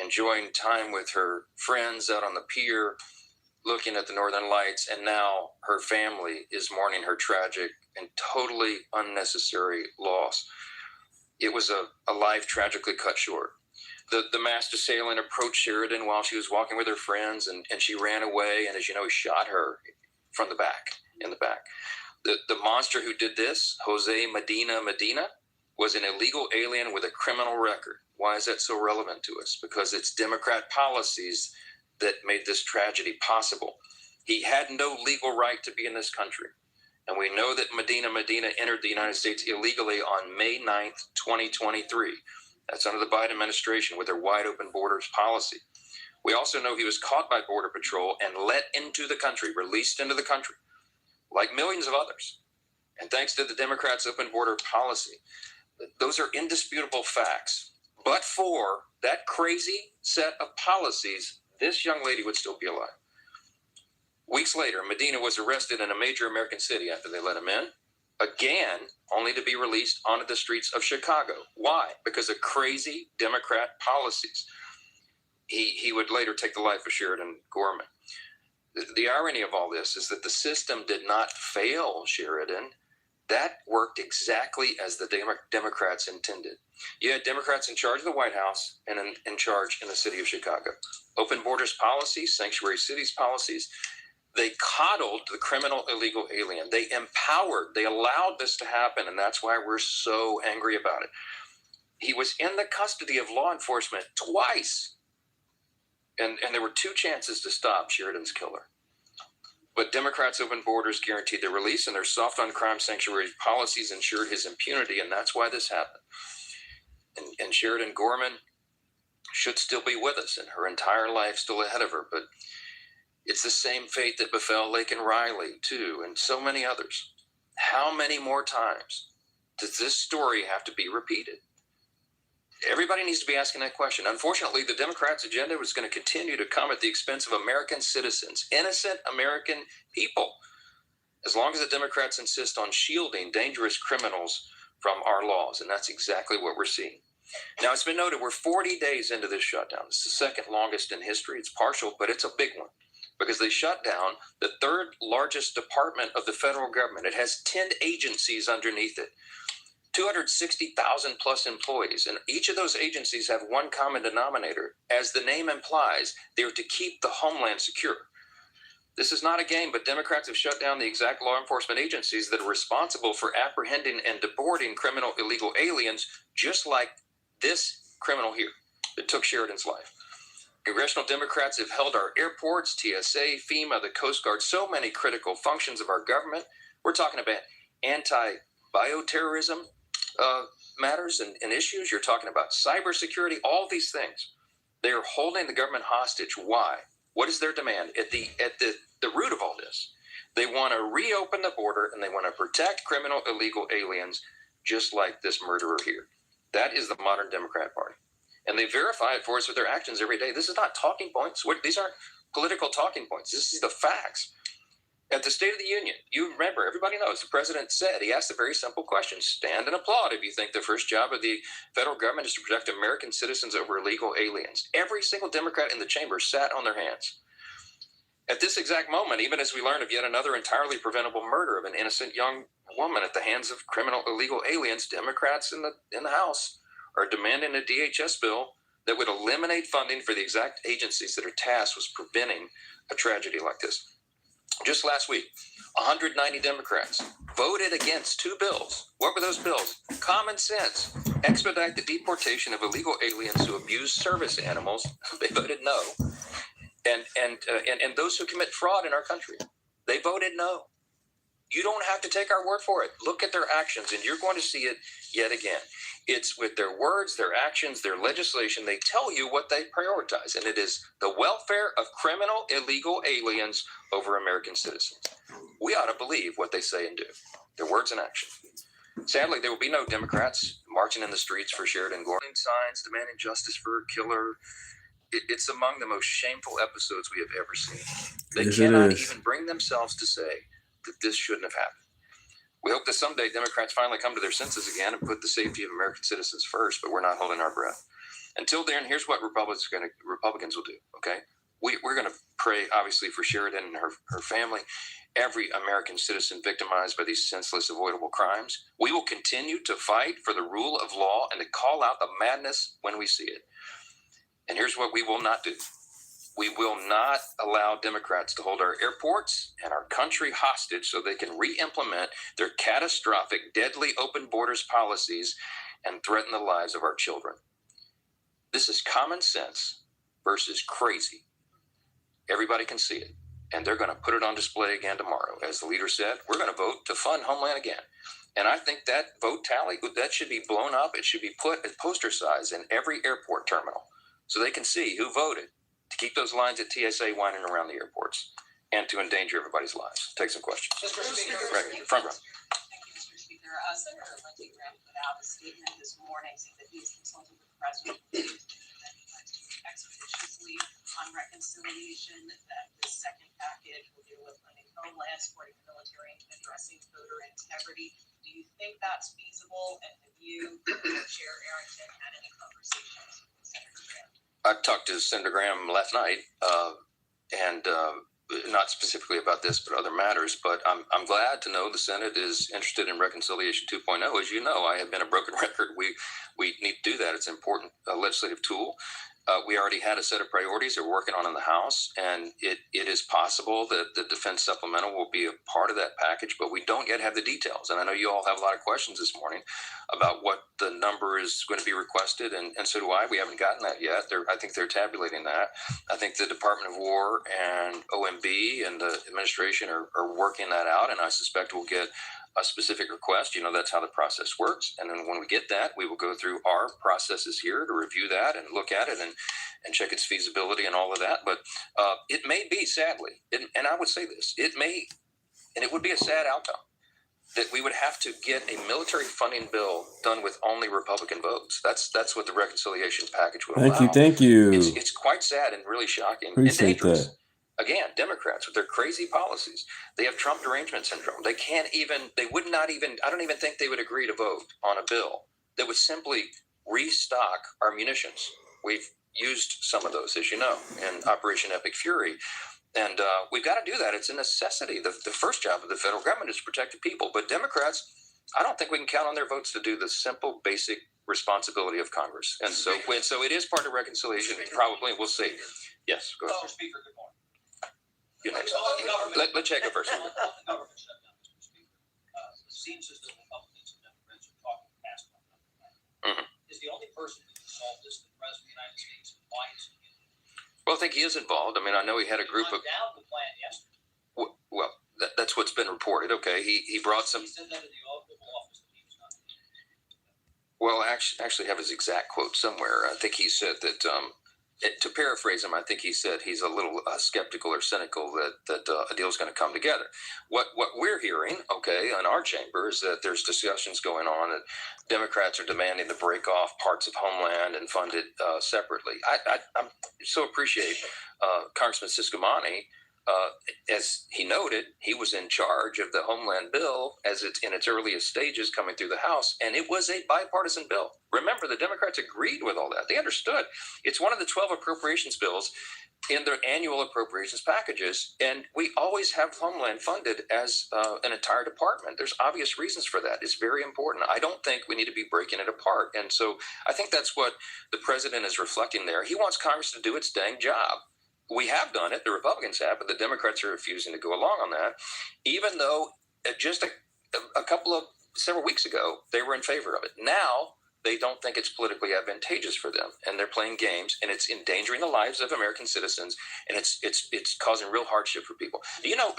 enjoying time with her friends out on the pier, looking at the Northern Lights, and now her family is mourning her tragic and totally unnecessary loss. It was a life tragically cut short. The masked assailant approached Sheridan while she was walking with her friends, and she ran away, and as you know, he shot her from in the back. The monster who did this, Jose Medina, was an illegal alien with a criminal record. Why is that so relevant to us? Because it's Democrat policies that made this tragedy possible. He had no legal right to be in this country. And we know that Medina entered the United States illegally on May 9th, 2023. That's under the Biden administration with their wide open borders policy. We also know he was caught by Border Patrol and let into the country, released into the country, like millions of others. And thanks to the Democrats' open border policy, those are indisputable facts. But for that crazy set of policies, this young lady would still be alive. Weeks later, Medina was arrested in a major American city after they let him in. Again, only to be released onto the streets of Chicago. Why? Because of crazy Democrat policies. He would later take the life of Sheridan Gorman. The irony of all this is that the system did not fail Sheridan. That worked exactly as the Democrats intended. You had Democrats in charge of the White House and in charge in the city of Chicago. Open borders policies, sanctuary cities policies. They coddled the criminal illegal alien. They empowered, they allowed this to happen, and that's why we're so angry about it. He was in the custody of law enforcement twice, and there were two chances to stop Sheridan's killer. But Democrats' open borders guaranteed their release, and their soft on crime sanctuary policies ensured his impunity, and that's why this happened. And Sheridan Gorman should still be with us, and her entire life still ahead of her, but it's the same fate that befell Laken Riley, too, and so many others. How many more times does this story have to be repeated? Everybody needs to be asking that question. Unfortunately, the Democrats' agenda was going to continue to come at the expense of American citizens, innocent American people, as long as the Democrats insist on shielding dangerous criminals from our laws, and that's exactly what we're seeing. Now, it's been noted we're 40 days into this shutdown. It's the second longest in history. It's partial, but it's a big one, because they shut down the third largest department of the federal government. It has 10 agencies underneath it, 260,000 plus employees. And each of those agencies have one common denominator. As the name implies, they're to keep the homeland secure. This is not a game, but Democrats have shut down the exact law enforcement agencies that are responsible for apprehending and deporting criminal illegal aliens, just like this criminal here that took Sheridan's life. Congressional Democrats have held our airports, TSA, FEMA, the Coast Guard, so many critical functions of our government. We're talking about anti-bioterrorism matters and issues. You're talking about cybersecurity, all these things. They are holding the government hostage. Why? What is their demand? At the root of all this, they want to reopen the border, and they want to protect criminal illegal aliens, just like this murderer here. That is the modern Democrat Party. And they verify it for us with their actions every day. This is not talking points. These aren't political talking points. This is the facts. At the State of the Union, you remember, everybody knows, the president said, he asked a very simple question: stand and applaud if you think the first job of the federal government is to protect American citizens over illegal aliens. Every single Democrat in the chamber sat on their hands. At this exact moment, even as we learn of yet another entirely preventable murder of an innocent young woman at the hands of criminal illegal aliens, Democrats in the House are demanding a DHS bill that would eliminate funding for the exact agencies that are tasked with preventing a tragedy like this. Just last week, 190 Democrats voted against 2 bills. What were those bills? Common sense. Expedite the deportation of illegal aliens who abuse service animals. They voted no. And those who commit fraud in our country, they voted no. You don't have to take our word for it. Look at their actions, and you're going to see it yet again. It's with their words, their actions, their legislation. They tell you what they prioritize, and it is the welfare of criminal, illegal aliens over American citizens. We ought to believe what they say and do, their words and actions. Sadly, there will be no Democrats marching in the streets for Sheridan Gorman signs demanding justice for a killer. It's among the most shameful epissodes we have ever seen. They cannot even bring themselves to say that this shouldn't have happened. We hope that someday Democrats finally come to their senses again and put the safety of American citizens first, but we're not holding our breath. Until then, here's what Republicans will do, okay? We're going to pray, obviously, for Sheridan and her family, every American citizen victimized by these senseless, avoidable crimes. We will continue to fight for the rule of law and to call out the madness when we see it. And here's what we will not do. We will not allow Democrats to hold our airports and our country hostage so they can re-implement their catastrophic, deadly open borders policies and threaten the lives of our children. This is common sense versus crazy. Everybody can see it, and they're going to put it on display again tomorrow. As the leader said, we're going to vote to fund Homeland again. And I think that vote tally, that should be blown up. It should be put at poster size in every airport terminal so they can see who voted to keep those lines at TSA winding around the airports and to endanger everybody's lives. Take some questions. Mr. Speaker. Right, front row. Thank you, Mr. Speaker. Senator Lindsey Graham put out a statement this morning saying that he has consulted with the president expeditiously on reconciliation, that the second package will deal with funding Homeland, supporting the military, and addressing voter integrity. Do you think that's feasible? And have you, Chair Arrington, had any conversations with Senator Graham? I talked to Senator Graham last night, and not specifically about this, but other matters. But I'm glad to know the Senate is interested in Reconciliation 2.0. As you know, I have been a broken record. We need to do that. It's an important legislative tool. We already had a set of priorities that we're working on in the House, and it is possible that the defense supplemental will be a part of that package, but we don't yet have the details. And I know you all have a lot of questions this morning about what the number is going to be requested, and so do I. We haven't gotten that yet. I think they're tabulating that. I think the Department of War and OMB and the administration are working that out, and I suspect we'll get a specific request. You know, that's how the process works. And then when we get that, we will go through our processes here to review that and look at it and check its feasibility and all of that. But it may be, sadly, and I would say this, it may, and it would be a sad outcome, that we would have to get a military funding bill done with only Republican votes. That's what the reconciliation package would allow. Thank you. It's quite sad and really shocking Appreciate and dangerous. that. Again, Democrats with their crazy policies, they have Trump derangement syndrome. They would not even, I don't even think they would agree to vote on a bill that would simply restock our munitions. We've used some of those, as you know, in Operation Epic Fury. And we've got to do that. It's a necessity. The first job of the federal government is to protect the people. But Democrats, I don't think we can count on their votes to do the simple, basic responsibility of Congress. And so it is part of reconciliation, probably. We'll see. Yes, go ahead. Mr. Speaker, good morning. You next. Let's check it first. The government shutdown, Mr. Speaker. It seems as though Republicans and Democrats are talking past one another. Is the only person who can solve this the President of the United States? Why isn't he? Well, I think he is involved. I mean, I know he had a group of. Down the plan yesterday. Well, that's what's been reported. Okay, he brought some. He said that in the Oval Office that he was not. Well, actually have his exact quote somewhere. I think he said that. To paraphrase him, I think he said he's a little skeptical or cynical that a deal is going to come together. What we're hearing, okay, in our chamber is that there's discussions going on that Democrats are demanding to break off parts of Homeland and fund it separately. I so appreciate Congressman Ciscomani as he noted, he was in charge of the Homeland Bill as it's in its earliest stages coming through the House, and it was a bipartisan bill. Remember, the Democrats agreed with all that. They understood. It's one of the 12 appropriations bills in their annual appropriations packages, and we always have Homeland funded as an entire department. There's obvious reasons for that. It's very important. I don't think we need to be breaking it apart, and so I think that's what the president is reflecting there. He wants Congress to do its dang job. We have done it, the Republicans have, but the Democrats are refusing to go along on that, even though just several weeks ago, they were in favor of it. Now, they don't think it's politically advantageous for them, and they're playing games, and it's endangering the lives of American citizens, and it's causing real hardship for people. Do you know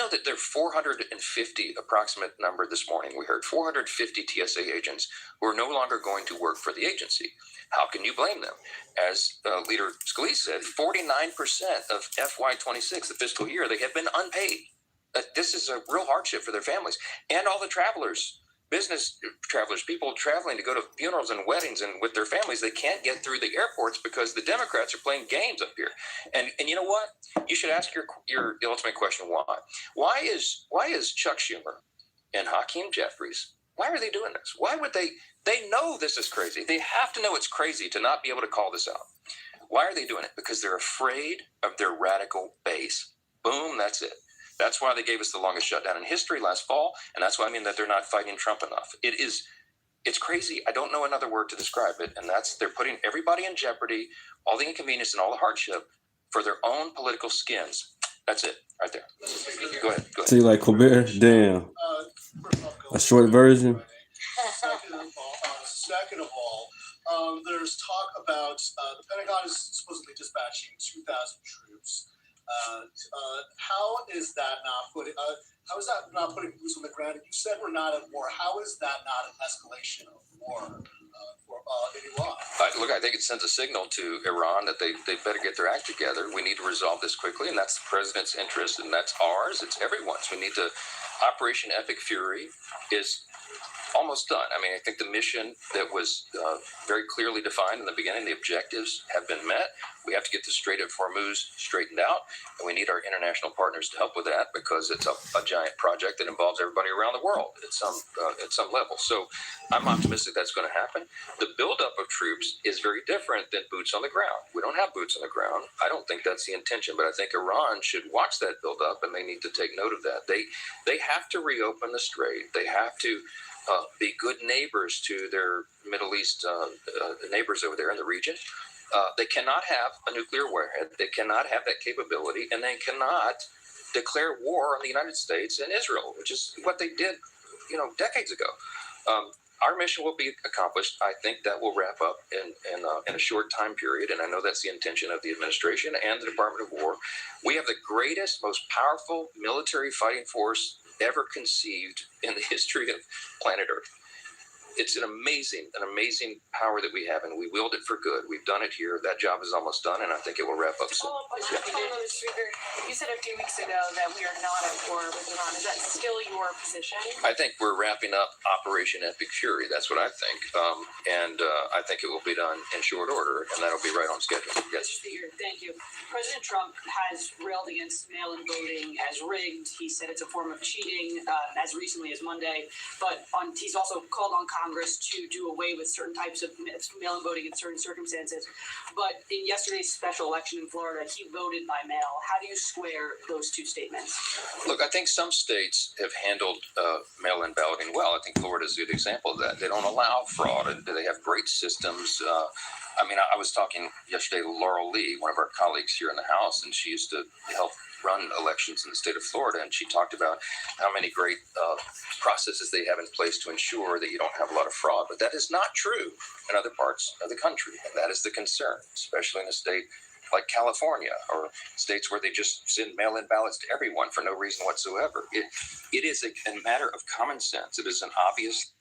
that there are 450, approximate number this morning, we heard 450 TSA agents who are no longer going to work for the agency. How can you blame them? As Leader Scalise said, 49% of FY26, the fiscal year, they have been unpaid. This is a real hardship for their families and all the travelers, business travelers, people traveling to go to funerals and weddings and with their families. They can't get through the airports because the Democrats are playing games up here. And you know what? You should ask your ultimate question: why? Why is Chuck Schumer and Hakeem Jeffries? Why are they doing this? Why would they? They know this is crazy. They have to know it's crazy to not be able to call this out. Why are they doing it? Because they're afraid of their radical base. Boom, that's it. That's why they gave us the longest shutdown in history last fall, and that's why I mean that they're not fighting Trump enough. It's crazy. I don't know another word to describe it, and they're putting everybody in jeopardy, all the inconvenience and all the hardship for their own political skins. That's it, right there. Go ahead. See, like Colbert, damn. A short version. Second of all, there's talk about the Pentagon is supposedly dispatching 2,000 troops. How is that not putting? How is that not putting boots on the ground? You said we're not at war. How is that not an escalation of war in Iran? Look, I think it sends a signal to Iran that they better get their act together. We need to resolve this quickly, and that's the president's interest, and that's ours. It's everyone's. We need to. Operation Epic Fury is almost done. I mean, I think the mission that was very clearly defined in the beginning, the objectives have been met. We have to get the Strait of Hormuz straightened out, and we need our international partners to help with that because it's a giant project that involves everybody around the world at some level. So I'm optimistic that's going to happen. The buildup of troops is very different than boots on the ground. We don't have boots on the ground. I don't think that's the intention, but I think Iran should watch that buildup, and they need to take note of that. They have to reopen the Strait. They have to be good neighbors to their Middle East neighbors over there in the region. They cannot have a nuclear warhead. They cannot have that capability, and they cannot declare war on the United States and Israel, which is what they did, decades ago. Our mission will be accomplished. I think that will wrap up in a short time period, and I know that's the intention of the administration and the Department of War. We have the greatest, most powerful military fighting force ever conceived in the history of planet Earth. It's an amazing power that we have, and we wield it for good. We've done it here. That job is almost done, and I think it will wrap up soon. You said a few weeks ago that we are not at war with Iran. Is that still your position? I think we're wrapping up Operation Epic Fury. That's what I think. And I think it will be done in short order, and that'll be right on schedule. Yes. Thank you. President Trump has railed against mail-in voting as rigged. He said it's a form of cheating as recently as Monday. But he's also called on Congress to do away with certain types of mail-in voting in certain circumstances. But in yesterday's special election in Florida, he voted by mail. How do you square those two statements? Look, I think some states have handled mail-in balloting well. I think Florida is a good example of that. They don't allow fraud, and they have great systems. I was talking yesterday to Laurel Lee, one of our colleagues here in the House, and she used to help run elections in the state of Florida, and she talked about how many great processes they have in place to ensure that you don't have a lot of fraud. But that is not true in other parts of the country, and that is the concern, especially in a state like California or states where they just send mail-in ballots to everyone for no reason whatsoever. It is a matter of common sense. It is an obvious.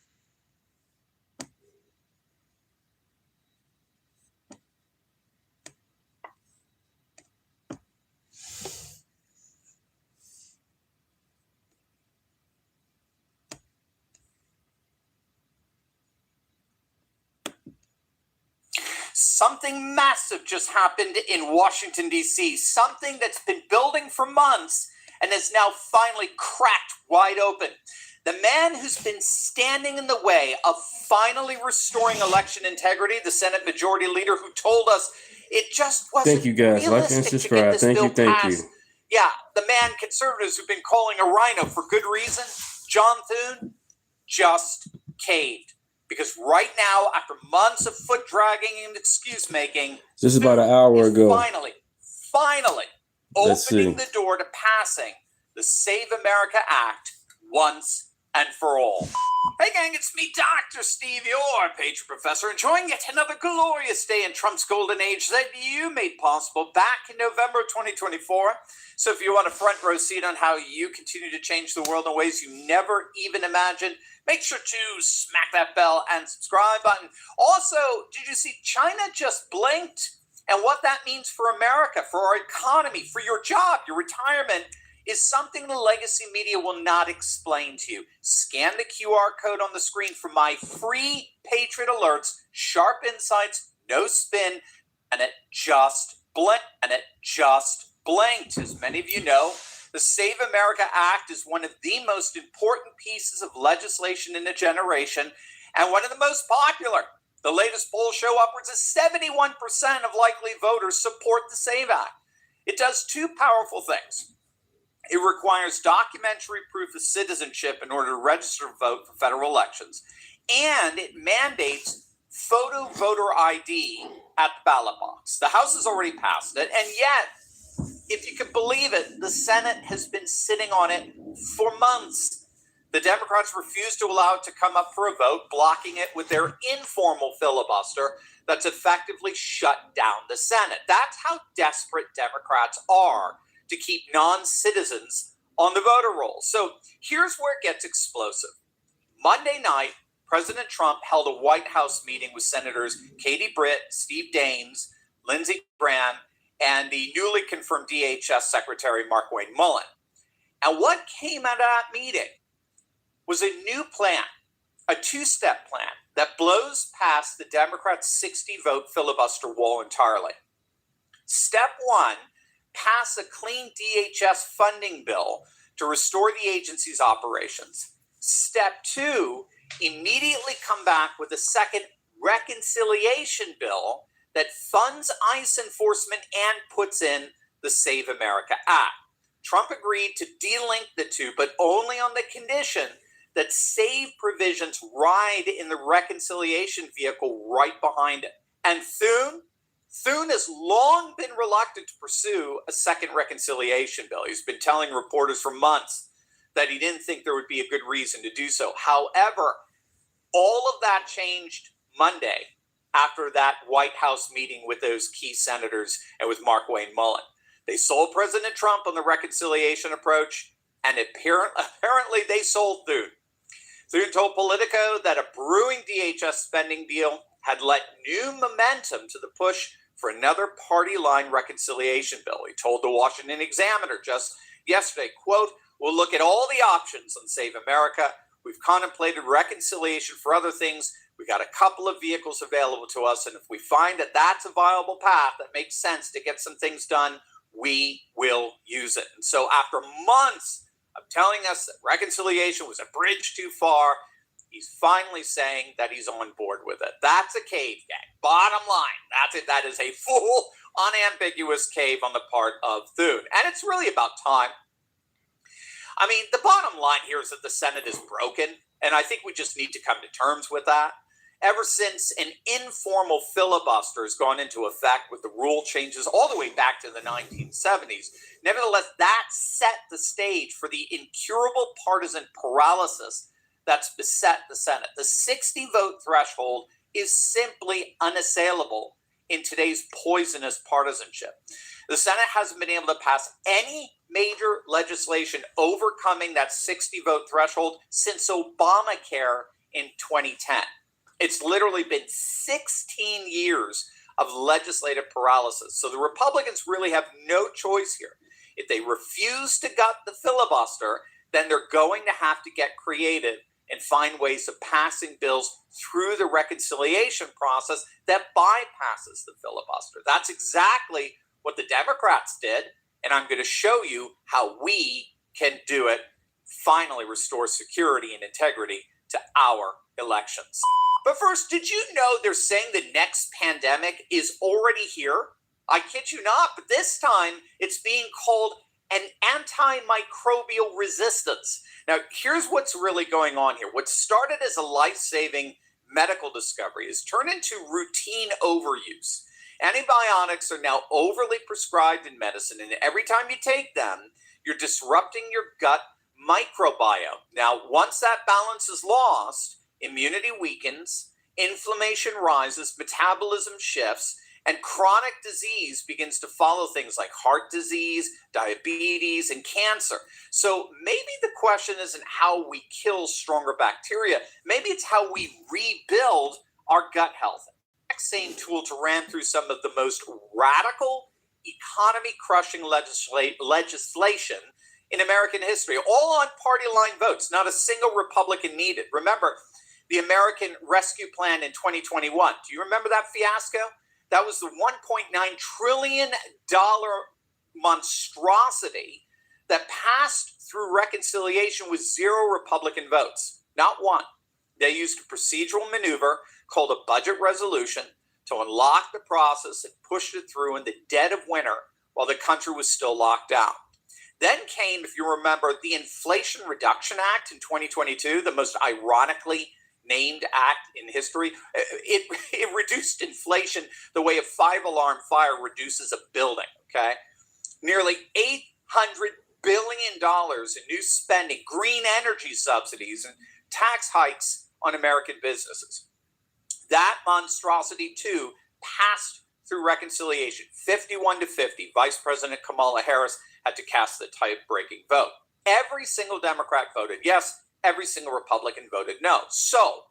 Something massive just happened in Washington, D.C., something that's been building for months and is now finally cracked wide open. The man who's been standing in the way of finally restoring election integrity, the Senate Majority Leader who told us it just wasn't Thank you, guys. Like and subscribe. Thank you. Yeah, the man conservatives who've been calling a rhino for good reason, John Thune, just caved. Because right now, after months of foot dragging and excuse making, just about an hour ago, finally opening the door to passing the Save America Act once and for all. Hey gang, it's me, Dr. Steve, your Patriot Professor, enjoying yet another glorious day in Trump's golden age that you made possible back in November 2024. So if you want a front row seat on how you continue to change the world in ways you never even imagined, make sure to smack that bell and subscribe button. Also, did you see China just blinked? And what that means for America, for our economy, for your job, your retirement, is something the legacy media will not explain to you. Scan the QR code on the screen for my free Patriot Alerts, sharp insights, no spin, and it just blinked. As many of you know, the Save America Act is one of the most important pieces of legislation in a generation and one of the most popular. The latest polls show upwards of 71% of likely voters support the Save Act. It does two powerful things. It requires documentary proof of citizenship in order to register to vote for federal elections. And it mandates photo voter ID at the ballot box. The House has already passed it, and yet, if you can believe it, the Senate has been sitting on it for months. The Democrats refuse to allow it to come up for a vote, blocking it with their informal filibuster that's effectively shut down the Senate. That's how desperate Democrats are to keep non-citizens on the voter roll. So here's where it gets explosive. Monday night, President Trump held a White House meeting with Senators Katie Britt, Steve Daines, Lindsey Graham, and the newly confirmed DHS Secretary Wayne Mullin. And what came out of that meeting was a new plan, a two-step plan that blows past the Democrats' 60-vote filibuster wall entirely. Step one, pass a clean DHS funding bill to restore the agency's operations. Step two, immediately come back with a second reconciliation bill that funds ICE enforcement and puts in the Save America Act. Trump agreed to delink the two, but only on the condition that SAVE provisions ride in the reconciliation vehicle right behind it. And Thune has long been reluctant to pursue a second reconciliation bill. He's been telling reporters for months that he didn't think there would be a good reason to do so. However, all of that changed Monday after that White House meeting with those key senators and with Wayne Mullin. They sold President Trump on the reconciliation approach, and apparently they sold Thune. Thune told Politico that a brewing DHS spending deal had lent new momentum to the push for another party line reconciliation bill. He told the Washington Examiner just yesterday, quote, "We'll look at all the options on Save America. We've contemplated reconciliation for other things. We got a couple of vehicles available to us, and if we find that that's a viable path that makes sense to get some things done, we will use it." And so after months of telling us that reconciliation was a bridge too far, he's finally saying that he's on board with it. That's a cave, gang. Bottom line, that's it. That is a full, unambiguous cave on the part of Thune. And it's really about time. I mean, the bottom line here is that the Senate is broken, and I think we just need to come to terms with that. Ever since an informal filibuster has gone into effect with the rule changes all the way back to the 1970s, nevertheless, that set the stage for the incurable partisan paralysis that's beset the Senate. The 60-vote threshold is simply unassailable in today's poisonous partisanship. The Senate hasn't been able to pass any major legislation overcoming that 60-vote threshold since Obamacare in 2010. It's literally been 16 years of legislative paralysis. So the Republicans really have no choice here. If they refuse to gut the filibuster, then they're going to have to get creative and find ways of passing bills through the reconciliation process that bypasses the filibuster. That's exactly what the Democrats did, and I'm going to show you how we can do it, finally restore security and integrity to our elections. But first, did you know they're saying the next pandemic is already here? I kid you not, but this time it's being called an antimicrobial resistance. Now, here's what's really going on here. What started as a life-saving medical discovery has turned into routine overuse. Antibiotics are now overly prescribed in medicine, and every time you take them, you're disrupting your gut microbiome. Now, once that balance is lost, immunity weakens, inflammation rises, metabolism shifts, and chronic disease begins to follow things like heart disease, diabetes, and cancer. So maybe the question isn't how we kill stronger bacteria. Maybe it's how we rebuild our gut health. Same tool to ran through some of the most radical, economy-crushing legislation in American history, all on party line votes, not a single Republican needed. Remember the American Rescue Plan in 2021. Do you remember that fiasco? That was the $1.9 trillion monstrosity that passed through reconciliation with 0 Republican votes, not one. They used a procedural maneuver called a budget resolution to unlock the process and pushed it through in the dead of winter while the country was still locked down. Then came, if you remember, the Inflation Reduction Act in 2022, the most ironically named act in history. It reduced inflation the way a 5-alarm fire reduces a building, okay? Nearly $800 billion in new spending, green energy subsidies, and tax hikes on American businesses. That monstrosity, too, passed through reconciliation, 51 to 50. Vice President Kamala Harris had to cast the tie-breaking vote. Every single Democrat voted yes. Every single Republican voted no. So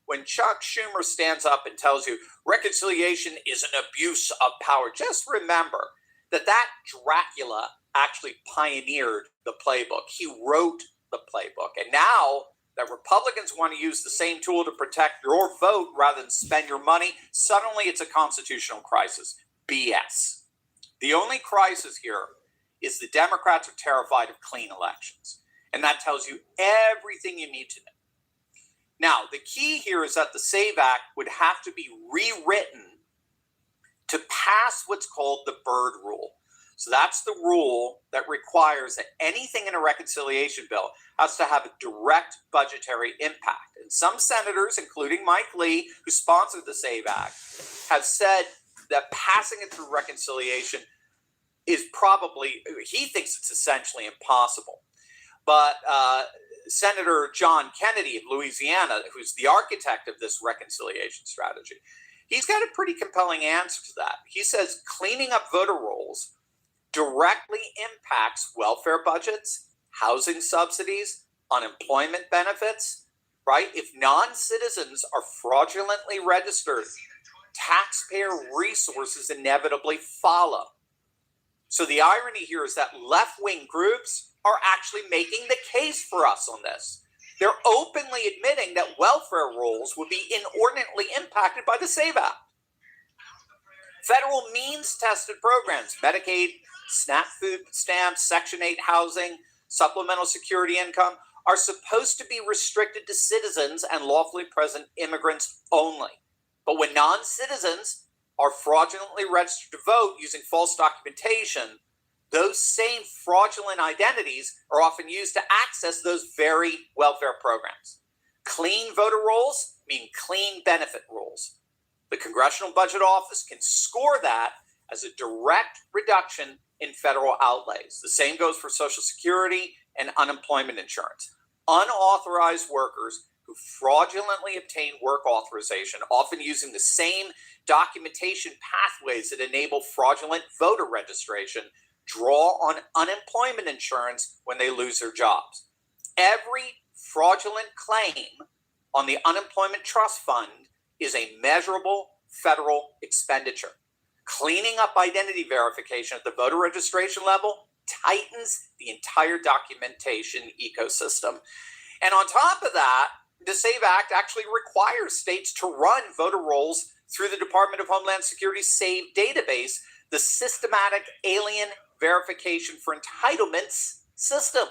when Chuck Schumer stands up and tells you reconciliation is an abuse of power, just remember that Dracula actually pioneered the playbook. He wrote the playbook. And now that Republicans want to use the same tool to protect your vote rather than spend your money, suddenly it's a constitutional crisis. BS. The only crisis here is the Democrats are terrified of clean elections. And that tells you everything you need to know. Now, the key here is that the SAVE Act would have to be rewritten to pass what's called the Byrd Rule. So that's the rule that requires that anything in a reconciliation bill has to have a direct budgetary impact. And some senators, including Mike Lee, who sponsored the SAVE Act, have said that passing it through reconciliation is probably, he thinks it's essentially impossible. But Senator John Kennedy of Louisiana, who's the architect of this reconciliation strategy, he's got a pretty compelling answer to that. He says cleaning up voter rolls directly impacts welfare budgets, housing subsidies, unemployment benefits, right? If non-citizens are fraudulently registered, taxpayer resources inevitably follow. So the irony here is that left-wing groups are actually making the case for us on this. They're openly admitting that welfare rolls would be inordinately impacted by the SAVE Act. Federal means-tested programs, Medicaid, SNAP food stamps, Section 8 housing, supplemental security income, are supposed to be restricted to citizens and lawfully present immigrants only. But when non-citizens are fraudulently registered to vote using false documentation, those same fraudulent identities are often used to access those very welfare programs. Clean voter rolls mean clean benefit rolls. The Congressional Budget Office can score that as a direct reduction in federal outlays. The same goes for Social Security and unemployment insurance. Unauthorized workers who fraudulently obtain work authorization, often using the same documentation pathways that enable fraudulent voter registration, draw on unemployment insurance when they lose their jobs. Every fraudulent claim on the unemployment trust fund is a measurable federal expenditure. Cleaning up identity verification at the voter registration level tightens the entire documentation ecosystem. And on top of that, the SAVE Act actually requires states to run voter rolls through the Department of Homeland Security's SAVE database, the Systematic Alien Verification for Entitlements system.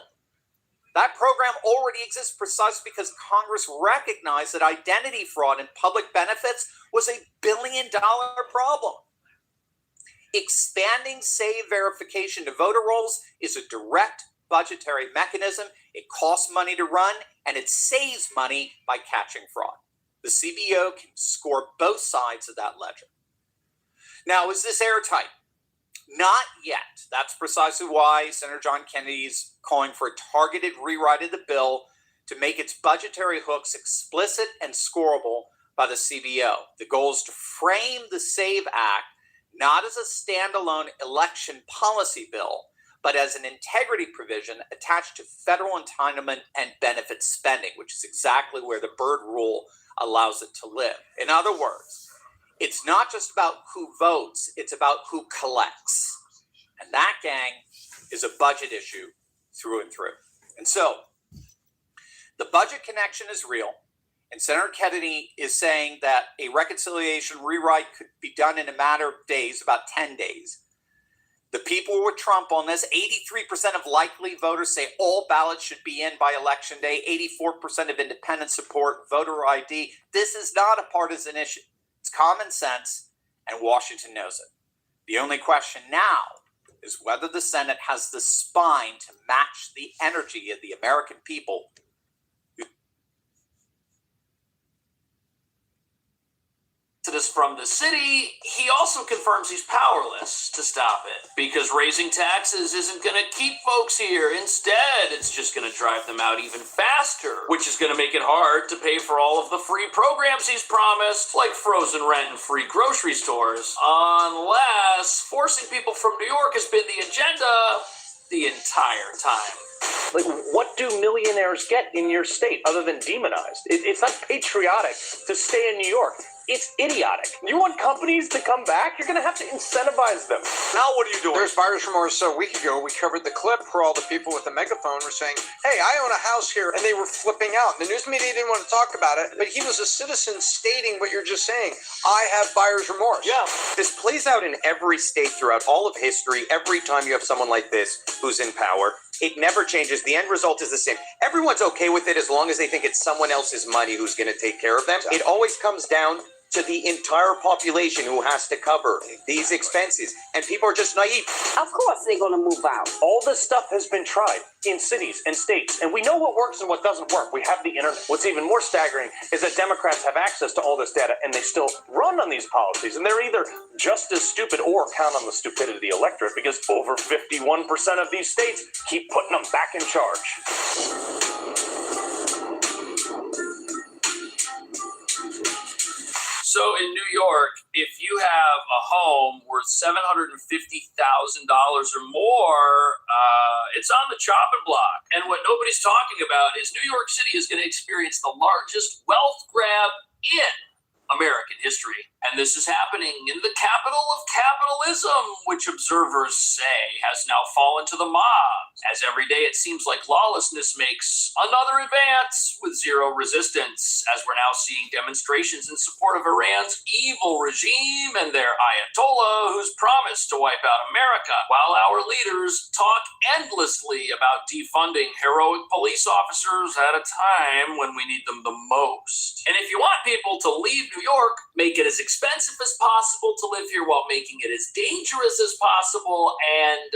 That program already exists precisely because Congress recognized that identity fraud and public benefits was a $1 billion problem. Expanding SAVE verification to voter rolls is a direct budgetary mechanism. It costs money to run, and it saves money by catching fraud. The CBO can score both sides of that ledger. Now, is this airtight? Not yet. That's precisely why Senator John Kennedy is calling for a targeted rewrite of the bill to make its budgetary hooks explicit and scorable by the CBO. The goal is to frame the SAVE Act not as a standalone election policy bill, but as an integrity provision attached to federal entitlement and benefit spending, which is exactly where the Byrd Rule allows it to live. In other words, it's not just about who votes, it's about who collects. And that, gang, is a budget issue through and through. And so, the budget connection is real. And Senator Kennedy is saying that a reconciliation rewrite could be done in a matter of days, about 10 days. The people with Trump on this, 83% of likely voters say all ballots should be in by Election Day. 84% of independents support voter ID. This is not a partisan issue. It's common sense, and Washington knows it. The only question now is whether the Senate has the spine to match the energy of the American people. From the city, he also confirms he's powerless to stop it because raising taxes isn't going to keep folks here. Instead, it's just going to drive them out even faster, which is going to make it hard to pay for all of the free programs he's promised, like frozen rent and free grocery stores, unless forcing people from New York has been the agenda the entire time. Like, what do millionaires get in your state other than demonized? It's not patriotic to stay in New York. It's idiotic. You want companies to come back? You're going to have to incentivize them. Now what are you doing? There's buyer's remorse. So a week ago, we covered the clip where all the people with the megaphone were saying, hey, I own a house here, and they were flipping out. The news media didn't want to talk about it, but he was a citizen stating what you're just saying. I have buyer's remorse. Yeah. This plays out in every state throughout all of history. Every time you have someone like this who's in power, it never changes. The end result is the same. Everyone's okay with it as long as they think it's someone else's money who's going to take care of them. It always comes down to the entire population who has to cover these expenses. And people are just naive. Of course they're going to move out. All this stuff has been tried in cities and states, and we know what works and what doesn't work. We have the internet. What's even more staggering is that Democrats have access to all this data, and they still run on these policies. And they're either just as stupid or count on the stupidity of the electorate, because over 51% of these states keep putting them back in charge. So in New York, if you have a home worth $750,000 or more, it's on the chopping block. And what nobody's talking about is New York City is going to experience the largest wealth grab in American history. And this is happening in the capital of capitalism, which observers say has now fallen to the mob. As every day it seems like lawlessness makes another advance with zero resistance, as we're now seeing demonstrations in support of Iran's evil regime and their Ayatollah who's promised to wipe out America, while our leaders talk endlessly about defunding heroic police officers at a time when we need them the most. And if you want people to leave New York, make it as expensive as possible to live here while making it as dangerous as possible, and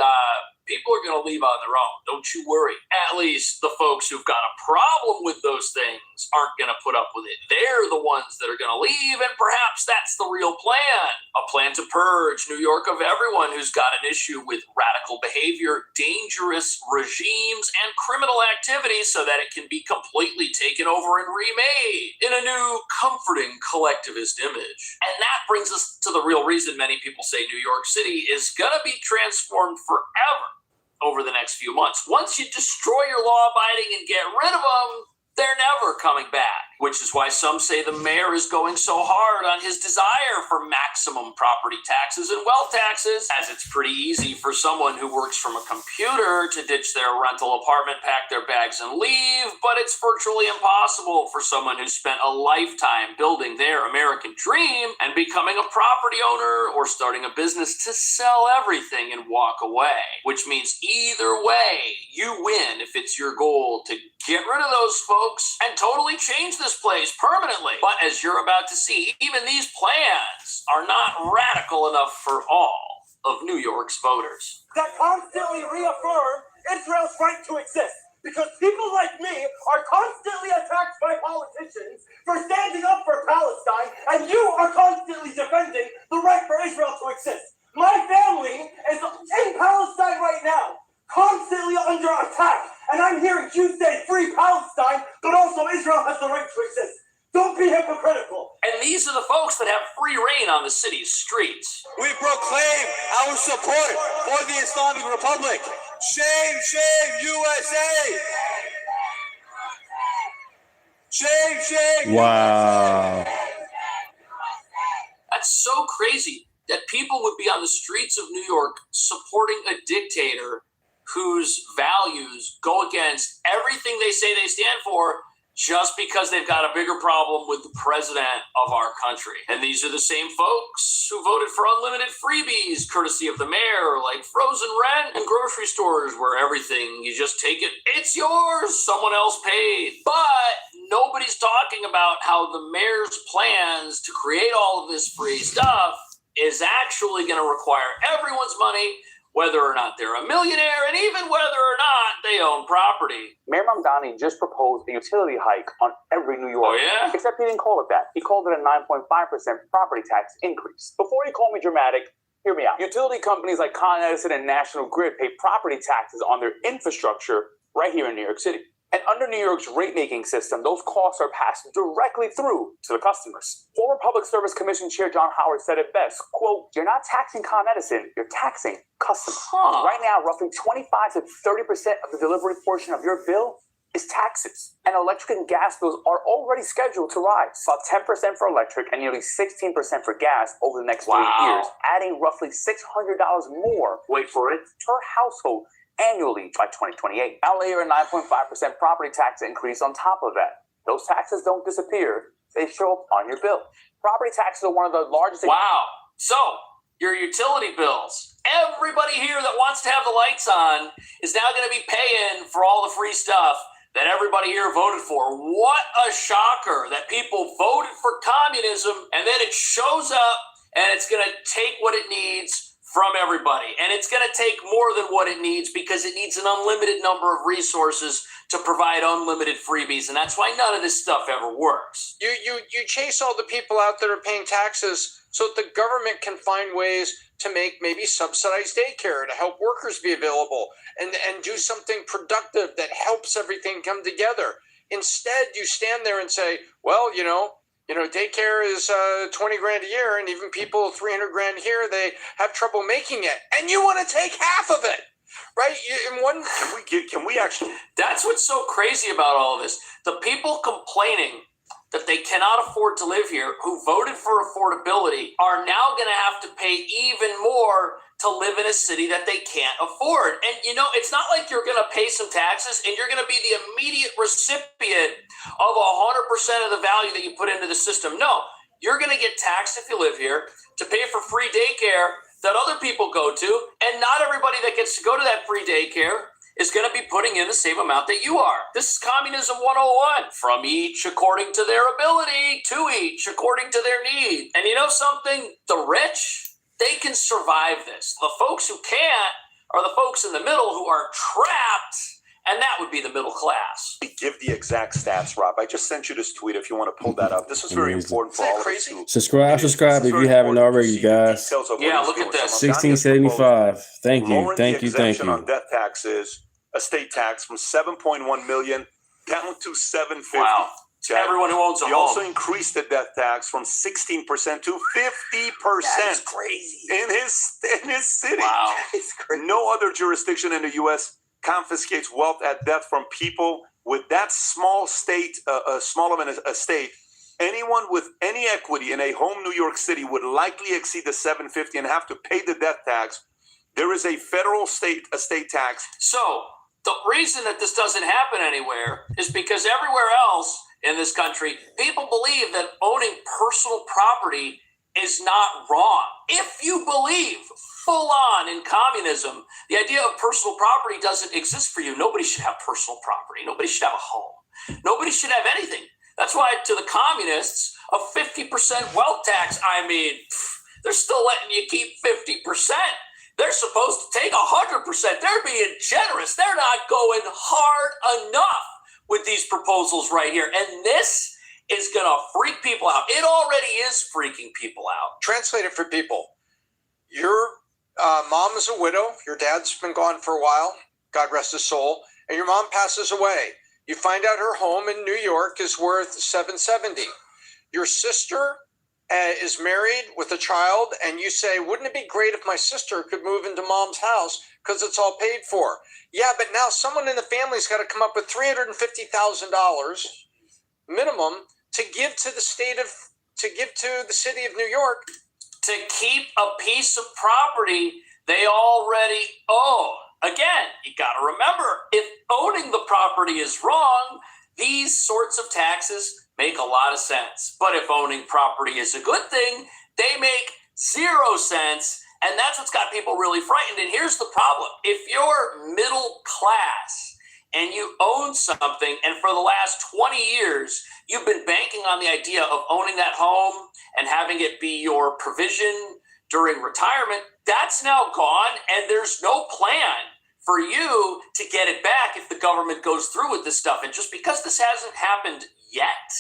people are going to leave on their own. Don't you worry. At least the folks who've got a problem with those things aren't going to put up with it. They're the ones that are going to leave, and perhaps that's the real plan. A plan to purge New York of everyone who's got an issue with radical behavior, dangerous regimes, and criminal activities so that it can be completely taken over and remade in a new, comforting, collectivist image. And that brings us to the real reason many people say New York City is going to be transformed forever over the next few months. Once you destroy your law-abiding and get rid of them, they're never coming back. which is why some say the mayor is going so hard on his desire for maximum property taxes and wealth taxes, as it's pretty easy for someone who works from a computer to ditch their rental apartment, pack their bags, and leave, but it's virtually impossible for someone who spent a lifetime building their American dream and becoming a property owner or starting a business to sell everything and walk away, which means either way, you win if it's your goal to get rid of those folks and totally change this place permanently. But as you're about to see, even these plans are not radical enough for all of New York's voters. That constantly reaffirm Israel's right to exist. Because people like me are constantly attacked by politicians for standing up for Palestine, and you are constantly defending the right for Israel to exist. My family is in Palestine right now, constantly under attack, and I'm hearing you say free Palestine, but also Israel has the right to exist. Don't be hypocritical. And these are the folks that have free reign on the city's streets. We proclaim our support for the Islamic Republic. Shame, shame, USA! Shame, shame, Wow. USA! That's so crazy that people would be on the streets of New York supporting a dictator whose values go against everything they say they stand for just because they've got a bigger problem with the president of our country. And these are the same folks who voted for unlimited freebies, courtesy of the mayor, like frozen rent and grocery stores where everything, you just take it, it's yours, someone else paid. But nobody's talking about how the mayor's plans to create all of this free stuff is actually going to require everyone's money, whether or not they're a millionaire, and even whether or not they own property. Mayor Mamdani just proposed a utility hike on every New Yorker. Oh, yeah? Except he didn't call it that. He called it a 9.5% property tax increase. Before you call me dramatic, hear me out. Utility companies like Con Edison and National Grid pay property taxes on their infrastructure right here in New York City. And under New York's rate-making system, those costs are passed directly through to the customers. Former Public Service Commission Chair John Howard said it best, quote, "You're not taxing Con Edison, you're taxing customers." Right now, roughly 25 to 30% of the delivery portion of your bill is taxes. And electric and gas bills are already scheduled to rise, about 10% for electric and nearly 16% for gas over the next 3 years, adding roughly $600 more, wait for it, per household annually by 2028. Now layer a 9.5% property tax increase on top of that. Those taxes don't disappear. They show up on your bill. Property taxes are one of the largest... Wow. So, your utility bills. Everybody here that wants to have the lights on is now going to be paying for all the free stuff that everybody here voted for. What a shocker that people voted for communism and then it shows up and it's going to take what it needs from everybody. And it's going to take more than what it needs because it needs an unlimited number of resources to provide unlimited freebies. And that's why none of this stuff ever works. You chase all the people out that are paying taxes so that the government can find ways to make maybe subsidized daycare to help workers be available and do something productive that helps everything come together. Instead, you stand there and say, well, you know, daycare is 20 grand a year, and even people 300 grand here, they have trouble making it. And you want to take half of it, right? Can we actually? That's what's so crazy about all of this. The people complaining that they cannot afford to live here, who voted for affordability, are now going to have to pay even more to live in a city that they can't afford. And, it's not like you're going to pay some taxes and you're going to be the immediate recipient of 100% of the value that you put into the system. No, you're going to get taxed if you live here to pay for free daycare that other people go to. And not everybody that gets to go to that free daycare is going to be putting in the same amount that you are. This is Communism 101. From each according to their ability, to each according to their need. And you know something? The rich, they can survive this. The folks who can't are the folks in the middle who are trapped, and that would be the middle class. Give the exact stats, Rob. I just sent you this tweet if you want to pull that up. This is very important for all of us. Subscribe if you haven't already, you guys. Yeah, look at this. 1675. Thank you. On death taxes, estate tax from 7.1 million down to 750. Wow. Everyone who owns a home. He also increased the death tax from 16% to 50%. That's crazy. In his city. Wow. No other jurisdiction in the U.S. confiscates wealth at death from people with that small state, small of a state, anyone with any equity in a home New York City would likely exceed the $750 and have to pay the death tax. There is a federal estate tax. So the reason that this doesn't happen anywhere is because everywhere else in this country, people believe that owning personal property is not wrong. If you believe full on in communism, the idea of personal property doesn't exist for you. Nobody should have personal property. Nobody should have a home. Nobody should have anything. That's why to the communists, a 50% wealth tax, I mean, they're still letting you keep 50%. They're supposed to take 100%. They're being generous. They're not going hard enough with these proposals right here. And this is going to freak people out. It already is freaking people out. Translate it for people. Your mom is a widow. Your dad's been gone for a while. God rest his soul. And your mom passes away. You find out her home in New York is worth $770. Your sister is married with a child, and you say, wouldn't it be great if my sister could move into mom's house because it's all paid for? Yeah, but now someone in the family's got to come up with $350,000 minimum to give to the city of New York to keep a piece of property they already own. Again, you got to remember, if owning the property is wrong, these sorts of taxes make a lot of sense. But if owning property is a good thing, they make 0 sense. And that's what's got people really frightened. And here's the problem. If you're middle class and you own something, and for the last 20 years, you've been banking on the idea of owning that home and having it be your provision during retirement, that's now gone, and there's no plan for you to get it back if the government goes through with this stuff. And just because this hasn't happened yet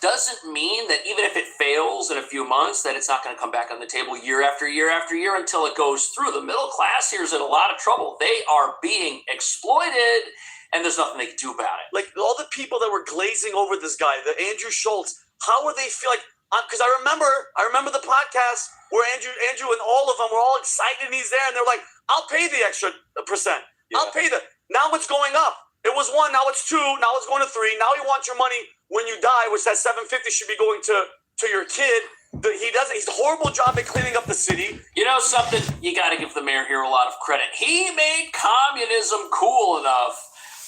doesn't mean that even if it fails in a few months, that it's not going to come back on the table year after year after year until it goes through. The middle class here is in a lot of trouble. They are being exploited, and there's nothing they can do about it. Like all the people that were glazing over this guy, the Andrew Schultz, how would they feel like? Because I remember the podcast where Andrew and all of them were all excited and he's there and they're like, I'll pay the extra percent. Yeah. I'll pay now it's going up. It was 1, now it's 2, now it's going to 3. Now you want your money when you die, which that $750 should be going to your kid. He's a horrible job at cleaning up the city. You know something? You got to give the mayor here a lot of credit. He made communism cool enough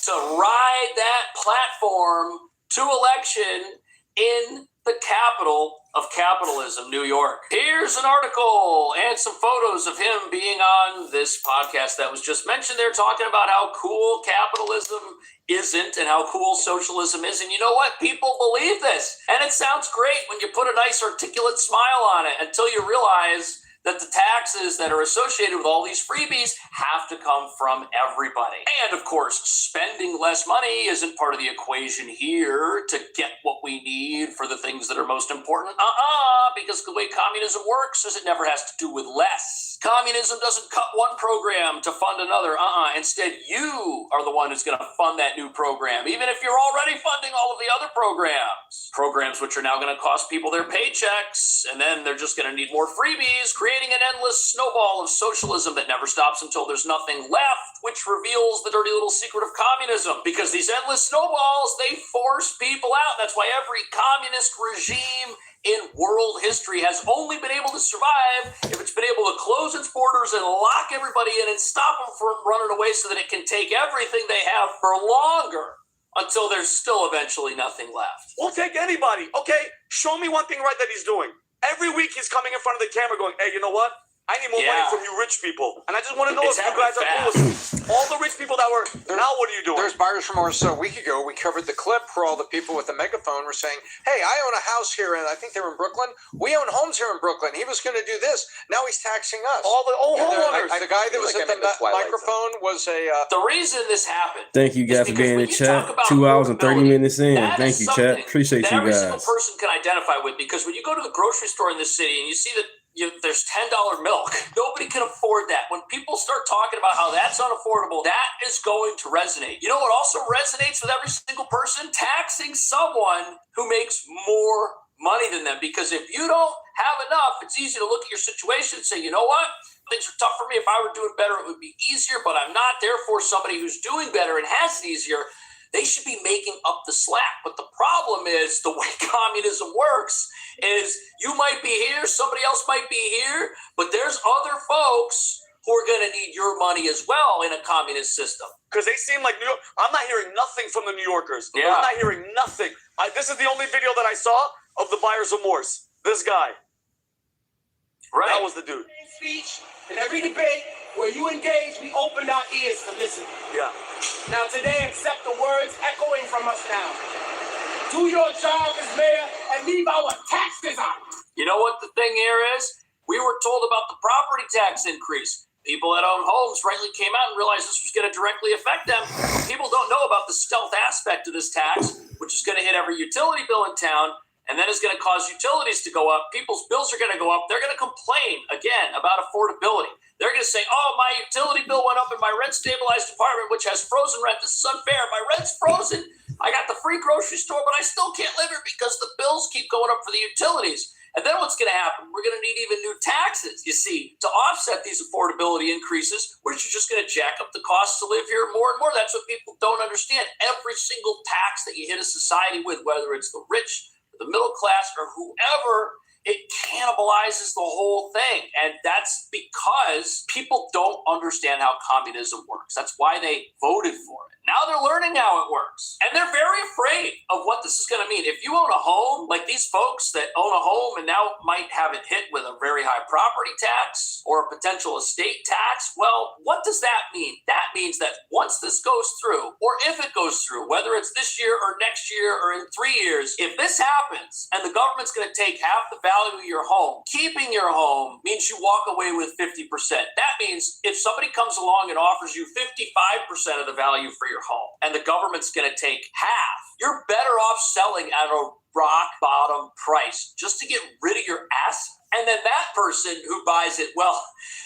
to ride that platform to election in the capital of capitalism, New York. Here's an article and some photos of him being on this podcast that was just mentioned. They're talking about how cool capitalism isn't and how cool socialism is. And you know what? People believe this. And it sounds great when you put a nice articulate smile on it until you realize that the taxes that are associated with all these freebies have to come from everybody. And of course, spending less money isn't part of the equation here to get what we need for the things that are most important. Because the way communism works is it never has to do with less. Communism doesn't cut one program to fund another. Instead, you are the one who's going to fund that new program, even if you're already funding all of the other programs. Programs which are now going to cost people their paychecks, and then they're just going to need more freebies, creating an endless snowball of socialism that never stops until there's nothing left, which reveals the dirty little secret of communism. Because these endless snowballs, they force people out. That's why every communist regime in world history has only been able to survive if it's been able to close its borders and lock everybody in and stop them from running away so that it can take everything they have for longer until there's still eventually nothing left. We'll take anybody. Okay, show me one thing right that he's doing. Every week he's coming in front of the camera going, hey, you know what? I need more money from you rich people. And I just want to know if you guys are cool with all the rich people that were, now what are you doing? There's buyer's remorse. So a week ago, we covered the clip where all the people with the megaphone were saying, hey, I own a house here, and I think they were in Brooklyn. We own homes here in Brooklyn. He was going to do this. Now he's taxing us. All the homeowners. The guy that was at the microphone was a... The reason this happened... Thank you guys for being in the chat. 2 hours and 30 minutes in. Thank you, chat. Appreciate you guys. Every single person can identify with, because when you go to the grocery store in this city and you see that there's $10 milk. Nobody can afford that. When people start talking about how that's unaffordable, that is going to resonate. You know what also resonates with every single person? Taxing someone who makes more money than them. Because if you don't have enough, it's easy to look at your situation and say, you know what? Things are tough for me. If I were doing better, it would be easier, but I'm not. Therefore, somebody who's doing better and has it easier They should be making up the slack. But the problem is the way communism works is you might be here, somebody else might be here, but there's other folks who are going to need your money as well in a communist system. Because they seem like New York. I'm not hearing nothing from the New Yorkers. Yeah. I'm not hearing nothing. This is the only video that I saw of the buyer's remorse. This guy. Right. That was the dude. Speech in every debate where you engage, we open our ears to listen. Yeah. Now today, accept the words echoing from us now. Do your job as mayor and leave our taxes out. You know what the thing here is? We were told about the property tax increase. People that own homes rightly came out and realized this was going to directly affect them. People don't know about the stealth aspect of this tax, which is going to hit every utility bill in town, and then is going to cause utilities to go up. People's bills are going to go up. They're going to complain, again, about affordability. They're going to say, oh, my utility bill went up in my rent-stabilized apartment, which has frozen rent. This is unfair. My rent's frozen. I got the free grocery store, but I still can't live here because the bills keep going up for the utilities. And then what's going to happen? We're going to need even new taxes, you see, to offset these affordability increases, which is just going to jack up the costs to live here more and more. That's what people don't understand. Every single tax that you hit a society with, whether it's the rich, the middle class, or whoever, it cannibalizes the whole thing. And that's because people don't understand how communism works. That's why they voted for it. Now they're learning how it works. And they're very afraid of what this is going to mean. If you own a home, like these folks that own a home and now might have it hit with a very high property tax or a potential estate tax, well, what does that mean? That means that once this goes through, or if it goes through, whether it's this year or next year or in 3 years, if this happens and the government's going to take half the value of your home, keeping your home means you walk away with 50%. That means if somebody comes along and offers you 55% of the value for your home and the government's going to take half, you're better off selling at a rock bottom price just to get rid of your asset. And then that person who buys it, well,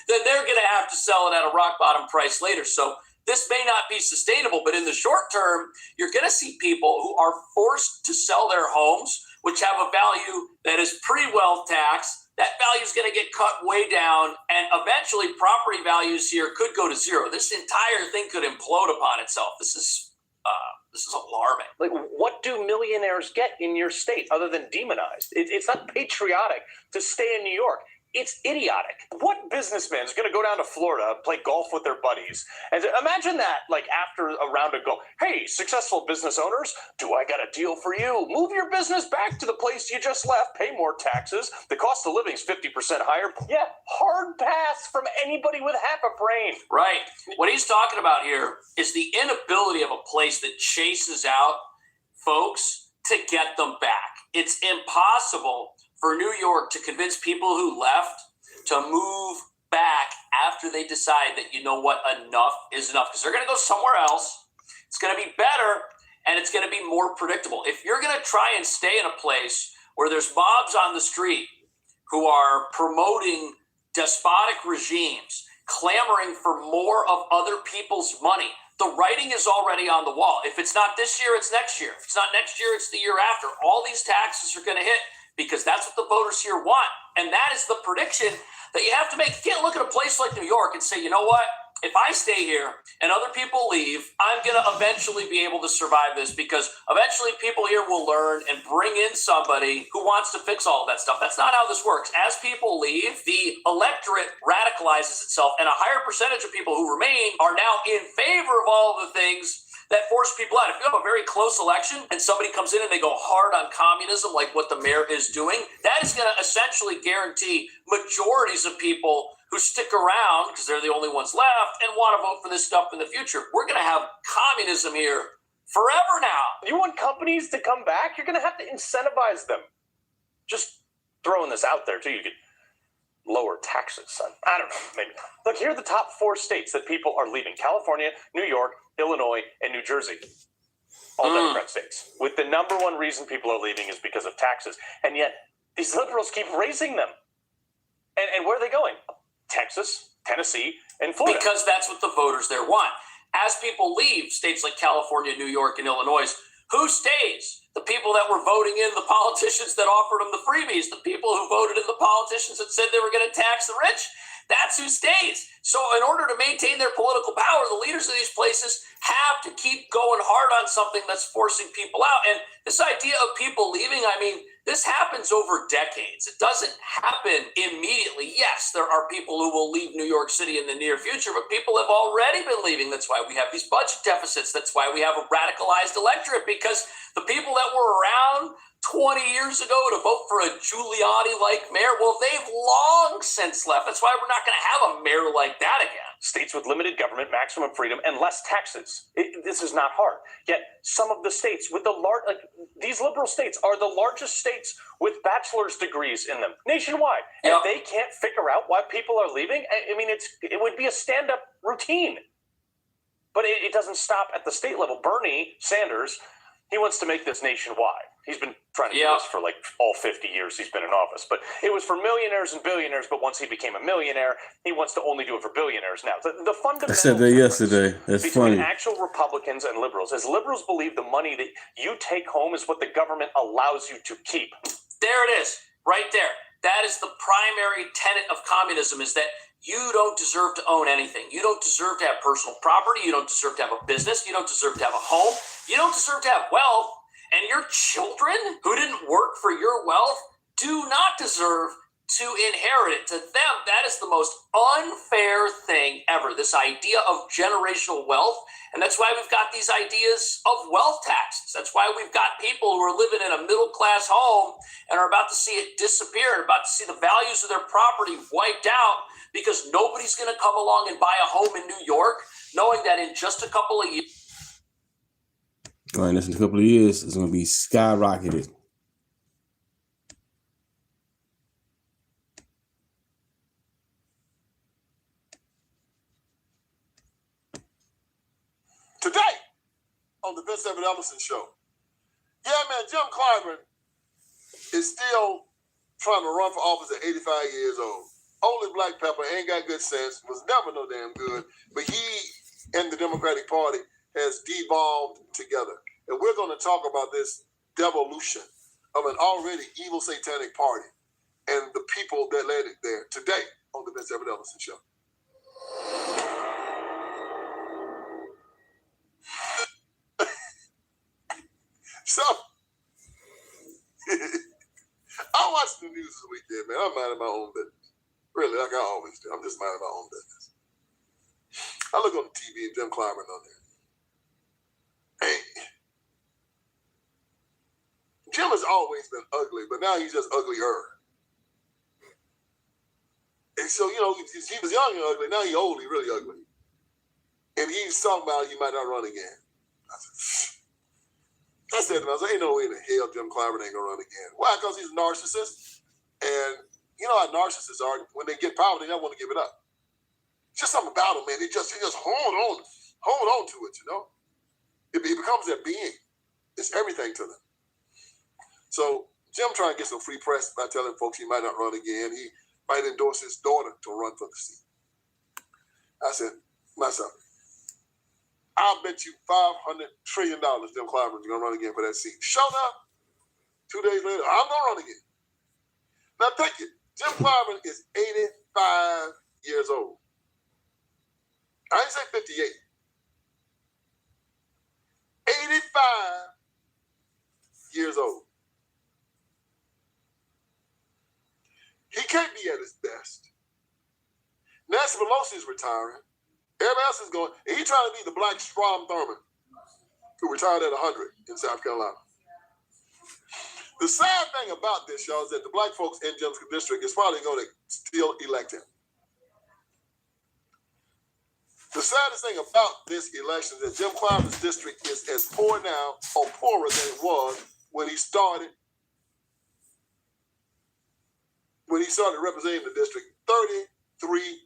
then they're going to have to sell it at a rock bottom price later. So this may not be sustainable, but in the short term, you're going to see people who are forced to sell their homes, which have a value that is pre-wealth tax. That value is going to get cut way down, and eventually property values here could go to zero. This entire thing could implode upon itself. This is alarming. Like, what do millionaires get in your state other than demonized? It's not patriotic to stay in New York. It's idiotic. What businessman is going to go down to Florida, play golf with their buddies? And imagine that, like, after a round of golf. Hey, successful business owners, do I got a deal for you? Move your business back to the place you just left. Pay more taxes. The cost of living is 50% higher. Yeah, hard pass from anybody with half a brain. Right. What he's talking about here is the inability of a place that chases out folks to get them back. It's impossible for New York to convince people who left to move back after they decide that, you know what, enough is enough. Because they're going to go somewhere else. It's going to be better, and it's going to be more predictable. If you're going to try and stay in a place where there's mobs on the street who are promoting despotic regimes, clamoring for more of other people's money, the writing is already on the wall. If it's not this year, it's next year. If it's not next year, it's the year after. All these taxes are going to hit, because that's what the voters here want. And that is the prediction that you have to make. You can't look at a place like New York and say, you know what? If I stay here and other people leave, I'm going to eventually be able to survive this, because eventually people here will learn and bring in somebody who wants to fix all of that stuff. That's not how this works. As people leave, the electorate radicalizes itself, and a higher percentage of people who remain are now in favor of all of the things that force people out. If you have a very close election and somebody comes in and they go hard on communism, like what the mayor is doing, that is going to essentially guarantee majorities of people who stick around, because they're the only ones left, and want to vote for this stuff in the future. We're going to have communism here forever now. You want companies to come back? You're going to have to incentivize them. Just throwing this out there, too. You could lower taxes, son. I don't know, maybe not. Look, here are the top 4 states that people are leaving: California, New York, Illinois, and New Jersey. All Democrat states. With the number one reason people are leaving is because of taxes. And yet, these liberals keep raising them. And where are they going? Texas, Tennessee, and Florida. Because that's what the voters there want. As people leave states like California, New York, and Illinois, who stays? The people that were voting in the politicians that offered them the freebies, the people who voted in the politicians that said they were going to tax the rich. That's who stays. So in order to maintain their political power, the leaders of these places have to keep going hard on something that's forcing people out. And this idea of people leaving, I mean, this happens over decades. It doesn't happen immediately. Yes, there are people who will leave New York City in the near future, but people have already been leaving. That's why we have these budget deficits. That's why we have a radicalized electorate, because the people that were around 20 years ago to vote for a Giuliani-like mayor, well, they've long since left. That's why we're not going to have a mayor like that again. States with limited government, maximum freedom, and less taxes. This is not hard. Yet some of the states with these liberal states are the largest states with bachelor's degrees in them nationwide. And they can't figure out why people are leaving. I mean, it would be a stand-up routine. But it doesn't stop at the state level. Bernie Sanders, he wants to make this nationwide. He's been trying to do this for like all 50 years he's been in office. But it was for millionaires and billionaires. But once he became a millionaire, he wants to only do it for billionaires now. The fundamental I said that yesterday. That's between funny. actual Republicans and liberals is liberals believe the money that you take home is what the government allows you to keep. There it is, right there. That is the primary tenet of communism, is that you don't deserve to own anything. You don't deserve to have personal property. You don't deserve to have a business. You don't deserve to have a home. You don't deserve to have wealth. And your children who didn't work for your wealth do not deserve to inherit it. To them, that is the most unfair thing ever, this idea of generational wealth. And that's why we've got these ideas of wealth taxes. That's why we've got people who are living in a middle-class home and are about to see it disappear, and about to see the values of their property wiped out, because nobody's going to come along and buy a home in New York knowing that in just a couple of years. All right, in a couple of years, it's going to be skyrocketed. Today, on the Vince Evan Ellison Show. Yeah, man, Jim Clyburn is still trying to run for office at 85 years old. Only black pepper, ain't got good sense, was never no damn good, but he and the Democratic Party has devolved together. And we're going to talk about this devolution of an already evil satanic party and the people that led it there today on the Vince Evan Ellison Show. So, I watched the news this weekend, man. I'm minding my own business. Really, like I always do. I'm just minding my own business. I look on the TV and Jim Clyburn on there. Hey, Jim has always been ugly, but now he's just uglier. And so, you know, he was young and ugly. Now he's old, he's really ugly. And he's talking about he might not run again. I said to him, ain't no way in the hell Jim Clyburn ain't gonna run again. Why? Because he's a narcissist. And you know how narcissists are. When they get power, they don't want to give it up. It's just something about them, man. They just hold on to it, you know? It becomes their being. It's everything to them. So Jim trying to get some free press by telling folks he might not run again. He might endorse his daughter to run for the seat. I said, myself, I'll bet you $500 trillion Jim Clyburn's going to run again for that seat. Show up. 2 days later, I'm going to run again. Now take it. Jim Clyburn is 85 years old. I didn't say 58. 85 years old. He can't be at his best. Nancy Pelosi is retiring. Everybody else is going. And he's trying to be the black Strom Thurmond, who retired at 100 in South Carolina. The sad thing about this, y'all, is that the black folks in Jim's district is probably going to still elect him. The saddest thing about this election is that Jim Clyburn's district is as poor now, or poorer than it was when he started representing the district 33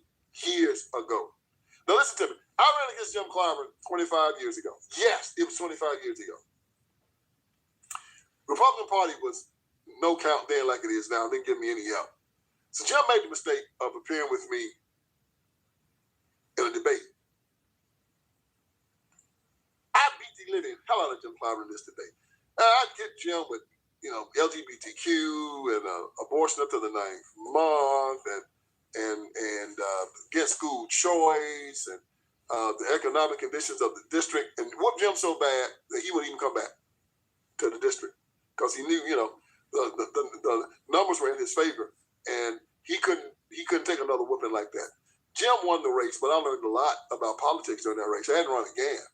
years ago. Now listen to me. I ran against Jim Clyburn 25 years ago. Yes, it was 25 years ago. Republican Party was no count then like it is now. Didn't give me any help. So Jim made the mistake of appearing with me in a debate. I beat the living hell out of Jim Clyburn in this debate. I get Jim with, you know, LGBTQ and abortion up to the 9th month and and against school choice and the economic conditions of the district, and whooped Jim so bad that he wouldn't even come back to the district because he knew, the numbers were in his favor, and he couldn't take another whooping like that. Jim won the race, but I learned a lot about politics during that race. I hadn't run again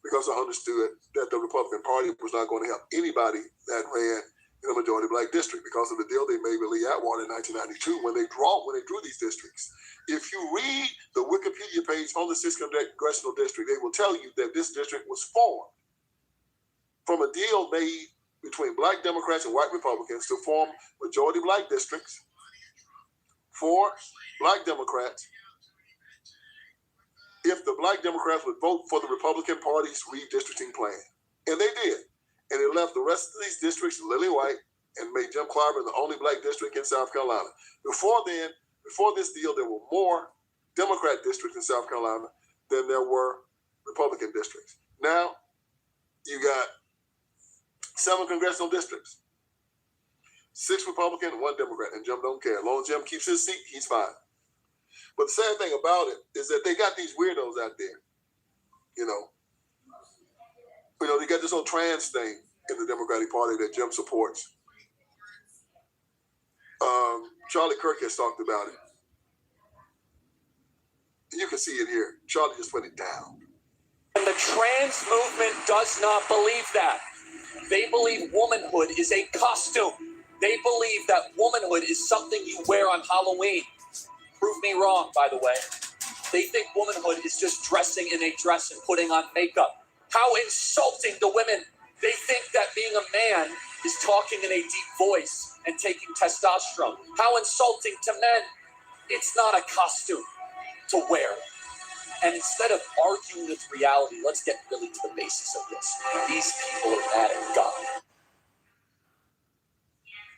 because I understood that the Republican Party was not going to help anybody that ran in a majority black district because of the deal they made with Lee Atwater in 1992 when they drew these districts. If you read the Wikipedia page on the 6th Congressional District, they will tell you that this district was formed from a deal made between black Democrats and white Republicans to form majority black districts for black Democrats if the black Democrats would vote for the Republican Party's redistricting plan. And they did. And it left the rest of these districts lily white and made Jim Clyburn the only black district in South Carolina. Before this deal, there were more Democrat districts in South Carolina than there were Republican districts. Now, you got 7 congressional districts, 6 Republican, 1 Democrat, and Jim don't care. As long as Jim keeps his seat, he's fine. But the sad thing about it is that they got these weirdos out there, they got this whole trans thing in the Democratic Party that Jim supports. Charlie Kirk has talked about it. You can see it here. Charlie just put it down. And the trans movement does not believe that. They believe womanhood is a costume. They believe that womanhood is something you wear on Halloween. Prove me wrong, by the way. They think womanhood is just dressing in a dress and putting on makeup. How insulting to women. They think that being a man is talking in a deep voice and taking testosterone. How insulting to men. It's not a costume to wear. And instead of arguing with reality, let's get really to the basis of this. These people are mad at God.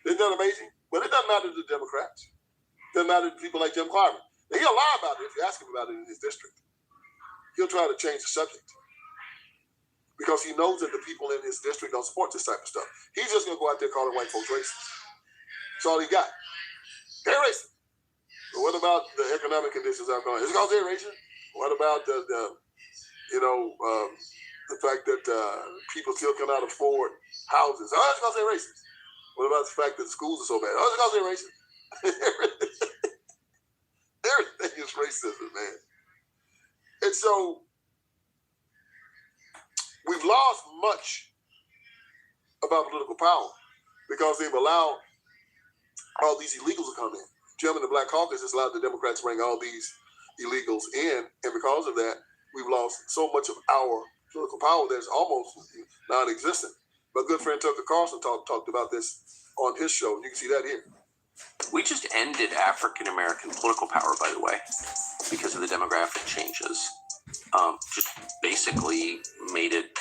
Isn't that amazing? But it doesn't matter to the Democrats. It doesn't matter to people like Jim Clyburn. He'll lie about it if you ask him about it in his district. He'll try to change the subject because he knows that the people in his district don't support this type of stuff. He's just going to go out there calling white folks racist. That's all he got. They're racist. But what about the economic conditions out there? Is it because they're racist? What about the fact that people still cannot afford houses? Oh, it's because they're racist. What about the fact that the schools are so bad? Oh, it's because they're racist. Everything is racism, man. And so we've lost much about political power because they've allowed all these illegals to come in. Jim and the Black Caucus has allowed the Democrats to bring all these illegals in, and because of that, we've lost so much of our political power that's almost non-existent. My good friend Tucker Carlson talked about this on his show. You can see that here. We just ended African American political power, by the way, because of the demographic changes. Just basically made it,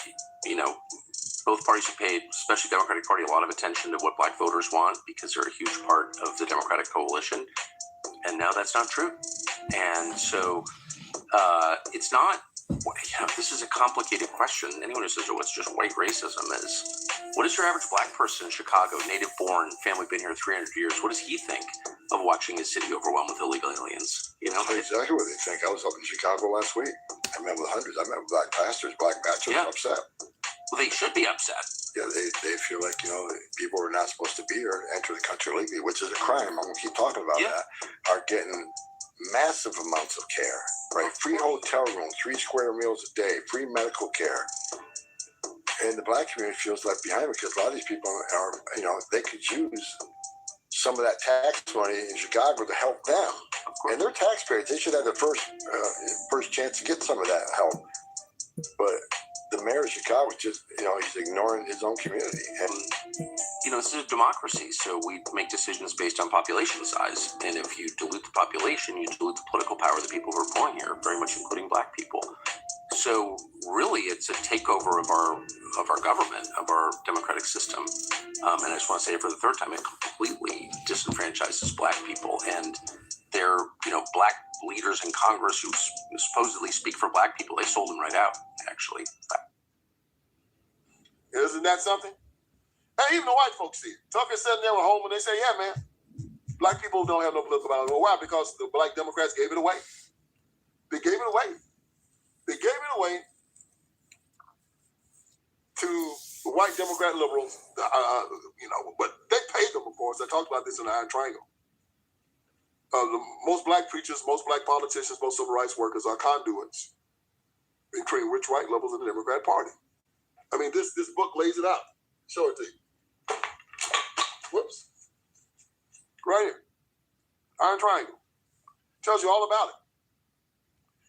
both parties have paid, especially the Democratic Party, a lot of attention to what black voters want because they're a huge part of the Democratic coalition. And now that's not true. And so it's not, this is a complicated question. Anyone who says, oh, it's just white racism is, what is your average black person in Chicago, native born, family been here 300 years? What does he think of watching his city overwhelmed with illegal aliens? Exactly what they think. I was up in Chicago last week. I met with hundreds. I met with black pastors, black bachelors, upset. Well, they should be upset. Yeah, they feel like, people who are not supposed to be here and enter the country legally, which is a crime. I'm going to keep talking about that, are getting massive amounts of care, right? Free hotel rooms, 3 square meals a day, free medical care. And the black community feels left behind because a lot of these people are, they could use some of that tax money in Chicago to help them. And they're taxpayers. They should have the first chance to get some of that help. But the mayor of Chicago just, he's ignoring his own community. And this is a democracy, so we make decisions based on population size. And if you dilute the population, you dilute the political power of the people who are born here, very much including black people. So really, it's a takeover of our government, of our democratic system. And I just want to say it for the third time, it completely disenfranchises black people. And they're, black leaders in Congress who supposedly speak for black people, they sold them right out, actually. Isn't that something? Hey, even the white folks see it. Tucker's sitting there with home and they say, yeah, man, Black people don't have no political power. Well, why? Because the black Democrats gave it away. They gave it away. They gave it away to the white Democrat liberals, but they paid them, of course. I talked about this in the Iron Triangle. Most black preachers, most black politicians, most civil rights workers are conduits between rich white liberals and the Democrat Party. I mean, this book lays it out. Show it to you. Whoops. Right here. Iron Triangle. Tells you all about it.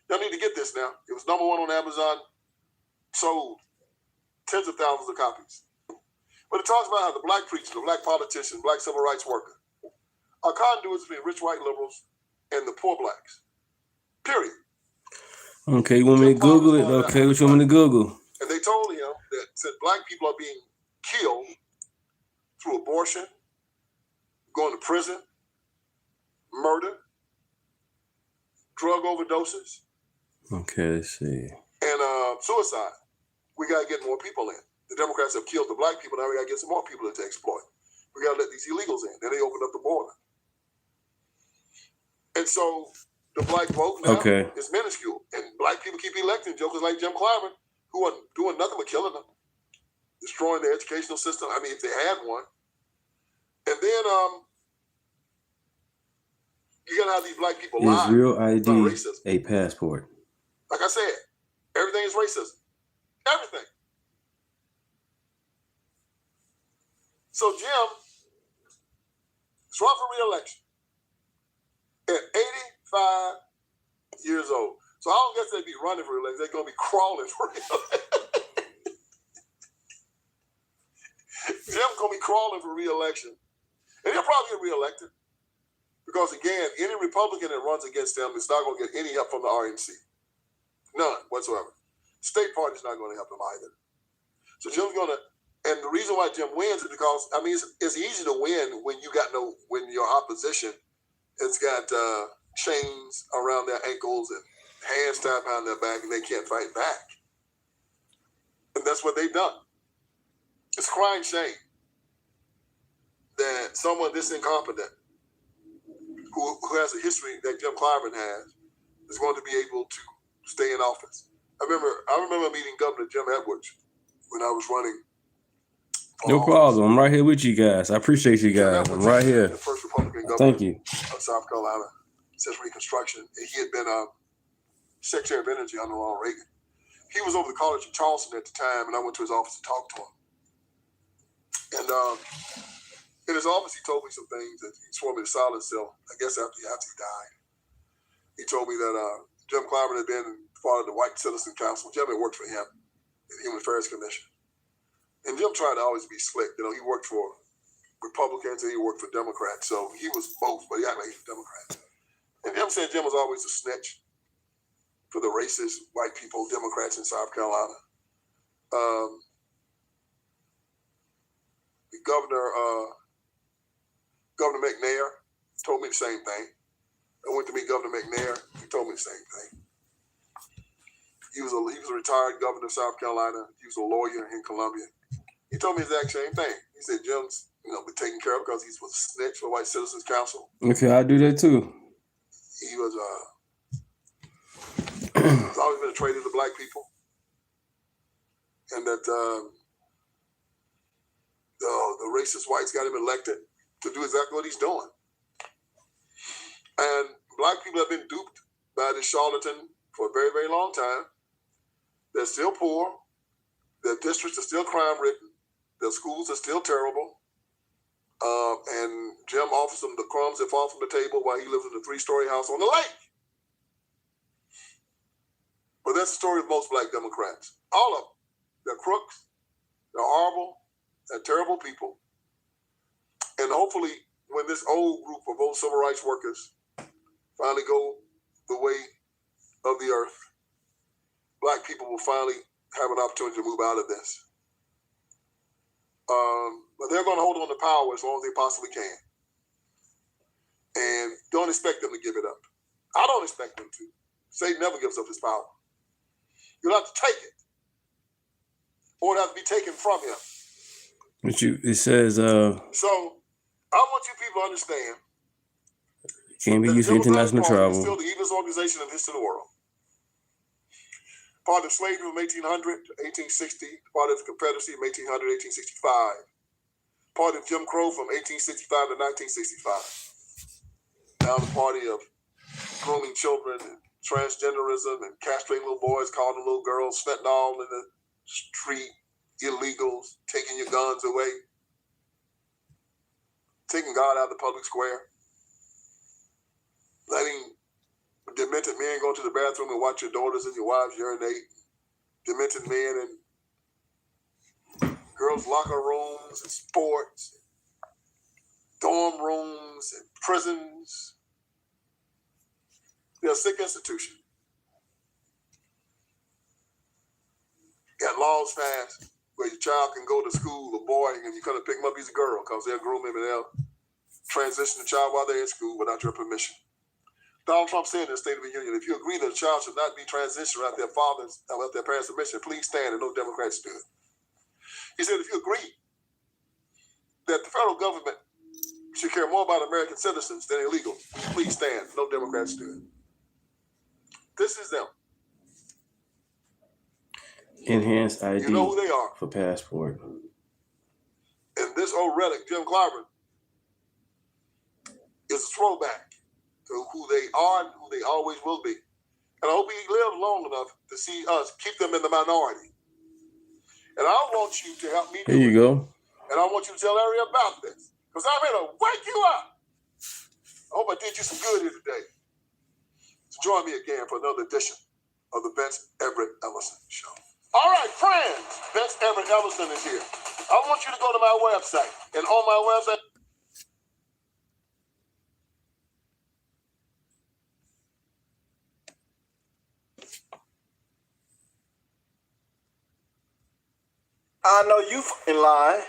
Y'all need to get this now. It was #1 on Amazon. Sold tens of thousands of copies. But it talks about how the black preacher, the black politician, black civil rights worker are conduits between rich white liberals and the poor blacks. Period. Okay, you want me to Google it? Okay, what you want me to Google? And they told him that since black people are being killed through abortion, going to prison, murder, drug overdoses, okay, let's see, and suicide, we got to get more people in. The Democrats have killed the black people. Now we got to get some more people to exploit. We got to let these illegals in. Then they opened up the border. And so the black vote now is minuscule. And black people keep electing jokers like Jim Clyburn, who are doing nothing but killing them, destroying the educational system. I mean, if they had one. And then you got to have these black people lie. Is real ID about racism. a passport? Like I said, everything is racism. Everything. So Jim is running for re-election at 85 years old. So I don't guess they'd be running for re-election. They're going to be crawling for re-election. Jim's going to be crawling for re-election. And he'll probably get re-elected. Because, again, any Republican that runs against him is not going to get any help from the RNC. None whatsoever. State party's not going to help him either. So Jim's going to, and the reason why Jim wins is because, I mean, it's easy to win when when your opposition has got chains around their ankles and hands tied behind their back and they can't fight back. And that's what they've done. It's a crying shame that someone this incompetent, who has a history that Jim Clyburn has, is going to be able to stay in office. I remember meeting Governor Jim Edwards when I was running. No problem. I'm right here with you guys. I appreciate you guys. I'm right here. The first Republican governor Thank you. of South Carolina since Reconstruction. He had been Secretary of Energy under Ronald Reagan. He was over the College of Charleston at the time, and I went to his office to talk to him. And in his office, he told me some things that he swore me to silence till, I guess, after he died. He told me that Jim Clyburn had been part of the White Citizen Council. Jim had worked for him in the Human Affairs Commission. And Jim tried to always be slick. You know, he worked for Republicans and he worked for Democrats. So he was both, but he had a Democrat. And Jim said Jim was always a snitch for the racist white people, Democrats in South Carolina. Governor McNair told me the same thing. I went to meet Governor McNair. He told me the same thing. He was a retired governor of South Carolina. He was a lawyer in Columbia. He told me the exact same thing. He said Jim's, been taken care of because he was a snitch for White Citizens Council. Okay, I do that too. He was he's always been a traitor to black people, and that the racist whites got him elected to do exactly what he's doing. And black people have been duped by this charlatan for a very, very long time. They're still poor. Their districts are still crime-ridden. Their schools are still terrible. And Jim offers them the crumbs that fall from the table while he lives in a 3-story house on the lake. But that's the story of most black Democrats. All of them. They're crooks. They're horrible. They're terrible people. And hopefully, when this old group of old civil rights workers finally go the way of the earth, black people will finally have an opportunity to move out of this. But they're going to hold on to power as long as they possibly can. And don't expect them to give it up. I don't expect them to. Satan never gives up his power. You'll have to take it, or it'll have to be taken from him. It says. So I want you people to understand Can't be that used for the Democratic international Party is travel. still the evilest organization in the history of the world. Part of slavery from 1800 to 1860, part of the Confederacy from 1800 to 1865, part of Jim Crow from 1865 to 1965. Now the party of grooming children and transgenderism and castrating little boys, calling them little girls, fentanyl in the street, illegals, taking your guns away, taking God out of the public square, letting demented men go to the bathroom and watch your daughters and your wives urinate, demented men in girls' locker rooms and sports, dorm rooms and prisons. They're a sick institution. Got laws passed where your child can go to school, a boy, and you come to pick him up, he's a girl, because they'll groom him and they'll transition the child while they're in school without your permission. Donald Trump said in the State of the Union, if you agree that a child should not be transitioned without their parents' permission, please stand, and no Democrats stood. He said, if you agree that the federal government should care more about American citizens than illegal, please stand, no Democrats stood. This is them. Enhanced ID You know who they are. for passport. And this old relic, Jim Clyburn, is a throwback to who they are and who they always will be. And I hope he lives long enough to see us keep them in the minority. And I want you to help me do Here you it. go. And I want you to tell Larry about this. Because I'm here to wake you up. I hope I did you some good here today. So join me again for another edition of the Vince Everett Ellison Show. All right, friends. Vince Everett Ellison is here. I want you to go to my website. And on my website, I know you fucking lying.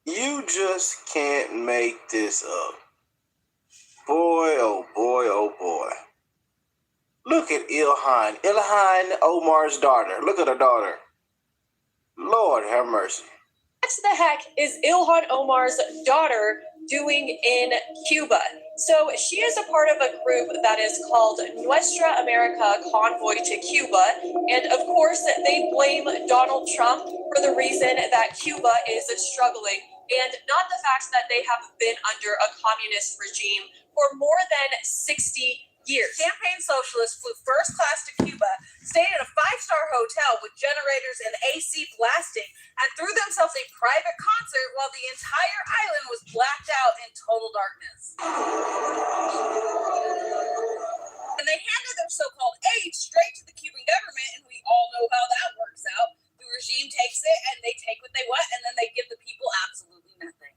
You just can't make this up. Boy, oh boy, oh boy. Look at Ilhan Omar's daughter. Look at her daughter. Lord have mercy. What the heck is Ilhan Omar's daughter doing in Cuba? So she is a part of a group that is called Nuestra America Convoy to Cuba. And of course, they blame Donald Trump for the reason that Cuba is struggling, and not the fact that they have been under a communist regime for more than 60 years. Campaign socialists flew first class to Cuba, stayed at a 5-star hotel with generators and AC blasting, and threw themselves a private concert while the entire island was blacked out in total darkness. And they handed their so-called aid straight to the Cuban government, and we all know how that works out. The regime takes it, and they take what they want, and then they give the people absolutely nothing.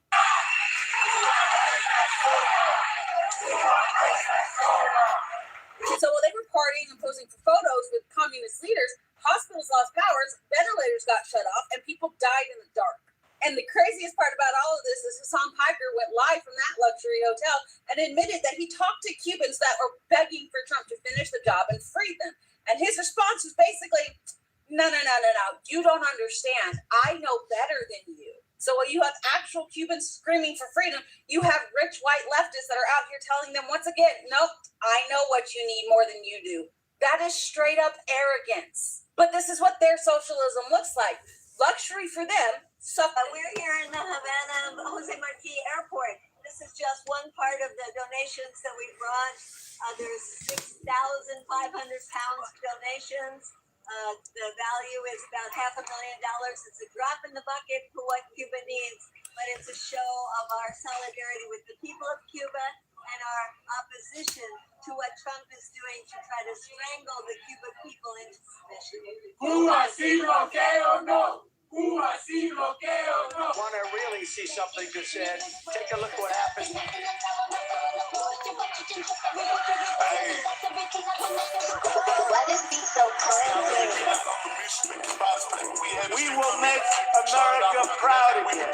So while they were partying and posing for photos with communist leaders, hospitals lost powers, ventilators got shut off, and people died in the dark. And the craziest part about all of this is Hassan Piker went live from that luxury hotel and admitted that he talked to Cubans that were begging for Trump to finish the job and free them. And his response was basically, no, you don't understand. I know better than you. So while you have actual Cubans screaming for freedom, you have rich white leftists that are out here telling them once again, nope, I know what you need more than you do. That is straight up arrogance. But this is what their socialism looks like. Luxury for them. We're here in the Havana Jose Marti Airport. This is just one part of the donations that we brought. There's 6,500 pounds donations. The value is about $500,000. It's a drop in the bucket for what Cuba needs, but it's a show of our solidarity with the people of Cuba and our opposition to what Trump is doing to try to strangle the Cuban people into submission. Cuba sí lo que o no. Cuba sí lo que o no. Want to really see something to said? Take a look what happened. We will make America proud again.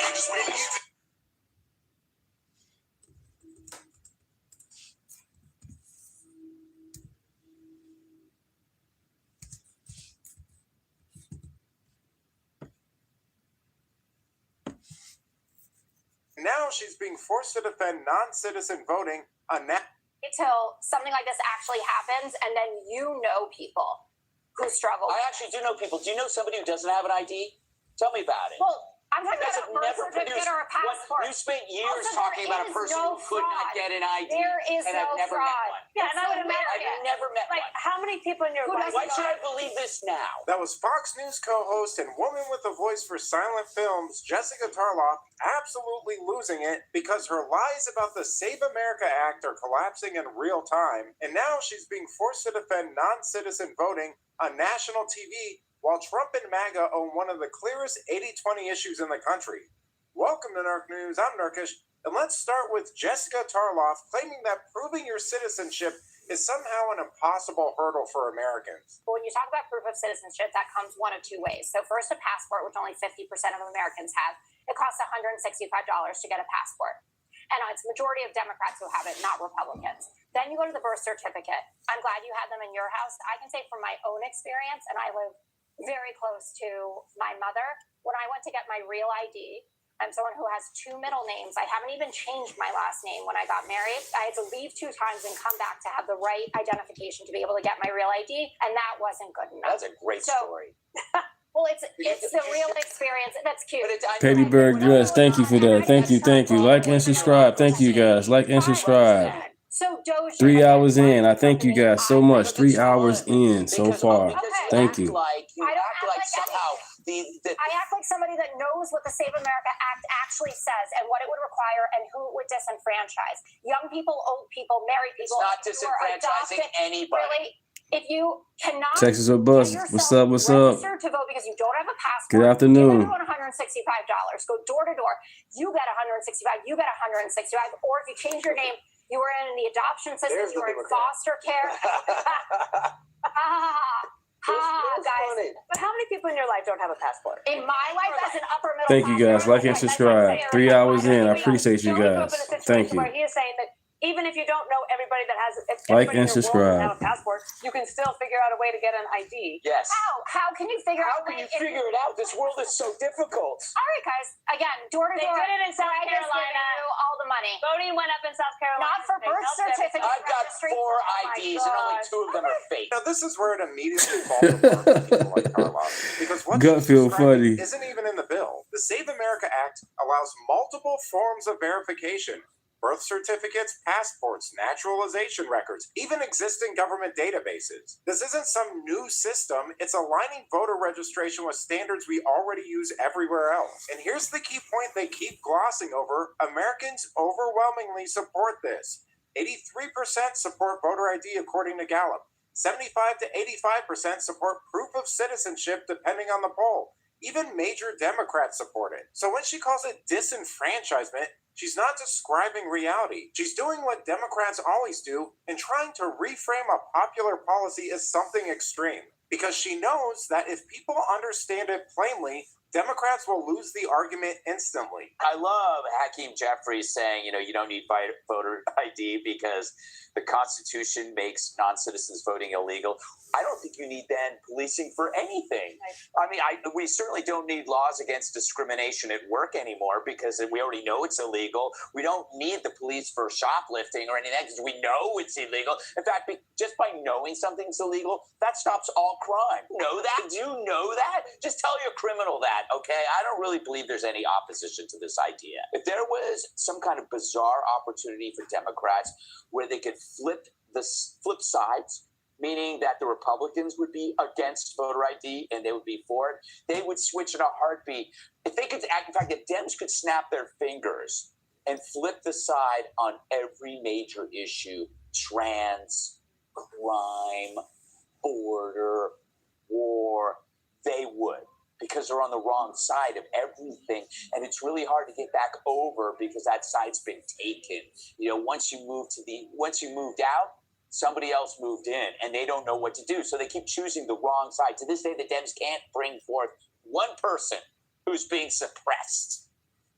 Now she's being forced to defend non-citizen voting on that. Until something like this actually happens, and then you know people who struggle. I actually do know people. Do you know somebody who doesn't have an ID? Tell me about it. Well, I'm talking You guys about a have birth certificate or a passport. You spent years Also, talking there about a is person no who could not fraud. get an ID. There is and no I've never fraud. met one. Yeah, and I would imagine. I've never met like, one. how many people in your life? Why should I believe this now? That was Fox News co-host and woman with a voice for silent films, Jessica Tarloff, absolutely losing it because her lies about the Save America Act are collapsing in real time, and now she's being forced to defend non-citizen voting on national TV while Trump and MAGA own one of the clearest 80-20 issues in the country. Welcome to Narc News. I'm Narkish, and let's start with Jessica Tarloff claiming that proving your citizenship is somehow an impossible hurdle for Americans. When you talk about proof of citizenship, that comes one of two ways. So first, a passport, which only 50% of Americans have. It costs $165 to get a passport. And it's the majority of Democrats who have it, not Republicans. Then you go to the birth certificate. I'm glad you had them in your house. I can say from my own experience, and I live very close to my mother, when I went to get my real ID, I'm someone who has two middle names. I haven't even changed my last name when I got married. I had to leave 2 times and come back to have the right identification to be able to get my real ID, and that wasn't good enough. That's a great story. Well, it's the real experience. That's cute. Petty Bird Dress, thank you for that. Thank you. Like and subscribe. Thank you guys. Like and subscribe. So Doja, 3 hours in. I thank you guys so much. 3 hours in so far. Thank you. I act like somebody that knows what the Save America Act actually says and what it would require and who it would disenfranchise. Young people, old people, married people. It's not disenfranchising anybody. Really, if you cannot Texas or bus. What's up? What's up? register to vote because you don't have a passport, Good afternoon. give everyone $165. Go door to door. You get $165. You get $165. Or if you change your name, you were in the adoption system. You were in foster care. Guys. But how many people in your life don't have a passport? In my life, as an upper middle Thank you guys. Like and subscribe. 3 hours in. I appreciate you guys. Thank you. Where he is saying that even if you don't know everybody that has Like and subscribe. have a passport, you can still figure out a way to get an ID. Yes. How can you figure out? How can you figure it out? This world is so difficult. All right, guys. Again, door to door. They did it in South Carolina. All the money. Voting went up in South Carolina. Not for birth certificates. I've got 4 IDs and only 2 of them are fake. Now, this is where it immediately falls apart for people like Tarloff, because what Gut she's feel describing funny. isn't even in the bill. The Save America Act allows multiple forms of verification: birth certificates, passports, naturalization records, even existing government databases. This isn't some new system. It's aligning voter registration with standards we already use everywhere else. And here's the key point they keep glossing over. Americans overwhelmingly support this. 83% support voter ID according to Gallup. 75 to 85% support proof of citizenship depending on the poll. Even major Democrats support it. So when she calls it disenfranchisement, she's not describing reality. She's doing what Democrats always do and trying to reframe a popular policy as something extreme. Because she knows that if people understand it plainly, Democrats will lose the argument instantly. I love Hakeem Jeffries saying, you don't need voter ID because the Constitution makes non-citizens voting illegal. I don't think you need then policing for anything. I mean, we certainly don't need laws against discrimination at work anymore because we already know it's illegal. We don't need the police for shoplifting or anything because we know it's illegal. In fact, just by knowing something's illegal, that stops all crime. Know that? Do you know that? Just tell your criminal that, okay? I don't really believe there's any opposition to this idea. If there was some kind of bizarre opportunity for Democrats where they could flip sides, meaning that the Republicans would be against voter ID and they would be for it, they would switch in a heartbeat. If they could act, in fact, if Dems could snap their fingers and flip the side on every major issue, trans, crime, border, war, they would, because they're on the wrong side of everything. And it's really hard to get back over because that side's been taken. Once you moved out, somebody else moved in and they don't know what to do. So they keep choosing the wrong side. To this day, the Dems can't bring forth one person who's being suppressed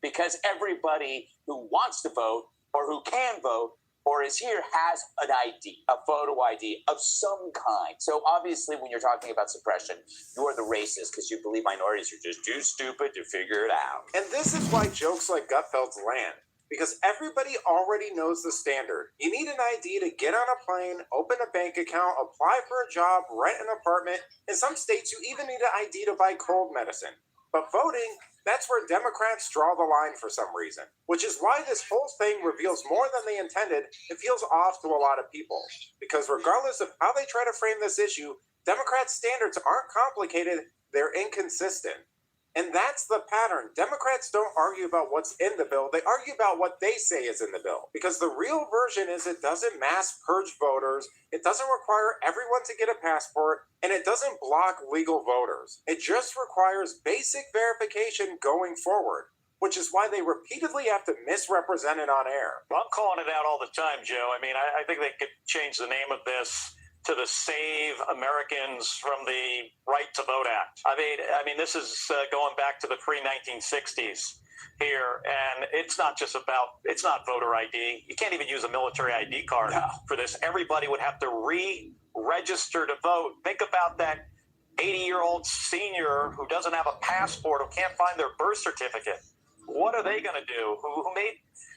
because everybody who wants to vote or who can vote or is here has an ID, a photo ID of some kind. So obviously when you're talking about suppression, you're the racist because you believe minorities are just too stupid to figure it out. And this is why jokes like Gutfeld's land. Because everybody already knows the standard. You need an ID to get on a plane, open a bank account, apply for a job, rent an apartment. In some states, you even need an ID to buy cold medicine. But voting, that's where Democrats draw the line for some reason. Which is why this whole thing reveals more than they intended. It feels off to a lot of people. Because regardless of how they try to frame this issue, Democrats' standards aren't complicated, they're inconsistent. And that's the pattern. Democrats don't argue about what's in the bill. They argue about what they say is in the bill. Because the real version is it doesn't mass purge voters, it doesn't require everyone to get a passport, and it doesn't block legal voters. It just requires basic verification going forward, which is why they repeatedly have to misrepresent it on air. I'm calling it out all the time, Joe. I mean, I think they could change the name of this to the Save Americans from the Right to Vote Act. I mean, this is going back to the pre-1960s here, and it's not voter ID. You can't even use a military ID card for this. Everybody would have to re-register to vote. Think about that 80-year-old senior who doesn't have a passport, who can't find their birth certificate. What are they going to do? Who may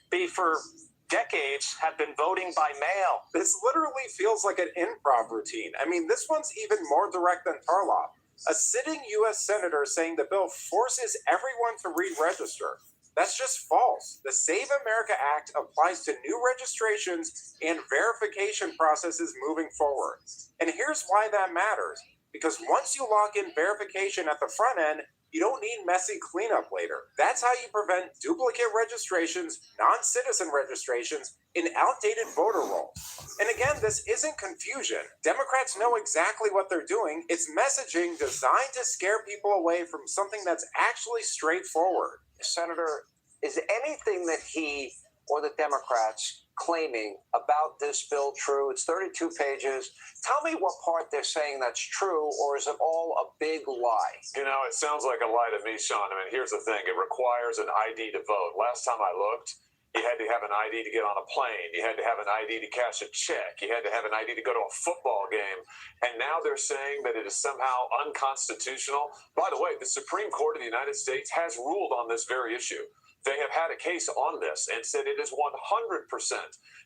be for decades have been voting by mail. This literally feels like an improv routine. I mean, this one's even more direct than Tarloff. A sitting U.S. senator saying the bill forces everyone to re-register. That's just false. The Save America Act applies to new registrations and verification processes moving forward. And here's why that matters. Because once you lock in verification at the front end, you don't need messy cleanup later. That's how you prevent duplicate registrations, non-citizen registrations, and outdated voter rolls. And again, this isn't confusion. Democrats know exactly what they're doing. It's messaging designed to scare people away from something that's actually straightforward. Senator, is anything that he or the Democrats claiming about this bill true? It's 32 pages. Tell me what part they're saying that's true, or is it all a big lie? You know, it sounds like a lie to me, Sean. I mean, here's the thing. It requires an ID to vote. Last time I looked, you had to have an ID to get on a plane. You had to have an ID to cash a check. You had to have an ID to go to a football game. And now they're saying that it is somehow unconstitutional. By the way, the Supreme Court of the United States has ruled on this very issue. They have had a case on this and said it is 100%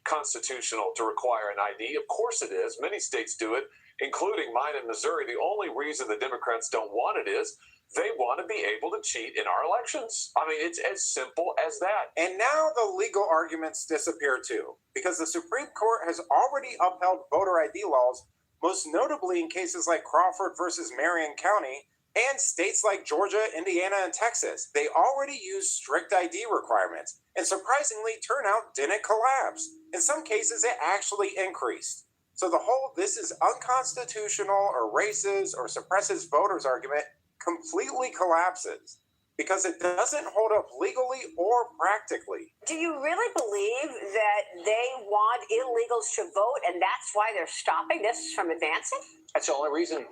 constitutional to require an ID. Of course it is. Many states do it, including mine in Missouri. The only reason the Democrats don't want it is they want to be able to cheat in our elections. I mean, it's as simple as that. And now the legal arguments disappear too, because the Supreme Court has already upheld voter ID laws, most notably in cases like Crawford versus Marion County, and states like Georgia, Indiana, and Texas. They already use strict ID requirements, and surprisingly, turnout didn't collapse. In some cases, it actually increased. So the whole "this is unconstitutional" or racist or suppresses voters argument completely collapses because it doesn't hold up legally or practically. Do you really believe that they want illegals to vote, and that's why they're stopping this from advancing? That's the only reason.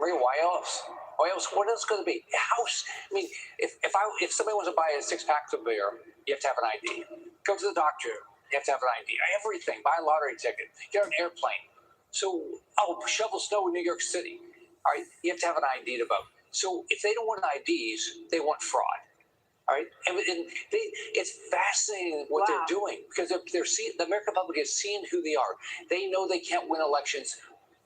Maria, why else? Why else? What else could it be? House. I mean, if somebody wants to buy a 6-pack of beer, you have to have an ID. Go to the doctor, you have to have an ID. Everything. Buy a lottery ticket. Get on an airplane. So, shovel snow in New York City. All right, you have to have an ID to vote. So if they don't want IDs, they want fraud. All right, and it's fascinating what they're doing because they're seeing the American public has seen who they are. They know they can't win elections,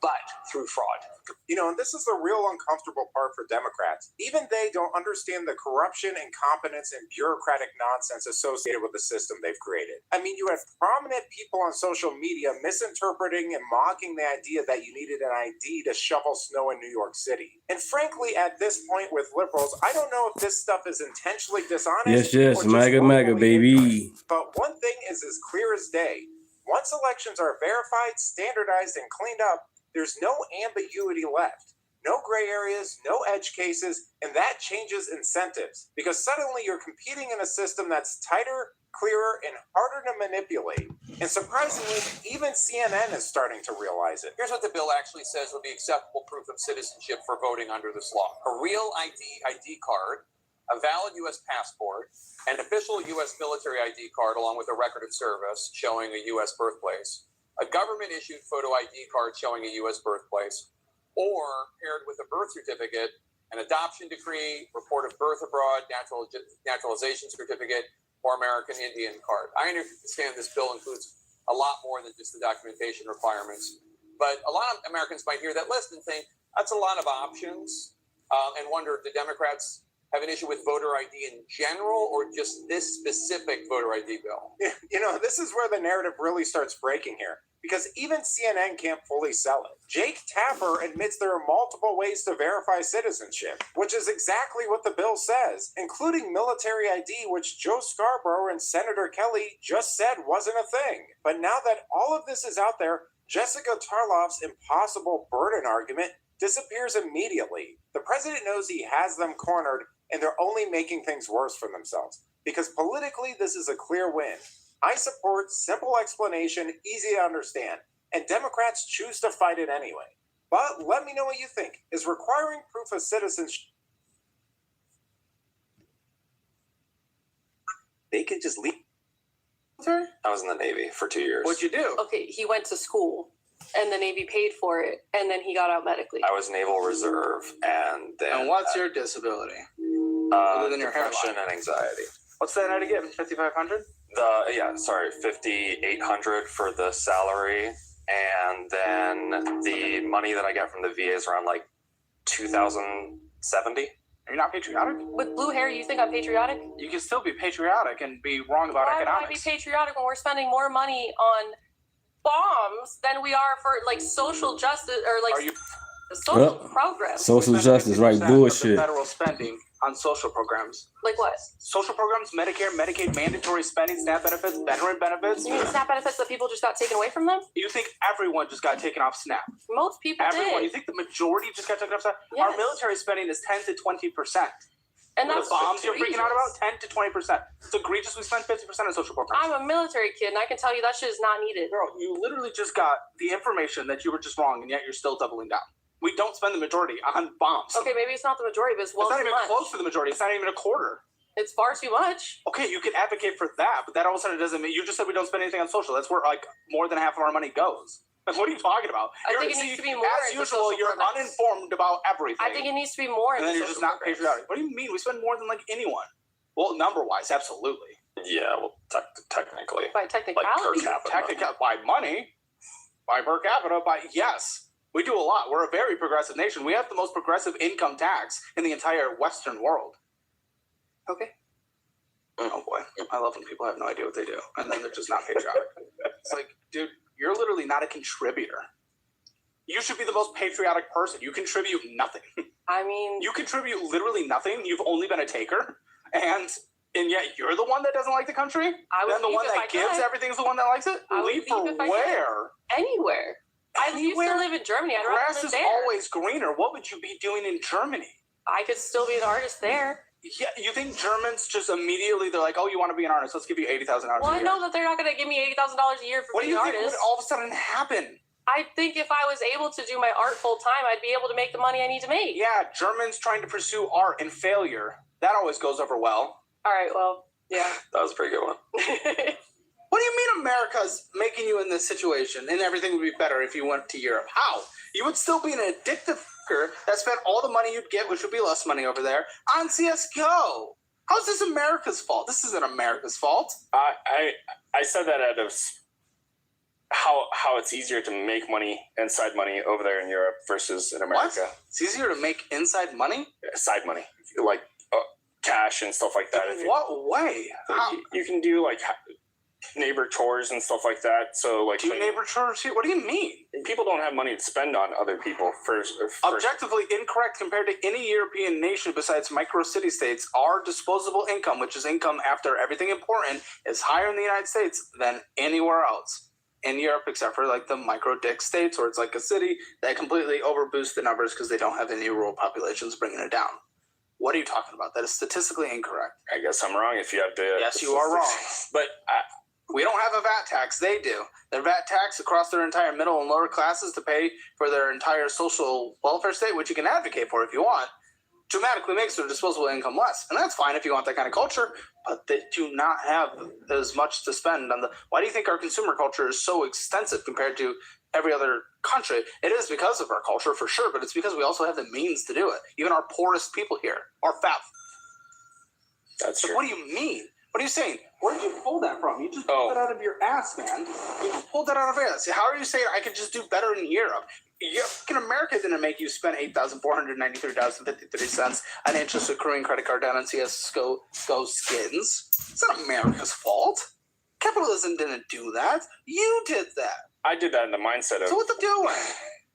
but through fraud. You know, and this is the real uncomfortable part for Democrats. Even they don't understand the corruption, incompetence, and bureaucratic nonsense associated with the system they've created. I mean, you have prominent people on social media misinterpreting and mocking the idea that you needed an ID to shovel snow in New York City. And frankly, at this point with liberals, I don't know if this stuff is intentionally dishonest. Yes, MAGA, baby. But one thing is as clear as day. Once elections are verified, standardized, and cleaned up, there's no ambiguity left, no gray areas, no edge cases, and that changes incentives because suddenly you're competing in a system that's tighter, clearer, and harder to manipulate. And surprisingly, even CNN is starting to realize it. Here's what the bill actually says would be acceptable proof of citizenship for voting under this law. A real ID card a valid U.S. passport, an official U.S. military ID card along with a record of service showing a U.S. birthplace, a government-issued photo ID card showing a U.S. birthplace, or paired with a birth certificate, an adoption decree, report of birth abroad, naturalization certificate, or American Indian card. I understand this bill includes a lot more than just the documentation requirements, but a lot of Americans might hear that list and think, that's a lot of options, and wonder, do Democrats have an issue with voter ID in general or just this specific voter ID bill? You know, this is where the narrative really starts breaking here, because even CNN can't fully sell it. Jake Tapper admits there are multiple ways to verify citizenship, which is exactly what the bill says, including military ID, which Joe Scarborough and Senator Kelly just said wasn't a thing. But now that all of this is out there, Jessica Tarloff's impossible burden argument disappears immediately. The president knows he has them cornered, and they're only making things worse for themselves. Because politically, this is a clear win. I support simple explanation, easy to understand, and Democrats choose to fight it anyway. But let me know what you think. Is requiring proof of citizenship... They could just leave. I was in the Navy for 2 years. What'd you do? Okay, he went to school, and the Navy paid for it, and then he got out medically. I was Naval Reserve, and then... And what's your disability? Other than your depression hairline? and anxiety. What's that now to give? 5,500? 5,800 for the salary, and then the money that I get from the VA is around like 2,070. Are you not patriotic? With blue hair, you think I'm patriotic? You can still be patriotic and be wrong about Why economics. would I be patriotic when we're spending more money on bombs than we are for like social justice or like social programs? Social justice, right? Bullshit. Federal spending on social programs. Like what? Social programs, Medicare, Medicaid, mandatory spending, SNAP benefits, veteran benefits. You mean SNAP benefits that people just got taken away from them? You think everyone just got taken off SNAP? Most people Everyone. did. You think the majority just got taken off SNAP? Yes. Our military spending is 10 to 20%. And the that's bombs you're freaking out egregious. about, 10 to 20%. It's egregious. We spend 50% on social programs. I'm a military kid, and I can tell you that shit is not needed. Girl, you literally just got the information that you were just wrong, and yet you're still doubling down. We don't spend the majority on bombs. Okay, maybe it's not the majority, but it's It's not too even much. close to the majority. It's not even a quarter. It's far too much. Okay, you can advocate for that, but that all of a sudden doesn't mean you just said we don't spend anything on social. That's where like more than half of our money goes. Like, what are you talking about? I think it needs to be more As into usual, social you're programs. uninformed about everything. I think it needs to be more. And then you're just not patriotic. What do you mean? We spend more than like anyone. Well, number-wise, absolutely. Yeah, well, technically. By technicality. By money, by per capita, by yes. We do a lot. We're a very progressive nation. We have the most progressive income tax in the entire Western world. Okay. Oh boy, I love when people have no idea what they do, and then they're just not patriotic. It's like, dude, you're literally not a contributor. You should be the most patriotic person. You contribute nothing. I mean, you contribute literally nothing. You've only been a taker, and yet you're the one that doesn't like the country. Then the one that gives everything's the one that likes it. Leave for where? Anywhere. I used to live in Germany. I'd rather Grass live is there. always greener. What would you be doing in Germany? I could still be an artist there. Yeah, you think Germans just immediately, they're like, oh, you want to be an artist? Let's give you $80,000 Well, a year. I know that they're not going to give me $80,000 a year for What do being you an think artist. would all of a sudden happen? I think if I was able to do my art full time, I'd be able to make the money I need to make. Yeah, Germans trying to pursue art and failure. That always goes over well. All right, well, yeah. That was a pretty good one. What do you mean America's making you in this situation and everything would be better if you went to Europe? How? You would still be an addictive fucker that spent all the money you'd get, which would be less money over there, on CSGO. How's this America's fault? This isn't America's fault. I said that out of how it's easier to make money, inside money over there in Europe versus in America. What? It's easier to make inside money? Side money. Like cash and stuff like that. In what way? How? You can do like neighbor chores and stuff like that. So like do neighbor chores here? What do you mean? People don't have money to spend on other people first. Objectively incorrect compared to any European nation besides micro city states. Our disposable income, which is income after everything important, is higher in the United States than anywhere else in Europe, except for like the micro dick states, where it's like a city that completely overboosts the numbers because they don't have any rural populations bringing it down. What are you talking about? That is statistically incorrect. I guess I'm wrong if you have to. Yes, you are wrong. But we don't have a VAT tax. They do. Their VAT tax across their entire middle and lower classes to pay for their entire social welfare state, which you can advocate for if you want. dramatically makes their disposable income less. And that's fine if you want that kind of culture, but they do not have as much to spend on the... Why do you think our consumer culture is so extensive compared to every other country? It is because of our culture, for sure, but it's because we also have the means to do it. Even our poorest people here are fat. That's true. What do you mean? What are you saying? Where did you pull that from? You just pulled that out of your ass, man. You pulled that out of your ass. How are you saying I could just do better in Europe? America didn't make you spend $8,493.53 on interest accruing credit card down on CSGO skins. It's not America's fault. Capitalism didn't do that. You did that. I did that in the mindset of... So what the doing?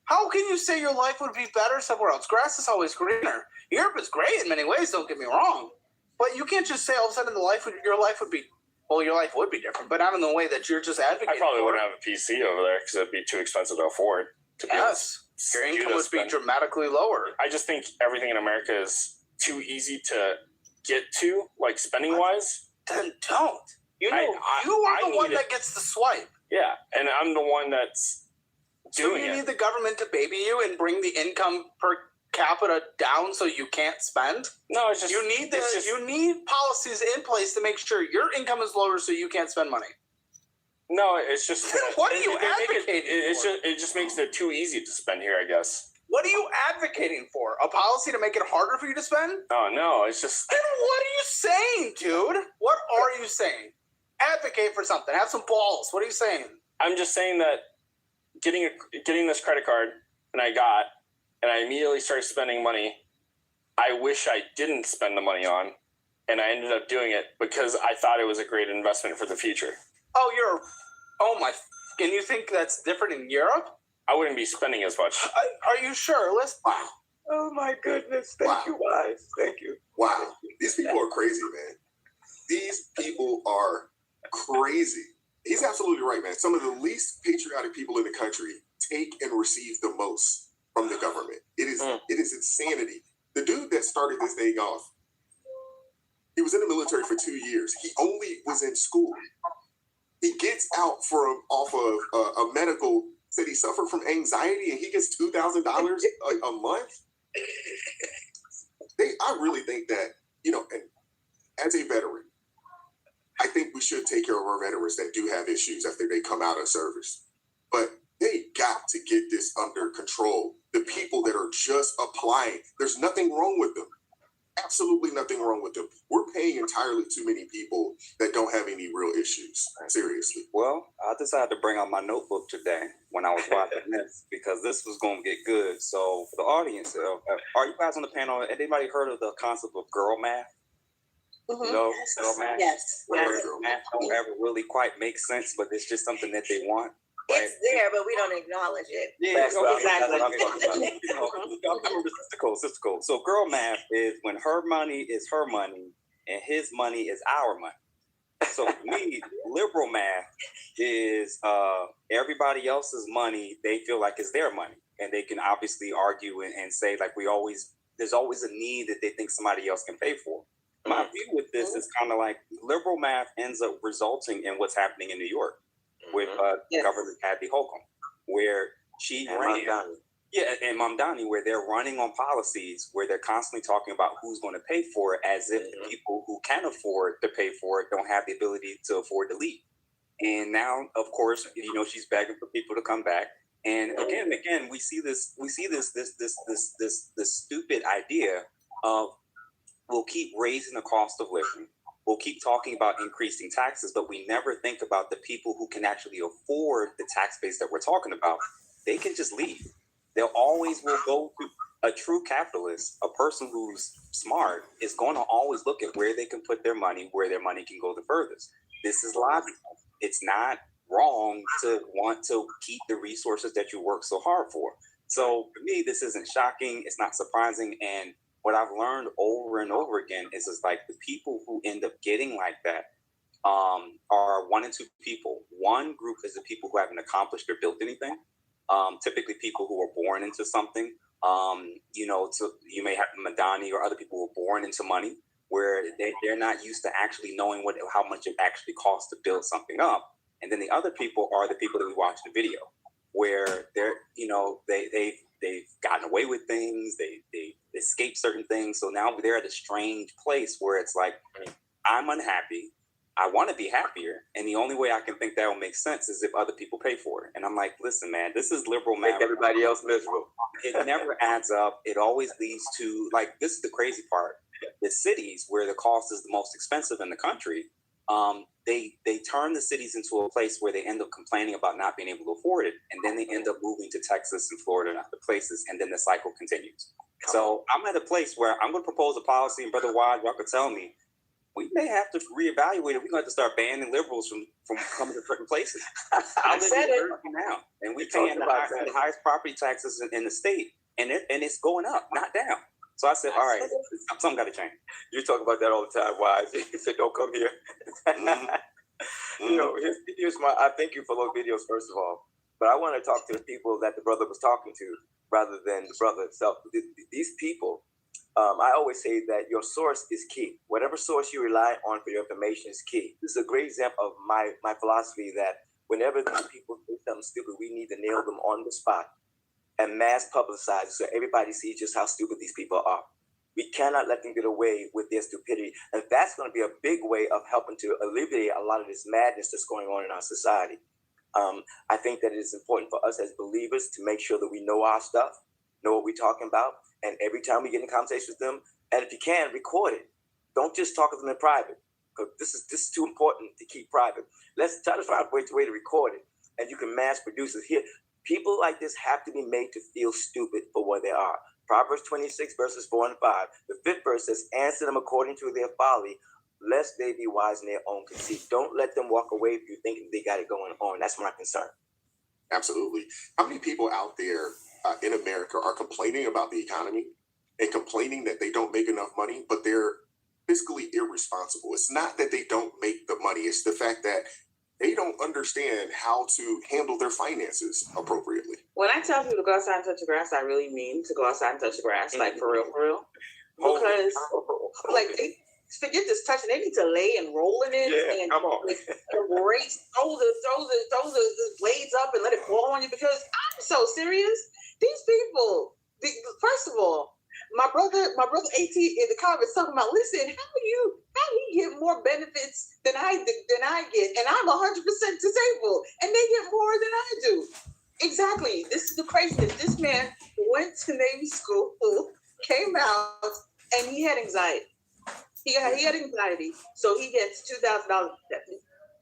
How can you say your life would be better somewhere else? Grass is always greener. Europe is great in many ways, don't get me wrong. But you can't just say all of a sudden your life would be... Well, your life would be different, but not in the way that you're just advocating. I probably wouldn't have a PC over there because it'd be too expensive to afford. Yes, your income would be dramatically lower. I just think everything in America is too easy to get to, like spending-wise. Then don't. You know, you are the one that gets the swipe. Yeah, and I'm the one that's doing it. So you need the government to baby you and bring the income per capita down so you can't spend? No, it's just... You need policies in place to make sure your income is lower so you can't spend money. No, it's just... What are you advocating for? It just makes it too easy to spend here, I guess. What are you advocating for? A policy to make it harder for you to spend? Oh, no, it's just... Then what are you saying, dude? What are you saying? Advocate for something. Have some balls. What are you saying? I'm just saying that getting this credit card, and I immediately started spending money I wish I didn't spend the money on, and I ended up doing it because I thought it was a great investment for the future. And you think that's different in Europe? I wouldn't be spending as much. Are you sure? Wow. Oh my goodness. Thank you, Wise. Thank you. Wow. These people are crazy, man. These people are crazy. He's absolutely right, man. Some of the least patriotic people in the country take and receive the most from the government. It is insanity. The dude that started this thing off, he was in the military for 2 years. He only was in school. He gets out off of a medical, said he suffered from anxiety, and he gets $2,000 a month. I really think that, and as a veteran, I think we should take care of our veterans that do have issues after they come out of service. But they got to get this under control. The people that are just applying, there's nothing wrong with them. Absolutely nothing wrong with them. We're paying entirely too many people that don't have any real issues. Seriously. Well, I decided to bring out my notebook today when I was watching this because this was going to get good. So for the audience, are you guys on the panel? Anybody heard of the concept of girl math? Mm-hmm. Girl math? Yes. Where math don't ever really quite make sense, but it's just something that they want. Right? It's there, but we don't acknowledge it. Yeah, exactly. Sister Code. So girl math is when her money is her money and his money is our money. So for me, liberal math is everybody else's money they feel like is their money. And they can obviously argue and say like there's always a need that they think somebody else can pay for. My view with this is kind of like liberal math ends up resulting in what's happening in New York with Governor Kathy Hochul, where she ran, and Mamdani, where they're running on policies where they're constantly talking about who's going to pay for it, as if the people who can afford to pay for it don't have the ability to afford to leave. And now, of course, she's begging for people to come back. And again, we see this stupid idea of we'll keep raising the cost of living. We'll keep talking about increasing taxes, but we never think about the people who can actually afford the tax base that we're talking about. They can just leave. They'll always will go to a true capitalist, a person who's smart is going to always look at where they can put their money, where their money can go the furthest. This is logical. It's not wrong to want to keep the resources that you work so hard for. So for me, this isn't shocking. It's not surprising. And what I've learned over and over again is like the people who end up getting like that are one and two people. One group is the people who haven't accomplished or built anything. Typically people who are born into something. So you may have Madani or other people who are born into money, where they're not used to actually knowing how much it actually costs to build something up. And then the other people are the people that we watch in the video, where they've gotten away with things. They escape certain things. So now they're at a strange place where it's like, I'm unhappy. I want to be happier. And the only way I can think that will make sense is if other people pay for it. And I'm like, listen, man, this is liberal math. Make everybody else miserable. It never adds up. It always leads to, like, this is the crazy part. The cities where the cost is the most expensive in the country, they turn the cities into a place where they end up complaining about not being able to afford it. And then they end up moving to Texas and Florida and other places. And then the cycle continues. So I'm at a place where I'm going to propose a policy, and Brother Wide, y'all could tell me, we may have to reevaluate it. We're going to have to start banning liberals from coming to certain places. I live in America now, and we're paying the highest property taxes in the state, and it's going up, not down. So I said, all right, something got to change. You talk about that all the time, Wise. You said, don't come here. You know, here's I thank you for those videos, first of all. But I want to talk to the people that the brother was talking to rather than the brother himself. These people, I always say that your source is key. Whatever source you rely on for your information is key. This is a great example of my philosophy that whenever these people do something stupid, we need to nail them on the spot and mass publicize so everybody sees just how stupid these people are. We cannot let them get away with their stupidity. And that's going to be a big way of helping to alleviate a lot of this madness that's going on in our society. I think that it is important for us as believers to make sure that we know our stuff, know what we're talking about, and every time we get in conversation with them, and if you can, record it. Don't just talk to them in private, because this is too important to keep private. Let's try to find a way to record it, and you can mass produce it here. People like this have to be made to feel stupid for what they are. Proverbs 26, verses 4 and 5. The 5th verse says, answer them according to their folly, lest they be wise in their own conceit. Don't let them walk away if you think they got it going on. That's my concern. Absolutely. How many people out there in America are complaining about the economy and complaining that they don't make enough money, but they're fiscally irresponsible? It's not that they don't make the money. It's the fact that they don't understand how to handle their finances appropriately. When I tell people to go outside and touch the grass, I really mean to go outside and touch the grass, like for real. Because like they forget this touching, they need to lay and roll in it and like erase, throw the blades up and let it fall on you, because I'm so serious. These people, first of all, my brother AT in the comments talking about, listen, how he get more benefits than I get, and I'm 100% disabled, and they get more than I do. Exactly. This is the craziness. This man went to Navy school, came out, and he had anxiety. He had anxiety, so he gets $2,000.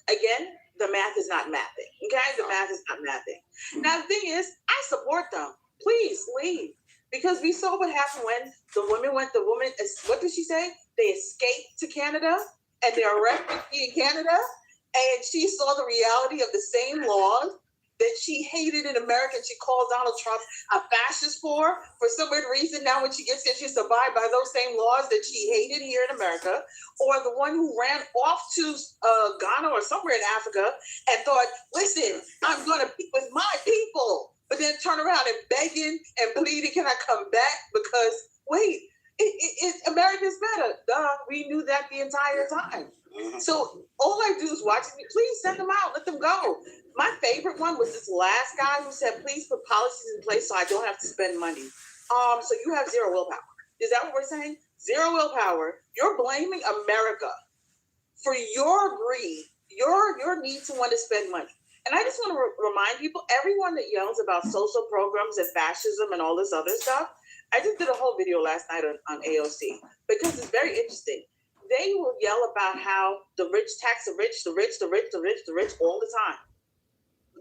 Again, the math is not mathing. Okay, the math is not mathing. Now the thing is, I support them. Please leave. Because we saw what happened when the woman, what did she say? They escaped to Canada and they're a refugee in Canada. And she saw the reality of the same laws that she hated in America. And she called Donald Trump a fascist for some weird reason. Now when she gets here, she's abide by those same laws that she hated here in America. Or the one who ran off to Ghana or somewhere in Africa and thought, listen, I'm going to be with my people. But then turn around and begging and pleading, can I come back? Because, wait, America's better. Duh, we knew that the entire time. So all I do is watch it. Please send them out. Let them go. My favorite one was this last guy who said, please put policies in place so I don't have to spend money. So you have zero willpower. Is that what we're saying? Zero willpower. You're blaming America for your greed, your need to want to spend money. And I just want to remind people, everyone that yells about social programs and fascism and all this other stuff, I just did a whole video last night on AOC because it's very interesting. They will yell about how the rich tax the rich all the time.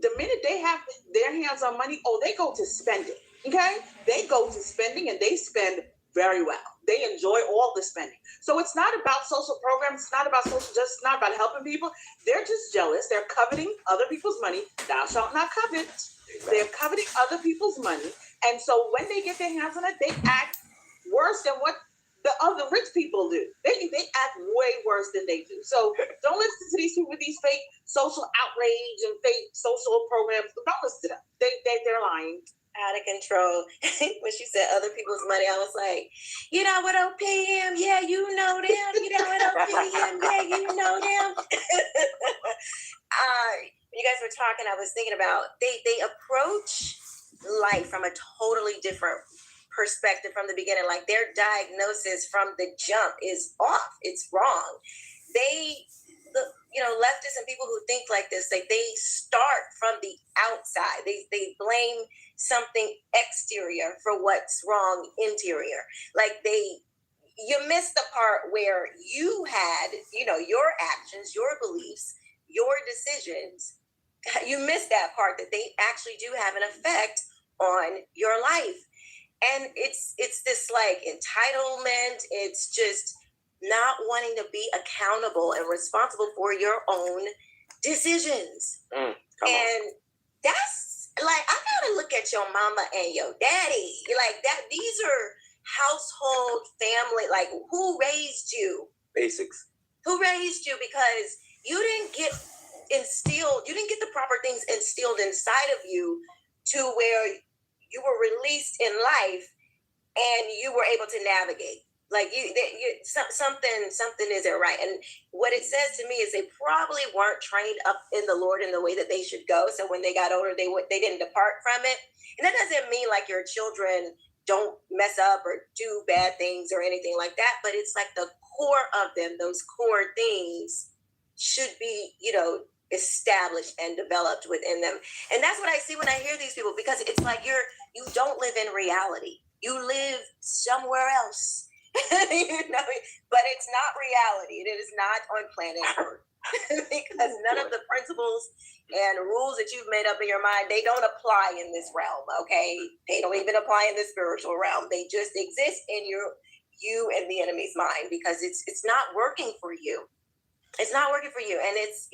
The minute they have their hands on money, they go to spending, okay? They go to spending and they spend very well. They enjoy all the spending. So it's not about social programs. It's not about social justice. It's not about helping people. They're just jealous. They're coveting other people's money. Thou shalt not covet. They're coveting other people's money. And so when they get their hands on it, they act worse than what the other rich people do. They act way worse than they do. So don't listen to these people with these fake social outrage and fake social programs. Don't listen to them. They're lying. Out of control. When she said other people's money, I was like, you know what, OPM? Yeah, you know them. You know what, OPM? Yeah, you know them. You guys were talking, I was thinking about they approach life from a totally different perspective from the beginning. Like their diagnosis from the jump is off. It's wrong. Leftists and people who think like this, like they start from the outside. They blame something exterior for what's wrong interior. Like you missed the part where you had, your actions, your beliefs, your decisions. You missed that part that they actually do have an effect on your life. And it's this like entitlement. It's just not wanting to be accountable and responsible for your own decisions. And that's like, I gotta look at your mama and your daddy like that. These are household family, like who raised you? Basics. Who raised you? Because you didn't get the proper things instilled inside of you to where you were released in life and you were able to navigate. Like something isn't right. And what it says to me is they probably weren't trained up in the Lord in the way that they should go. So when they got older, they didn't depart from it. And that doesn't mean like your children don't mess up or do bad things or anything like that. But it's like the core of them, those core things should be, established and developed within them. And that's what I see when I hear these people, because it's like you don't live in reality. You live somewhere else. But it's not reality. It is not on planet Earth. Because none of the principles and rules that you've made up in your mind, they don't apply in this realm, okay? They don't even apply in the spiritual realm. They just exist in you and the enemy's mind, because it's not working for you. It's not working for you. And it's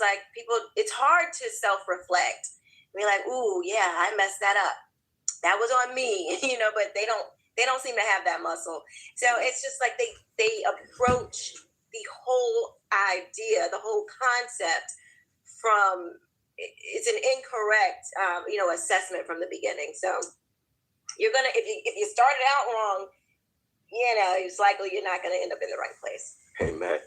like people, it's hard to self-reflect. Be like, ooh, yeah, I messed that up. That was on me, but they don't seem to have that muscle. So it's just like they approach the whole idea, the whole concept from, it's an incorrect, assessment from the beginning. So you're going to, if you started out wrong, it's likely you're not going to end up in the right place. Hey, Matt.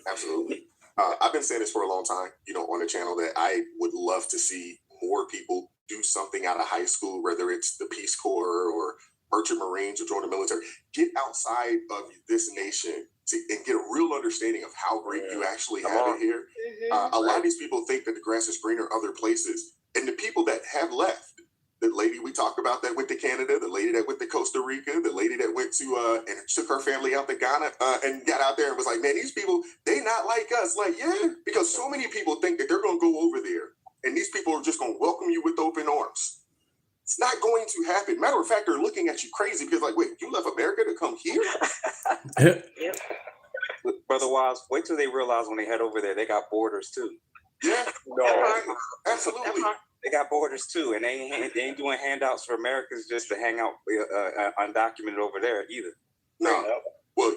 Absolutely. I've been saying this for a long time, on the channel, that I would love to see more people do something out of high school, whether it's the Peace Corps or Merchant Marines or join the military. Get outside of this nation and get a real understanding of how great you actually have it here. A lot of these people think that the grass is greener other places. And the people that have left, the lady we talked about that went to Canada, the lady that went to Costa Rica, the lady that went to and took her family out to Ghana and got out there and was like, man, these people, they not like us. Like, yeah, because so many people think that they're going to go over there and these people are just going to welcome you with open arms. It's not going to happen. Matter of fact, they're looking at you crazy because like, wait, you left America to come here? Yep. Brother Wiles, wait till they realize when they head over there, they got borders too. Yeah, no, absolutely. They got borders too, and they ain't doing handouts for Americans just to hang out undocumented over there either. No, well,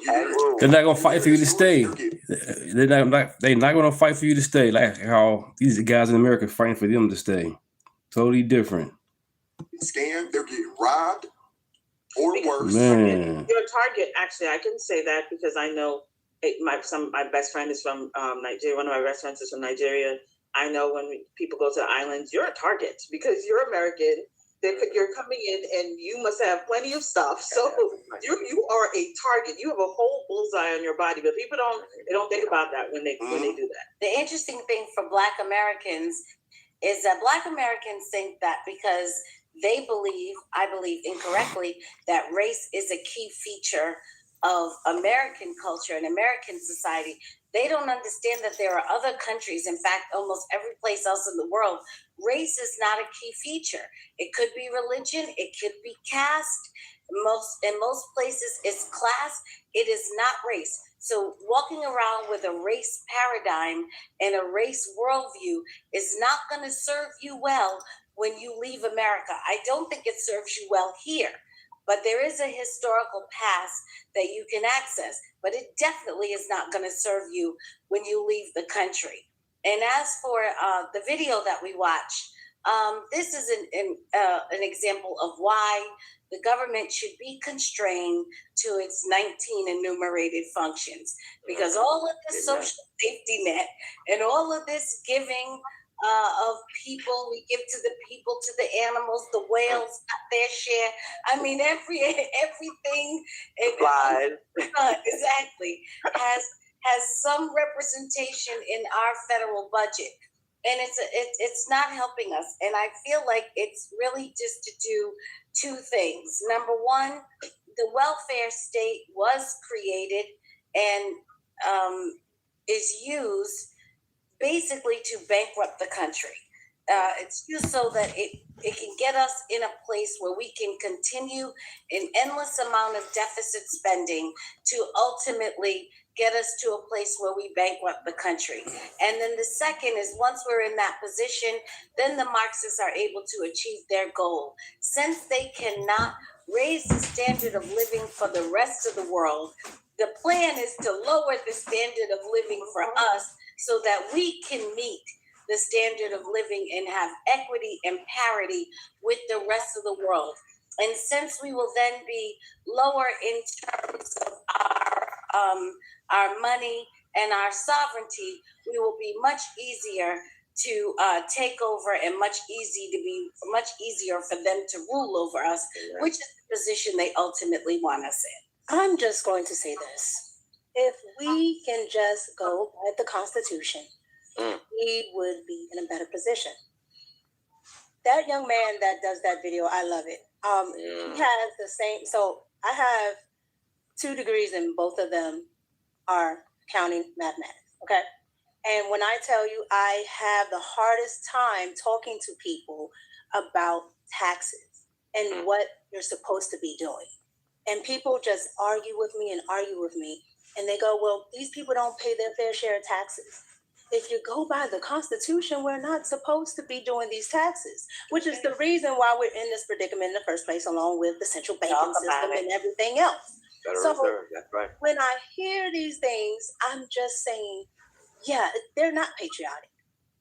they're not gonna fight for you to stay. They're not gonna fight for you to stay like how these guys in America fighting for them to stay. Totally different. Scam, they're getting robbed or worse. Man. You're a target. Actually, I can say that because I know my best friend is from Nigeria. One of my best friends is from Nigeria. I know when people go to the islands, you're a target because you're American. You're coming in and you must have plenty of stuff. So you are a target. You have a whole bullseye on your body, but people don't think about that when they do that. The interesting thing for Black Americans is that Black Americans think that because they believe, I believe incorrectly, that race is a key feature of American culture and American society. They don't understand that there are other countries, in fact, almost every place else in the world, race is not a key feature. It could be religion, it could be caste. In most places, it's class. It is not race. So walking around with a race paradigm and a race worldview is not going to serve you well when you leave America. I don't think it serves you well here. But there is a historical past that you can access, but it definitely is not going to serve you when you leave the country. And as for the video that we watched, this is an example of why the government should be constrained to its 19 enumerated functions, because all of this social safety net and all of this giving of people. We give to the people, to the animals, the whales got their share. I mean, everything. Flies. Exactly. Has some representation in our federal budget. And it's not helping us. And I feel like it's really just to do two things. Number one, the welfare state was created and is used basically to bankrupt the country. It's used so that it can get us in a place where we can continue an endless amount of deficit spending to ultimately get us to a place where we bankrupt the country. And then the second is once we're in that position, then the Marxists are able to achieve their goal. Since they cannot raise the standard of living for the rest of the world, the plan is to lower the standard of living for us so that we can meet the standard of living and have equity and parity with the rest of the world. And since we will then be lower in terms of our money and our sovereignty, we will be much easier to take over and much easier for them to rule over us, which is the position they ultimately want us in. I'm just going to say this. If we can just go by the Constitution, we would be in a better position. That young man that does that video, I love it. He has the same, so I have 2 degrees and both of them are accounting mathematics, okay? And when I tell you I have the hardest time talking to people about taxes and what you're supposed to be doing. And people just argue with me, and they go, well, these people don't pay their fair share of taxes. If you go by the Constitution, we're not supposed to be doing these taxes, which is the reason why we're in this predicament in the first place, along with the central banking system and everything else. That's right. When I hear these things, I'm just saying, yeah, they're not patriotic.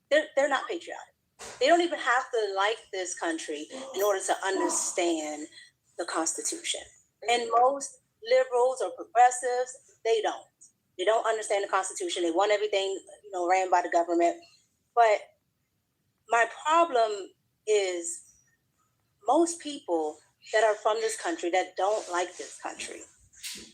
They're not patriotic. They don't even have to like this country in order to understand the Constitution. And most liberals or progressives, they don't. They don't understand the Constitution. They want everything, ran by the government. But my problem is most people that are from this country that don't like this country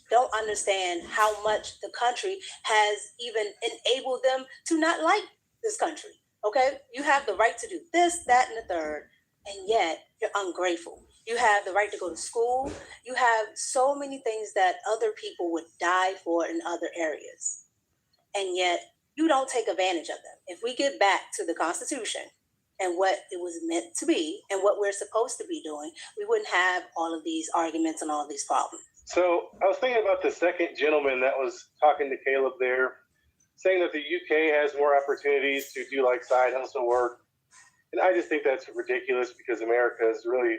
don't understand how much the country has even enabled them to not like this country. Okay? You have the right to do this, that, and the third, and yet you're ungrateful. You have the right to go to school. You have so many things that other people would die for in other areas. And yet you don't take advantage of them. If we get back to the Constitution and what it was meant to be and what we're supposed to be doing, we wouldn't have all of these arguments and all of these problems. So I was thinking about the second gentleman that was talking to Caleb there, saying that the UK has more opportunities to do like side hustle work. And I just think that's ridiculous because America is really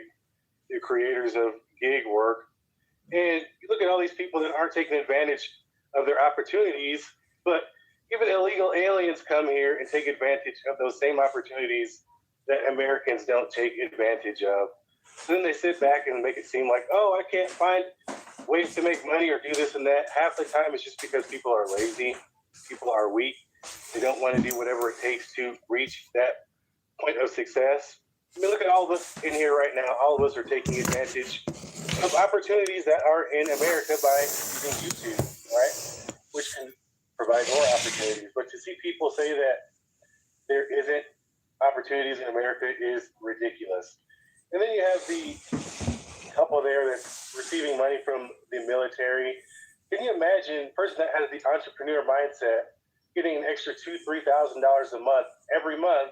the creators of gig work. And you look at all these people that aren't taking advantage of their opportunities, but even illegal aliens come here and take advantage of those same opportunities that Americans don't take advantage of. So then they sit back and make it seem like, oh, I can't find ways to make money or do this and that. Half the time it's just because people are lazy, people are weak. They don't want to do whatever it takes to reach that point of success. I mean, look at all of us in here right now. All of us are taking advantage of opportunities that are in America by using YouTube, right? Which can provide more opportunities. But to see people say that there isn't opportunities in America is ridiculous. And then you have the couple there that's receiving money from the military. Can you imagine a person that has the entrepreneur mindset getting an extra $2,000-$3,000 a month every month?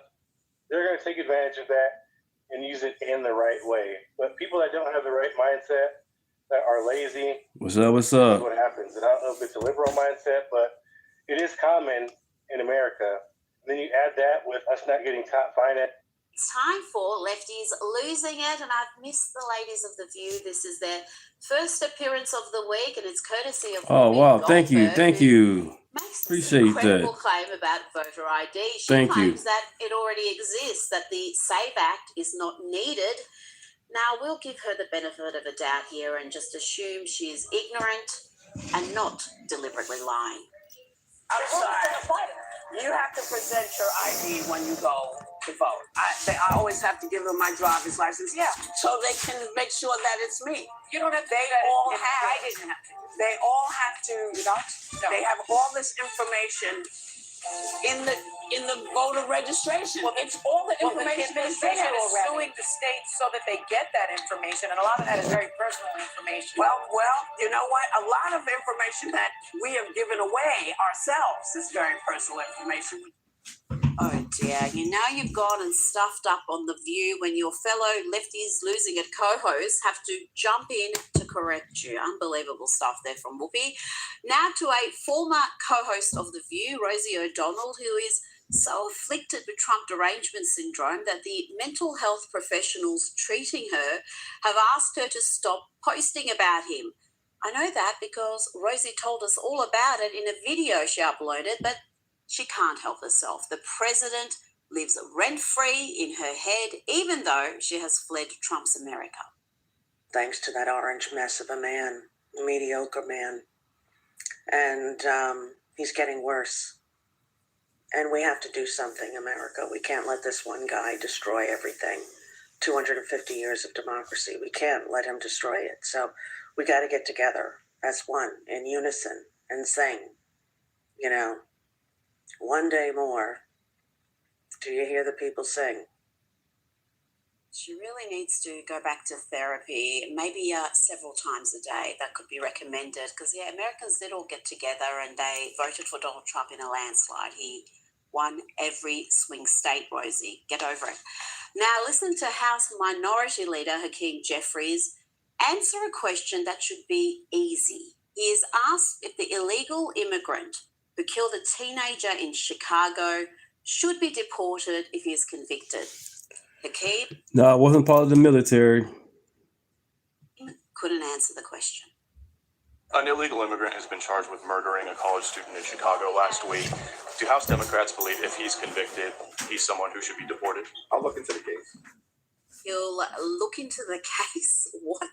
They're going to take advantage of that and use it in the right way. But people that don't have the right mindset, that are lazy, what's up? That's what happens. And I don't know if it's a liberal mindset, but it is common in America. And then you add that with us not getting top finance. It's time for Lefties Losing It, and I've missed the ladies of The View. This is their first appearance of the week, and it's courtesy of Oh, wow. Thank you. Appreciate incredible that. claim about voter ID. She Thank you. claims that it already exists, that the SAVE Act is not needed. Now, we'll give her the benefit of a doubt here and just assume she is ignorant and not deliberately lying. Outside, You have to present your ID when you go to vote. I always have to give them my driver's license. Yeah, so they can make sure that it's me. You don't have to. They all have. I didn't have to. They all have to. You don't? No. They have all this information in the voter registration. Well, it's all the information the administration is suing the state so that they get that information, and a lot of that is very personal information. Well, you know what? A lot of information that we have given away ourselves is very personal information. Oh dear, you know you've gone and stuffed up on The View when your fellow lefties losing at co-hosts have to jump in to correct you. Unbelievable stuff there from Whoopi. Now to a former co-host of The View, Rosie O'Donnell, who is so afflicted with Trump derangement syndrome that the mental health professionals treating her have asked her to stop posting about him. I know that because Rosie told us all about it in a video she uploaded, but she can't help herself. The president lives rent-free in her head, even though she has fled Trump's America. Thanks to that orange mess of a man, mediocre man. And he's getting worse. And we have to do something, America. We can't let this one guy destroy everything. 250 years of democracy. We can't let him destroy it. So we got to get together as one, in unison, and sing, you know, one day more. Do you hear the people sing? She really needs to go back to therapy, maybe several times a day. That could be recommended because, yeah, Americans did all get together and they voted for Donald Trump in a landslide. He won every swing state, Rosie. Get over it. Now, listen to House Minority Leader Hakeem Jeffries answer a question that should be easy. He is asked if the illegal immigrant who killed a teenager in Chicago should be deported if he is convicted. Hakeem? No, I wasn't part of the military. Couldn't answer the question. An illegal immigrant has been charged with murdering a college student in Chicago last week. Do House Democrats believe if he's convicted, he's someone who should be deported? I'll look into the case. He'll look into the case. What?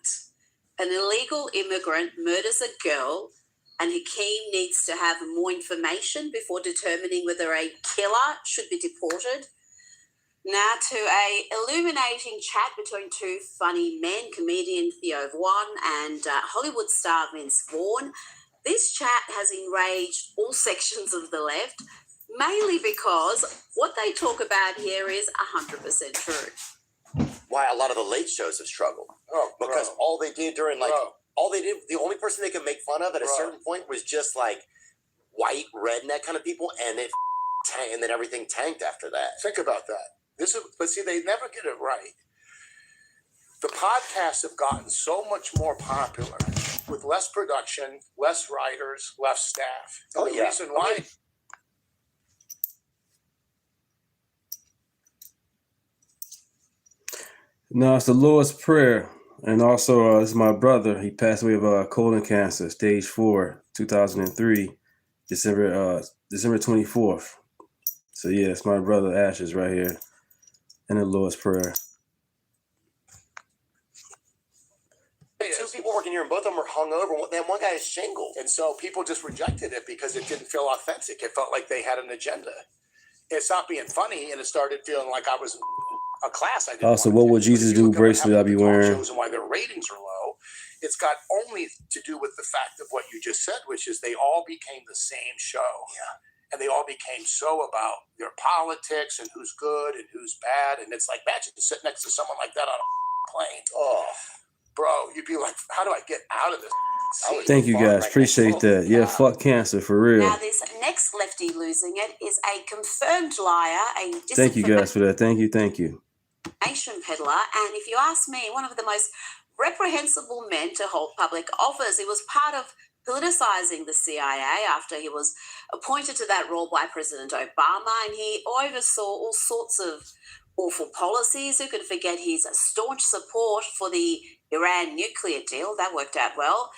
An illegal immigrant murders a girl and Hakeem needs to have more information before determining whether a killer should be deported. Now to a illuminating chat between two funny men, comedian Theo Vaughn and Hollywood star Vince Vaughn. This chat has enraged all sections of the left, mainly because what they talk about here is 100% true. Why a lot of the late shows have struggled. Because all they did during the only person they could make fun of at a certain point was just like white redneck kind of people, and and then everything tanked after that. Think about that. But see, they never get it right. The podcasts have gotten so much more popular with less production, less writers, less staff. Oh, the reason why. No, it's the Lord's Prayer. And also, this is my brother. He passed away of colon cancer, stage 4, 2003, December 24th. So, yeah, it's my brother Ashes right here in the Lord's Prayer. Two people working here, and both of them are hungover. One guy is shingled. And so people just rejected it because it didn't feel authentic. It felt like they had an agenda. It stopped being funny, and it started feeling like I was a class. Also, what would Jesus do bracelet I'll be wearing? Shows and why their ratings are low. It's got only to do with the fact of what you just said, which is they all became the same show. Yeah. And they all became so about their politics and who's good and who's bad. And it's like, imagine to sit next to someone like that on a plane. Oh, bro, you'd be like, how do I get out of this? Thank you, guys. Appreciate that. Yeah, fuck cancer, for real. Now, this next lefty losing it is a confirmed liar, a Thank you, guys, for that. Thank you. disinformation peddler. And if you ask me, one of the most reprehensible men to hold public office. He was part of politicizing the CIA after he was appointed to that role by President Obama, and he oversaw all sorts of awful policies. Who could forget his staunch support for the Iran nuclear deal? That worked out well.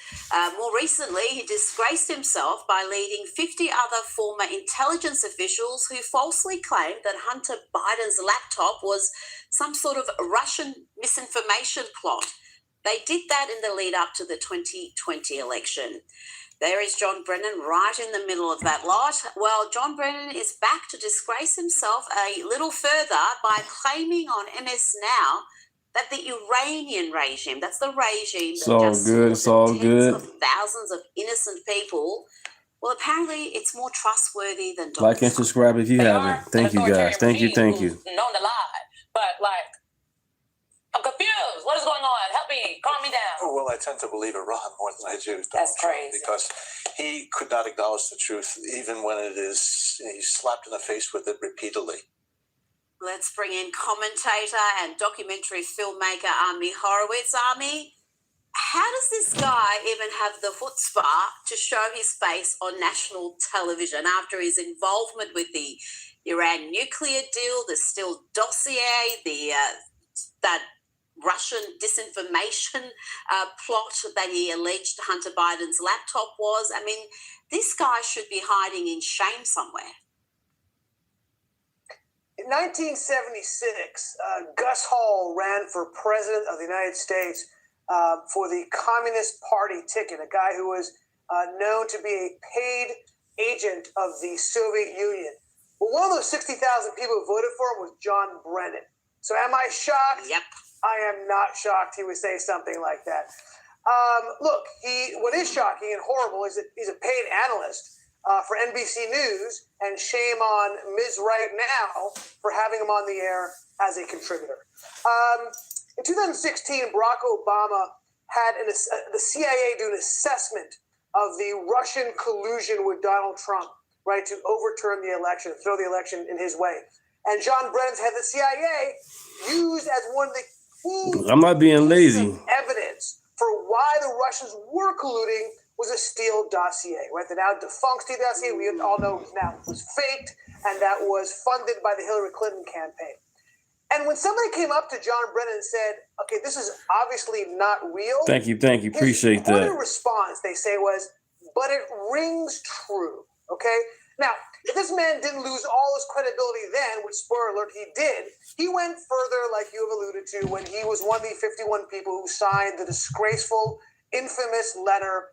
More recently, he disgraced himself by leading 50 other former intelligence officials who falsely claimed that Hunter Biden's laptop was some sort of Russian misinformation plot. They did that in the lead up to the 2020 election. There is John Brennan right in the middle of that lot. Well, John Brennan is back to disgrace himself a little further by claiming on MS Now that the Iranian regime, that's the regime It's that all just good. It's all tens good. of thousands of innocent people, well, apparently it's more trustworthy than Donald Like and Trump. subscribe if you haven't. Thank you, guys. Thank you. Thank you. Known to lie, but like, I'm confused. What is going on? Help me. Calm me down. Oh, well, I tend to believe Iran more than I do Donald That's Trump, crazy. because he could not acknowledge the truth, even when it is he's slapped in the face with it repeatedly. Let's bring in commentator and documentary filmmaker Ami Horowitz. Ami, how does this guy even have the chutzpah to show his face on national television after his involvement with the Iran nuclear deal, the Steele dossier, that Russian disinformation plot that he alleged Hunter Biden's laptop was? I mean, this guy should be hiding in shame somewhere. In 1976, Gus Hall ran for president of the United States for the Communist Party ticket, a guy who was known to be a paid agent of the Soviet Union. Well, one of those 60,000 people who voted for him was John Brennan. So am I shocked? Yep. I am not shocked he would say something like that. Look, what is shocking and horrible is that he's a paid analyst for NBC News, and shame on Ms. Right Now for having him on the air as a contributor. In 2016, Barack Obama had the CIA do an assessment of the Russian collusion with Donald Trump, right, to overturn the election, throw the election in his way. And John Brennan's head of the CIA used as one of the key I'm not being lazy. evidence for why the Russians were colluding was a Steele dossier, right? The now defunct Steele dossier, we all know now was faked, and that was funded by the Hillary Clinton campaign. And when somebody came up to John Brennan and said, okay, this is obviously not real. Thank you. Appreciate His that. response, they say, was, but it rings true, okay? Now, if this man didn't lose all his credibility then, which, spoiler alert, he did, he went further, like you have alluded to, when he was one of the 51 people who signed the disgraceful, infamous letter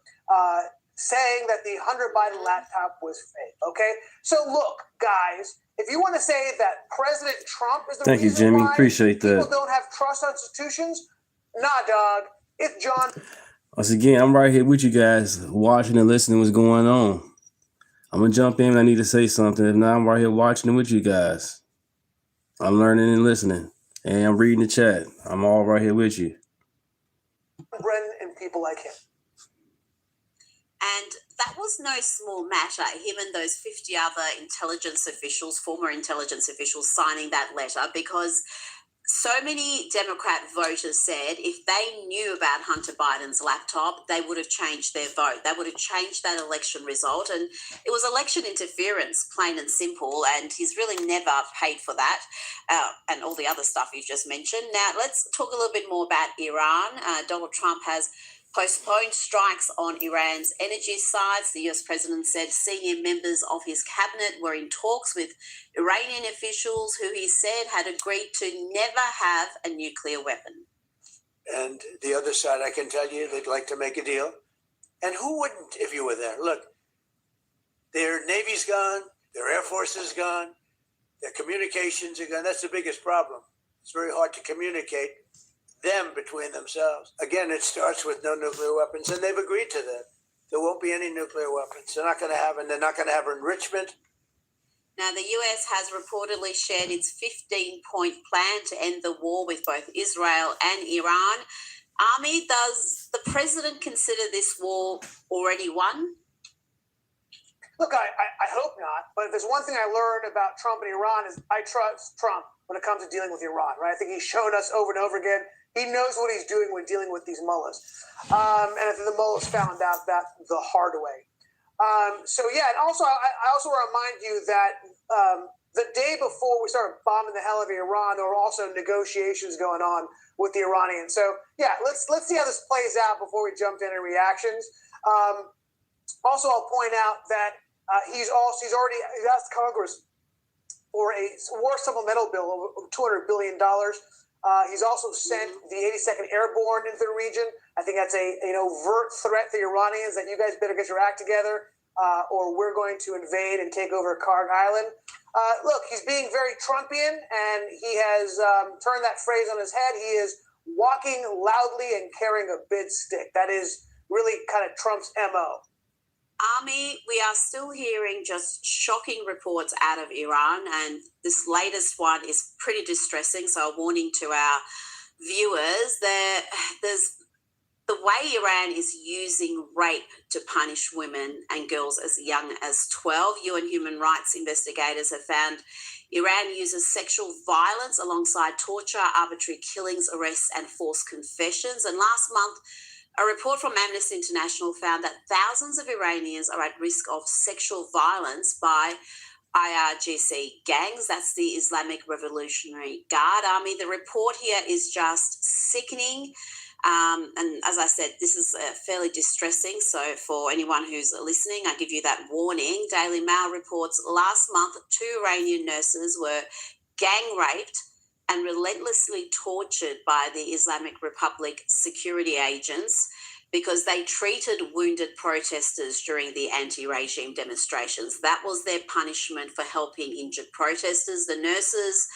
saying that the Hunter Biden laptop was fake, okay? So look, guys, if you want to say that President Trump is the Thank you, reason Jimmy. why Appreciate that. people don't have trust on institutions, nah, dog. If John... Once again, I'm right here with you guys, watching and listening what's going on. I'm going to jump in when I need to say something. If not, I'm right here watching it with you guys. I'm learning and listening. And I'm reading the chat. I'm all right here with you. Brennan and people like him. And that was no small matter, him and those 50 other intelligence officials, former intelligence officials, signing that letter, because so many Democrat voters said if they knew about Hunter Biden's laptop, they would have changed their vote. They would have changed that election result. And it was election interference, plain and simple. And he's really never paid for that and all the other stuff you've just mentioned. Now, let's talk a little bit more about Iran. Donald Trump has postponed strikes on Iran's energy sites. The US president said senior members of his cabinet were in talks with Iranian officials who he said had agreed to never have a nuclear weapon. And the other side, I can tell you, they'd like to make a deal. And who wouldn't if you were there? Look, their Navy's gone, their Air Force is gone, their communications are gone. That's the biggest problem. It's very hard to communicate them between themselves. Again, it starts with no nuclear weapons, and they've agreed to that. There won't be any nuclear weapons. They're not going to have, and they're not going to have enrichment. Now, the US has reportedly shared its 15-point plan to end the war with both Israel and Iran. Army, does the president consider this war already won? Look, I hope not. But if there's one thing I learned about Trump and Iran is I trust Trump when it comes to dealing with Iran, right? I think he's shown us over and over again he knows what he's doing when dealing with these mullahs. And I think the mullahs found out that the hard way. So, yeah, and also I also want to remind you that the day before we started bombing the hell out of Iran, there were also negotiations going on with the Iranians. So, yeah, let's see how this plays out before we jump into reactions. Also, I'll point out that he's asked Congress for a war supplemental bill of $200 billion. He's also sent the 82nd Airborne into the region. I think that's an overt threat to the Iranians that you guys better get your act together, or we're going to invade and take over Karg Island. Look, he's being very Trumpian, and he has turned that phrase on his head. He is walking loudly and carrying a big stick. That is really kind of Trump's MO. Army, we are still hearing just shocking reports out of Iran, and this latest one is pretty distressing. So a warning to our viewers, there's the way Iran is using rape to punish women and girls as young as 12. UN human rights investigators have found Iran uses sexual violence alongside torture, arbitrary killings, arrests, and forced confessions. And last month, a report from Amnesty International found that thousands of Iranians are at risk of sexual violence by IRGC gangs. That's the Islamic Revolutionary Guard Army. The report here is just sickening. And as I said, this is fairly distressing. So for anyone who's listening, I give you that warning. Daily Mail reports last month 2 Iranian nurses were gang raped and relentlessly tortured by the Islamic Republic security agents because they treated wounded protesters during the anti-regime demonstrations. That was their punishment for helping injured protesters. The nurses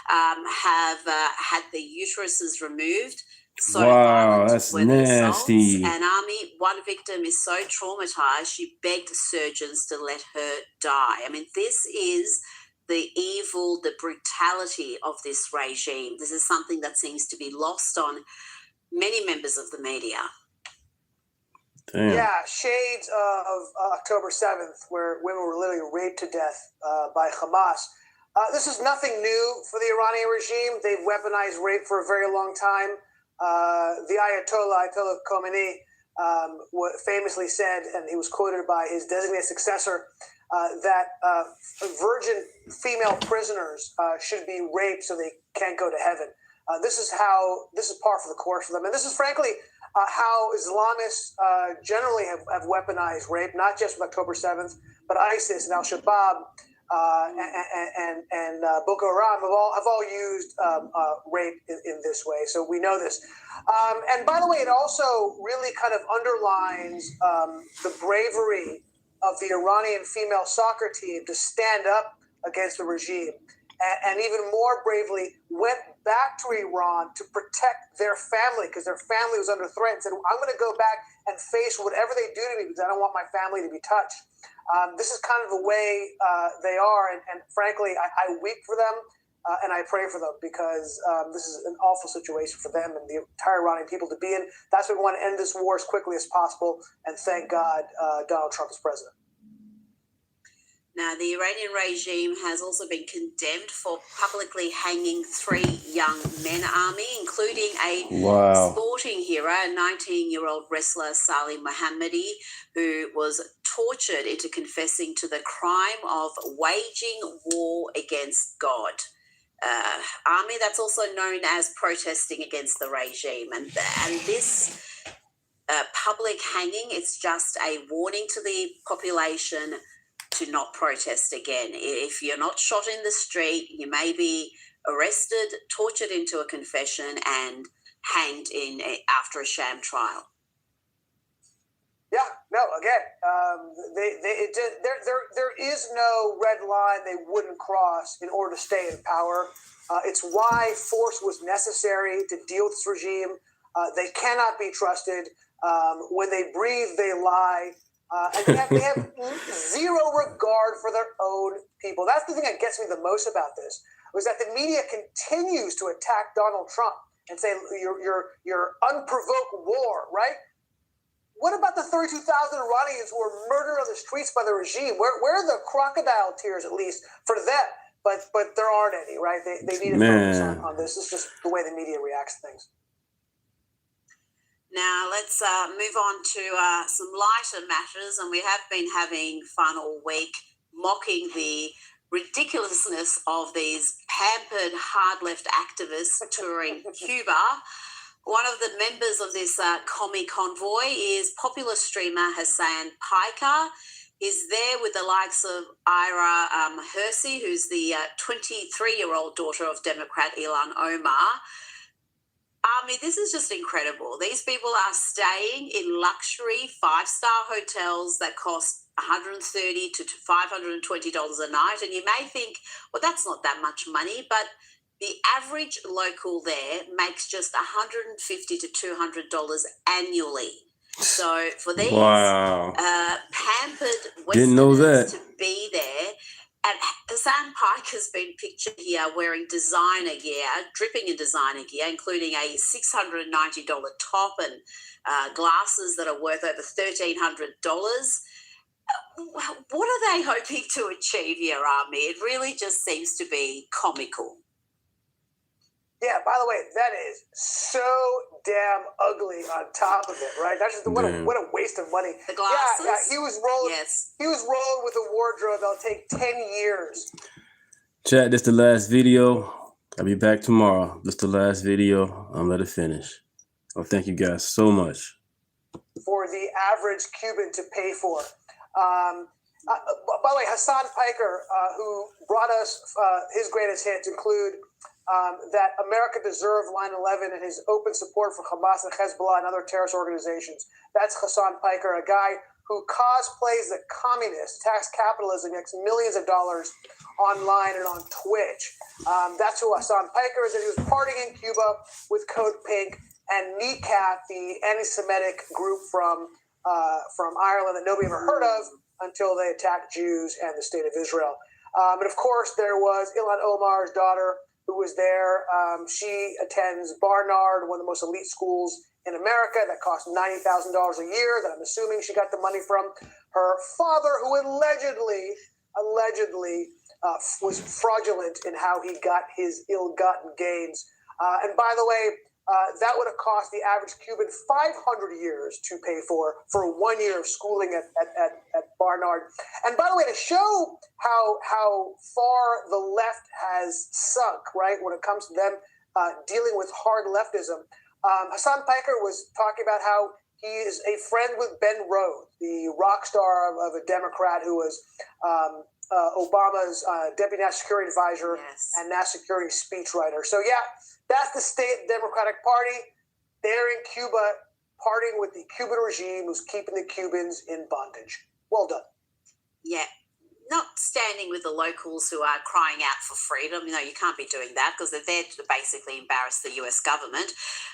have had their uteruses removed. So wow, that's nasty. And Army, one victim is so traumatized, she begged surgeons to let her die. I mean, this is the evil, the brutality of this regime. This is something that seems to be lost on many members of the media. Damn. Yeah, shades of October 7th, where women were literally raped to death by Hamas. This is nothing new for the Iranian regime. They've weaponized rape for a very long time. The Ayatollah Khomeini famously said, and he was quoted by his designated successor, that virgin female prisoners should be raped so they can't go to heaven. This is par for the course for them. And this is frankly how Islamists generally have weaponized rape, not just with October 7th, but ISIS and Al-Shabaab and Boko Haram have all used rape in this way. So we know this. And by the way, it also really kind of underlines the bravery of the Iranian female soccer team to stand up against the regime, and even more bravely went back to Iran to protect their family because their family was under threat and said, I'm going to go back and face whatever they do to me because I don't want my family to be touched. This is kind of the way they are, and frankly, I weep for them and I pray for them because this is an awful situation for them and the entire Iranian people to be in. That's why we want to end this war as quickly as possible, and thank God Donald Trump is president. Now, the Iranian regime has also been condemned for publicly hanging 3 young men, Army, including a sporting hero, a 19-year-old wrestler, Salih Mohammadi, who was tortured into confessing to the crime of waging war against God. Army, that's also known as protesting against the regime. And this public hanging, it's just a warning to the population to not protest again. If you're not shot in the street, you may be arrested, tortured into a confession, and hanged after a sham trial. Yeah, no. Again, there is no red line they wouldn't cross in order to stay in power. It's why force was necessary to deal with this regime. They cannot be trusted. When they breathe, they lie. And they have zero regard for their own people. That's the thing that gets me the most about this, was that the media continues to attack Donald Trump and say you're unprovoked war, right? What about the 32,000 Iranians who were murdered on the streets by the regime? Where are the crocodile tears, at least, for them? But there aren't any, right? They need to focus on this. It's just the way the media reacts to things. Now, let's move on to some lighter matters, and we have been having fun all week mocking the ridiculousness of these pampered hard-left activists touring Cuba. One of the members of this commie convoy is popular streamer Hassan Piker. He's there with the likes of Ira Hersey, who's the 23-year-old daughter of Democrat Ilhan Omar. This is just incredible. These people are staying in luxury 5-star hotels that cost $130 to $520 a night. And you may think, well, that's not that much money, but the average local there makes just $150 to $200 annually. So for these pampered Westerners to be there, and Hassan Pike has been pictured here wearing designer gear, dripping in designer gear, including a $690 top and glasses that are worth over $1,300. What are they hoping to achieve here, Army? It really just seems to be comical. Yeah, by the way, that is so damn ugly on top of it, right? That's just what a waste of money. The glasses? Yeah, he was rolling. Yes. He was rolling with a wardrobe that'll take 10 years. Chat, this the last video. I'll be back tomorrow. This the last video. I'm let it finish. Well, thank you guys so much. For the average Cuban to pay for. By the way, Hassan Piker, who brought us his greatest hits include that America deserved 9/11 and his open support for Hamas and Hezbollah and other terrorist organizations. That's Hassan Piker, a guy who cosplays the communist, tax capitalism, makes millions of dollars online and on Twitch. That's who Hassan Piker is, and he was partying in Cuba with Code Pink and Kneecap, the anti-Semitic group from Ireland that nobody ever heard of until they attacked Jews and the state of Israel. And of course, there was Ilhan Omar's daughter, who was there. She attends Barnard, one of the most elite schools in America that costs $90,000 a year, that I'm assuming she got the money from her father, who allegedly was fraudulent in how he got his ill-gotten gains. And by the way, that would have cost the average Cuban 500 years to pay for 1 year of schooling at Barnard. And by the way, to show how far the left has sunk, right, when it comes to them dealing with hard leftism, Hassan Piker was talking about how he is a friend with Ben Rhodes, the rock star of a Democrat who was Obama's deputy national security advisor and national security speechwriter. So yeah, that's the state Democratic Party. They're in Cuba partying with the Cuban regime who's keeping the Cubans in bondage. Well done. Yeah. Not standing with the locals who are crying out for freedom. You can't be doing that because they're there to basically embarrass the US government.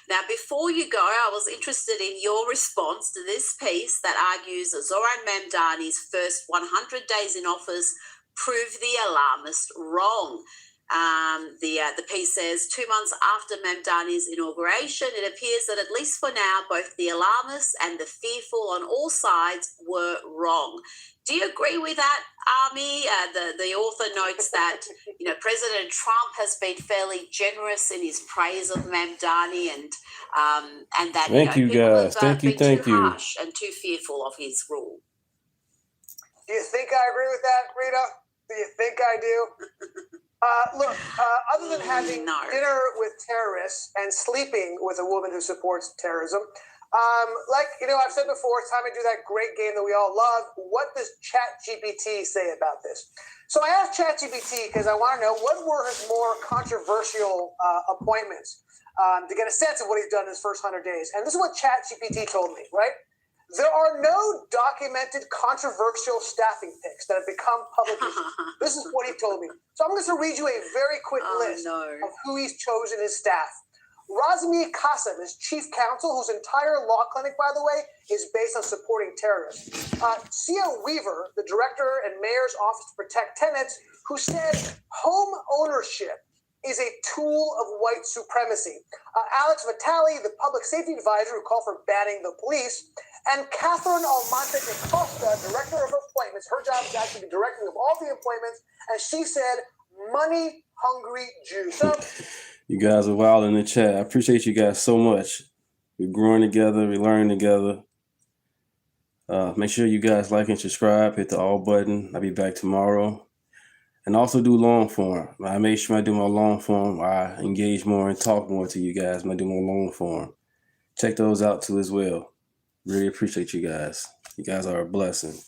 Now, before you go, I was interested in your response to this piece that argues that Zoran Mamdani's first 100 days in office proved the alarmist wrong. The piece says, 2 months after Mamdani's inauguration, it appears that at least for now, both the alarmists and the fearful on all sides were wrong. Do you agree with that, Army? The author notes that President Trump has been fairly generous in his praise of Mamdani, and that thank you guys. Thank you. Too harsh and too fearful of his rule. Do you think I agree with that, Rita? Do you think I do? Look, other than having dinner with terrorists and sleeping with a woman who supports terrorism, I've said before, it's time to do that great game that we all love. What does ChatGPT say about this? So I asked ChatGPT because I want to know what were his more controversial appointments to get a sense of what he's done in his first 100 days. And this is what ChatGPT told me, right? There are no documented controversial staffing picks that have become public issues. This is what he told me. So I'm going to read you a very quick list of who he's chosen as staff. Razmi Qasim is chief counsel, whose entire law clinic, by the way, is based on supporting terrorists. Sia Weaver, the director and mayor's office to protect tenants, who said home ownership is a tool of white supremacy. Alex Vitale, the public safety advisor who called for banning the police. And Catherine Almonte de Costa, director of appointments. Her job is actually the directing of all the appointments. And she said, money-hungry Jews. So, you guys are wild in the chat. I appreciate you guys so much. We're growing together. We're learning together. Make sure you guys like and subscribe. Hit the all button. I'll be back tomorrow. And also do long form. I make sure I do my long form. I engage more and talk more to you guys when I do my long form. Check those out too as well. Really appreciate you guys. You guys are a blessing.